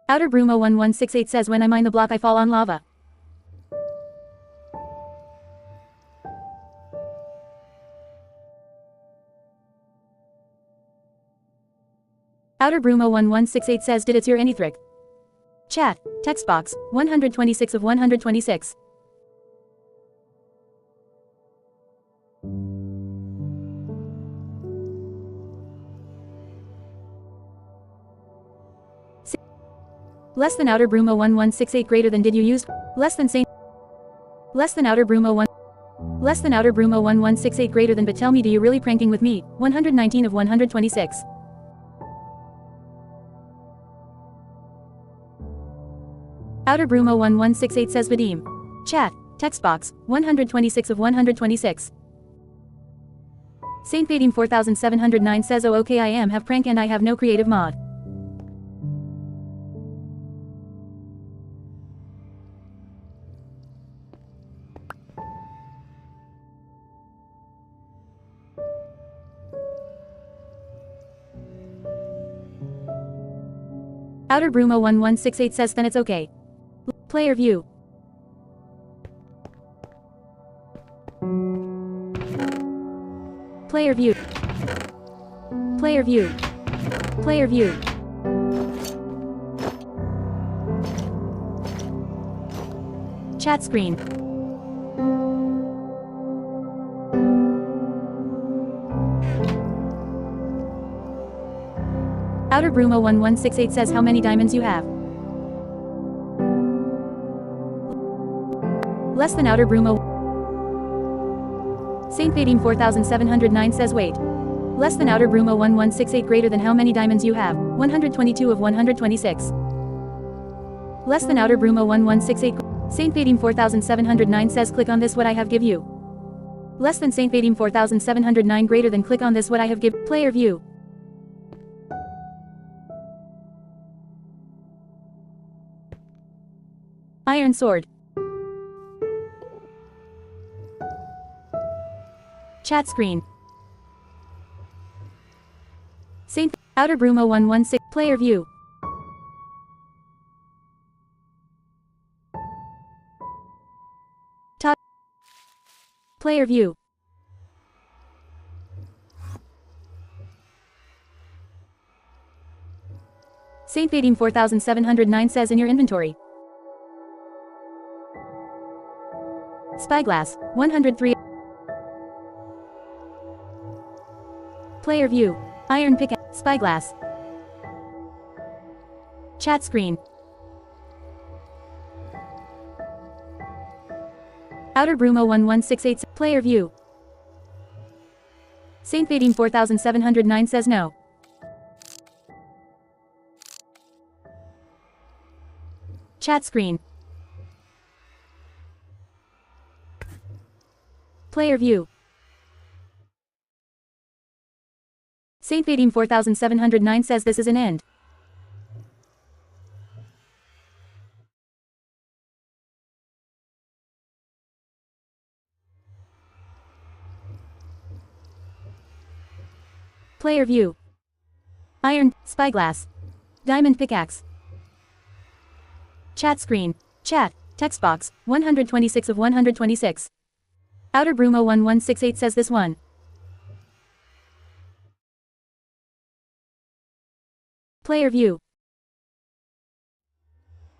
Outer Brumo 1168 says when I mine the block I fall on lava. Outer Brumo 1168 says did it's your anythric. Chat, text box, 126 of 126. Less than Outer Brumo 1168 greater than did you use? Less than Saint. Less than Outer Brumo 1. Less than Outer Brumo 1168 greater than but tell me do you really pranking with me? 119 of 126. Outer Brumo 1168 says Vadim. Chat, text box, 126 of 126. Saint Vadim 4709 says oh okay I am have prank and I have no creative mod. Outer Brumo 1168 says then it's okay. Player view. Player view. Player view. Player view. Chat screen. Outer Brumo 1168 says how many diamonds you have. Less than Outer Brumo. Saint Vadim 4709 says wait. Less than Outer Brumo 1168 greater than how many diamonds you have. 122 of 126. Less than Outer Brumo 1168. Saint Vadim 4709 says click on this what I have give you. Less than Saint Vadim 4709 greater than click on this what I have give. Player view. Iron sword. Chat screen. Saint Outer Brumo 116 player view. Top player view. Saint Vadim 4709 says in your inventory. Spyglass 103. Player view. Iron pickaxe. Spyglass. Chat screen. Outer Brumo 1168 player view. Saint Vadim 4709 says no. Chat screen. Player view. Saint Vadim 4709 says this is an end. Player view. Iron, spyglass. Diamond pickaxe. Chat screen. Chat, text box, 126 of 126. Outer Brumo 1168 says this one. Player view.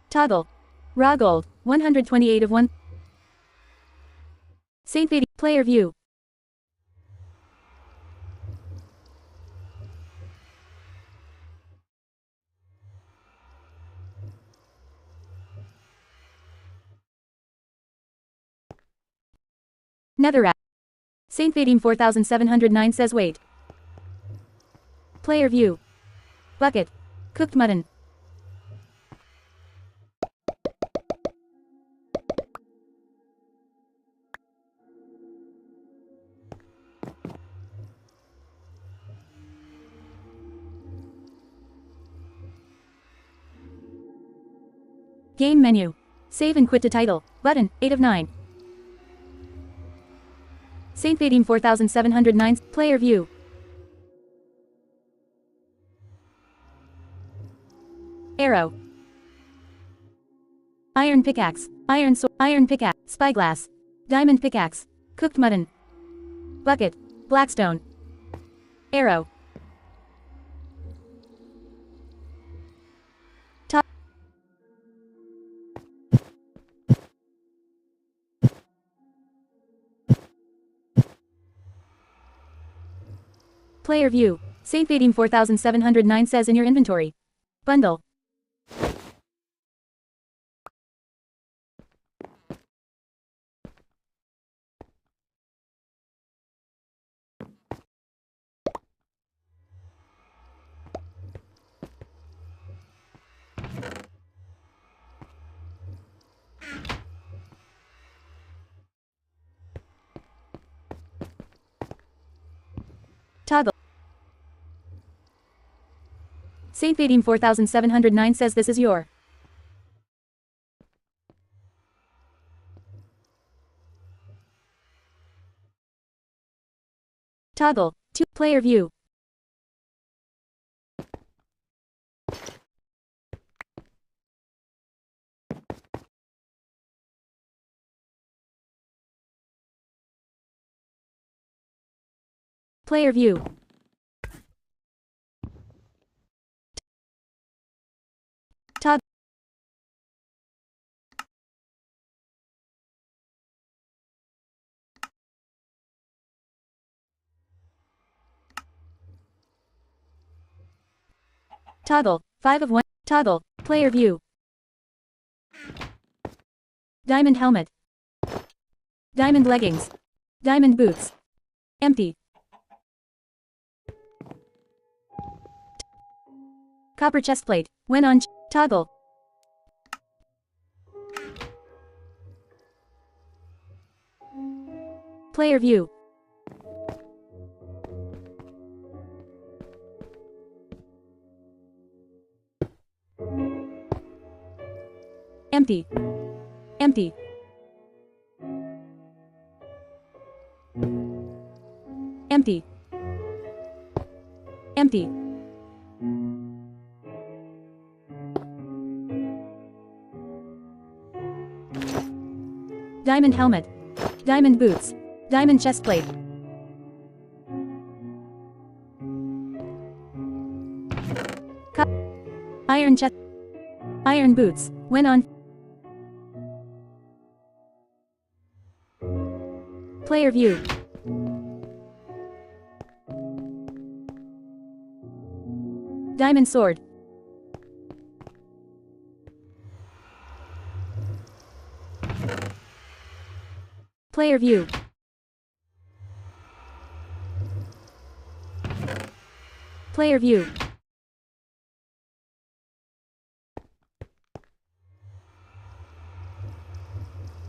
Toggle. Raw gold, 128 of 1. Saint Vadim, player view. Nether. Saint Vadim 4709 says wait. Player view. Bucket. Cooked mutton. Game menu. Save and quit to title. Button, 8 of 9. Saint Vadim 4709, player view. Arrow. Iron pickaxe. Iron sword. Iron pickaxe. Spyglass. Diamond pickaxe. Cooked mutton. Bucket. Blackstone. Arrow. Player view. Safe 184,709 says in your inventory. Bundle. Toggle. Safe 184,709 says this is your. Toggle. 2. Player view. Player view. Toggle. Toggle. 5 of 1. Toggle. Player view. Diamond helmet. Diamond leggings. Diamond boots. Empty. Copper chestplate. When on. Toggle. Player view. Empty. Empty. Empty. Empty. Diamond helmet. Diamond boots. Diamond chestplate. Iron chest. Iron boots. When on. Player view. Diamond sword. Player view. Player view.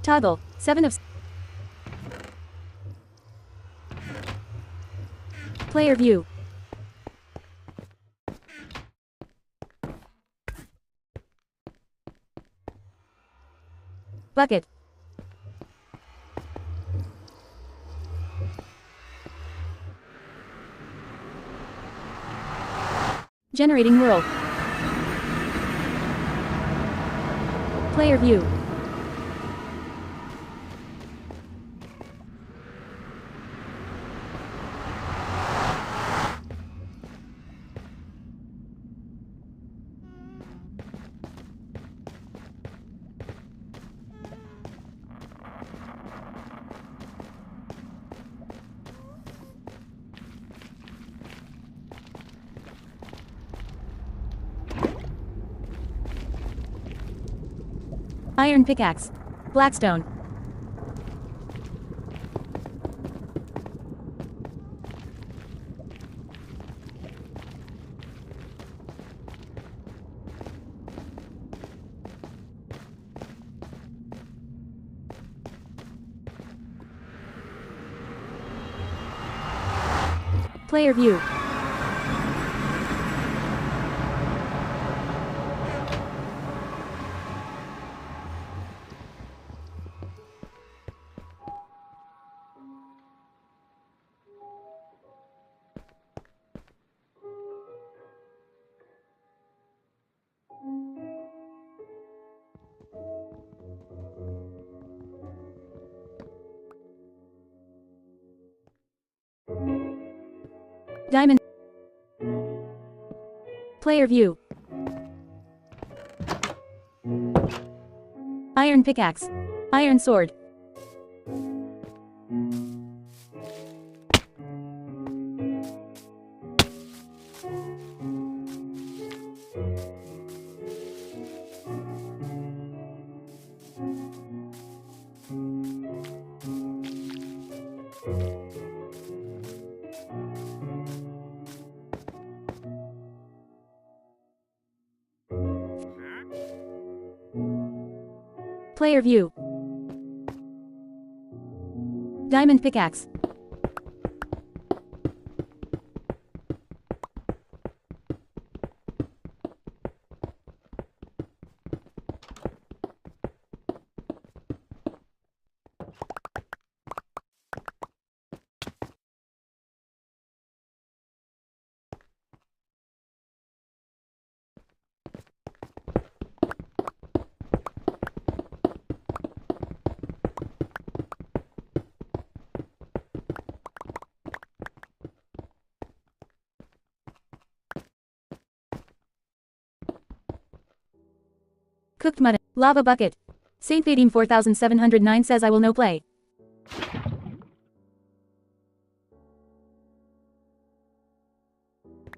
Toggle. 7 of. Player view. Bucket. Generating world. Player view. Iron pickaxe. Blackstone. Player view. Diamond. Player view. Iron pickaxe. Iron sword. Player view. Diamond pickaxe. Cooked mutton. Lava bucket. Saint Vadim 4709 says I will no play.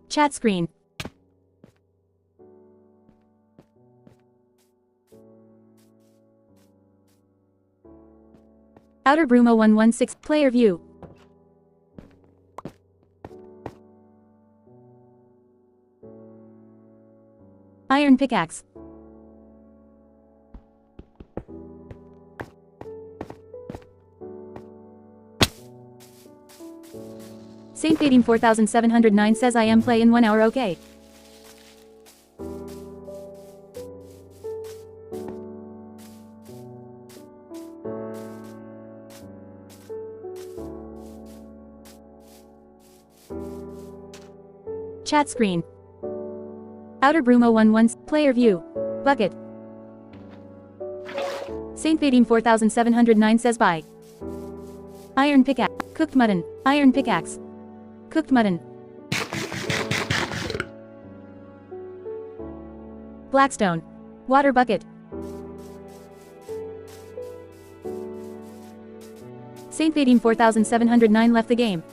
Chat screen. Outer Brumo 116. Player view. Iron pickaxe. Saint Vadim 4709 says I am play in 1 hour okay. Chat screen. Outer Brumo 116. Player view. Bucket. Saint Vadim 4709 says bye. Iron pickaxe. Cooked mutton. Iron pickaxe. Cooked mutton. Blackstone. Water bucket. Saint Vadim 4709 left the game.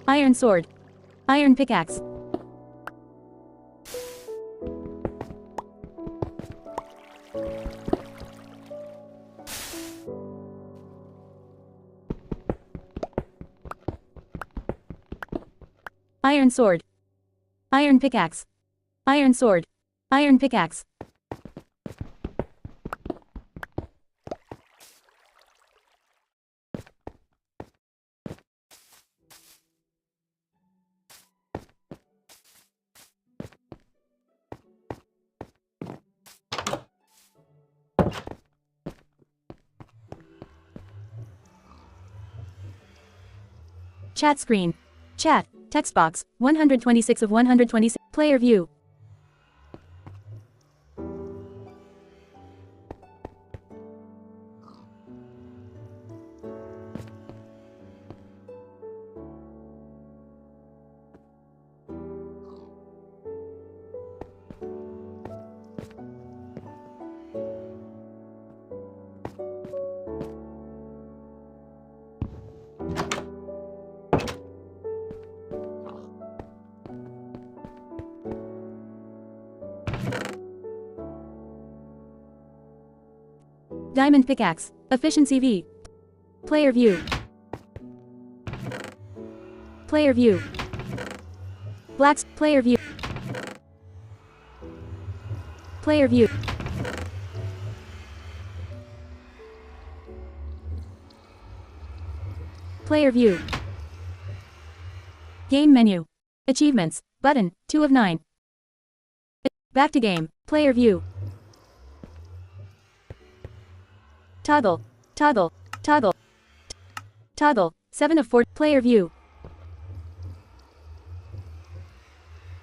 Iron sword. Iron pickaxe. Iron sword. Iron pickaxe. Iron sword. Iron pickaxe. Chat screen. Chat. Text box. 126 of 126. Player view. Diamond pickaxe. Efficiency V. Player view. Player view. Blacks. Player view. Player view. Player view. Game menu. Achievements. Button. 2 of 9. Back to game. Player view. Toggle. Toggle. Toggle. Toggle. 7 of 4. Player view.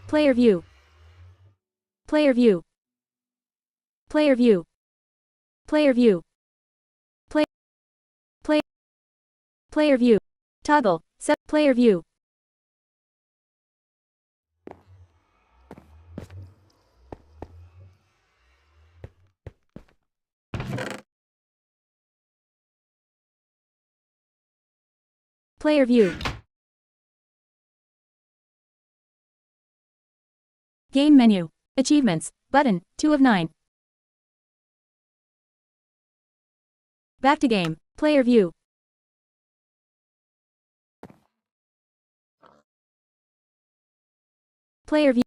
Player view. Player view. Player view. Player view. Play. Play. Player view. Toggle. Set. Player view. Player view. Game menu. Achievements. Button. 2 of 9. Back to game. Player view. Player view.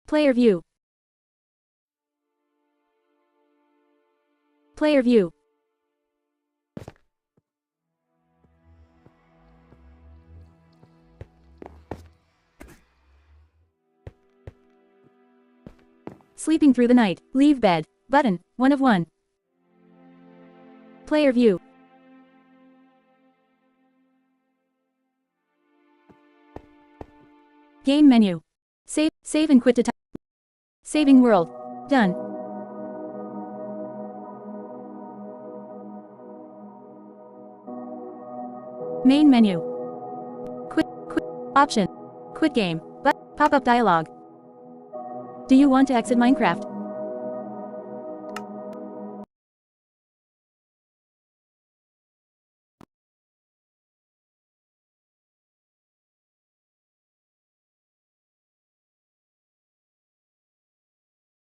Player view. Player view. Sleeping through the night. Leave bed. Button. 1 of 1. Player view. Game menu. Save and quit to time. Saving world. Done. Main menu. Quit option. Quit game. But pop-up dialog. Do you want to exit Minecraft?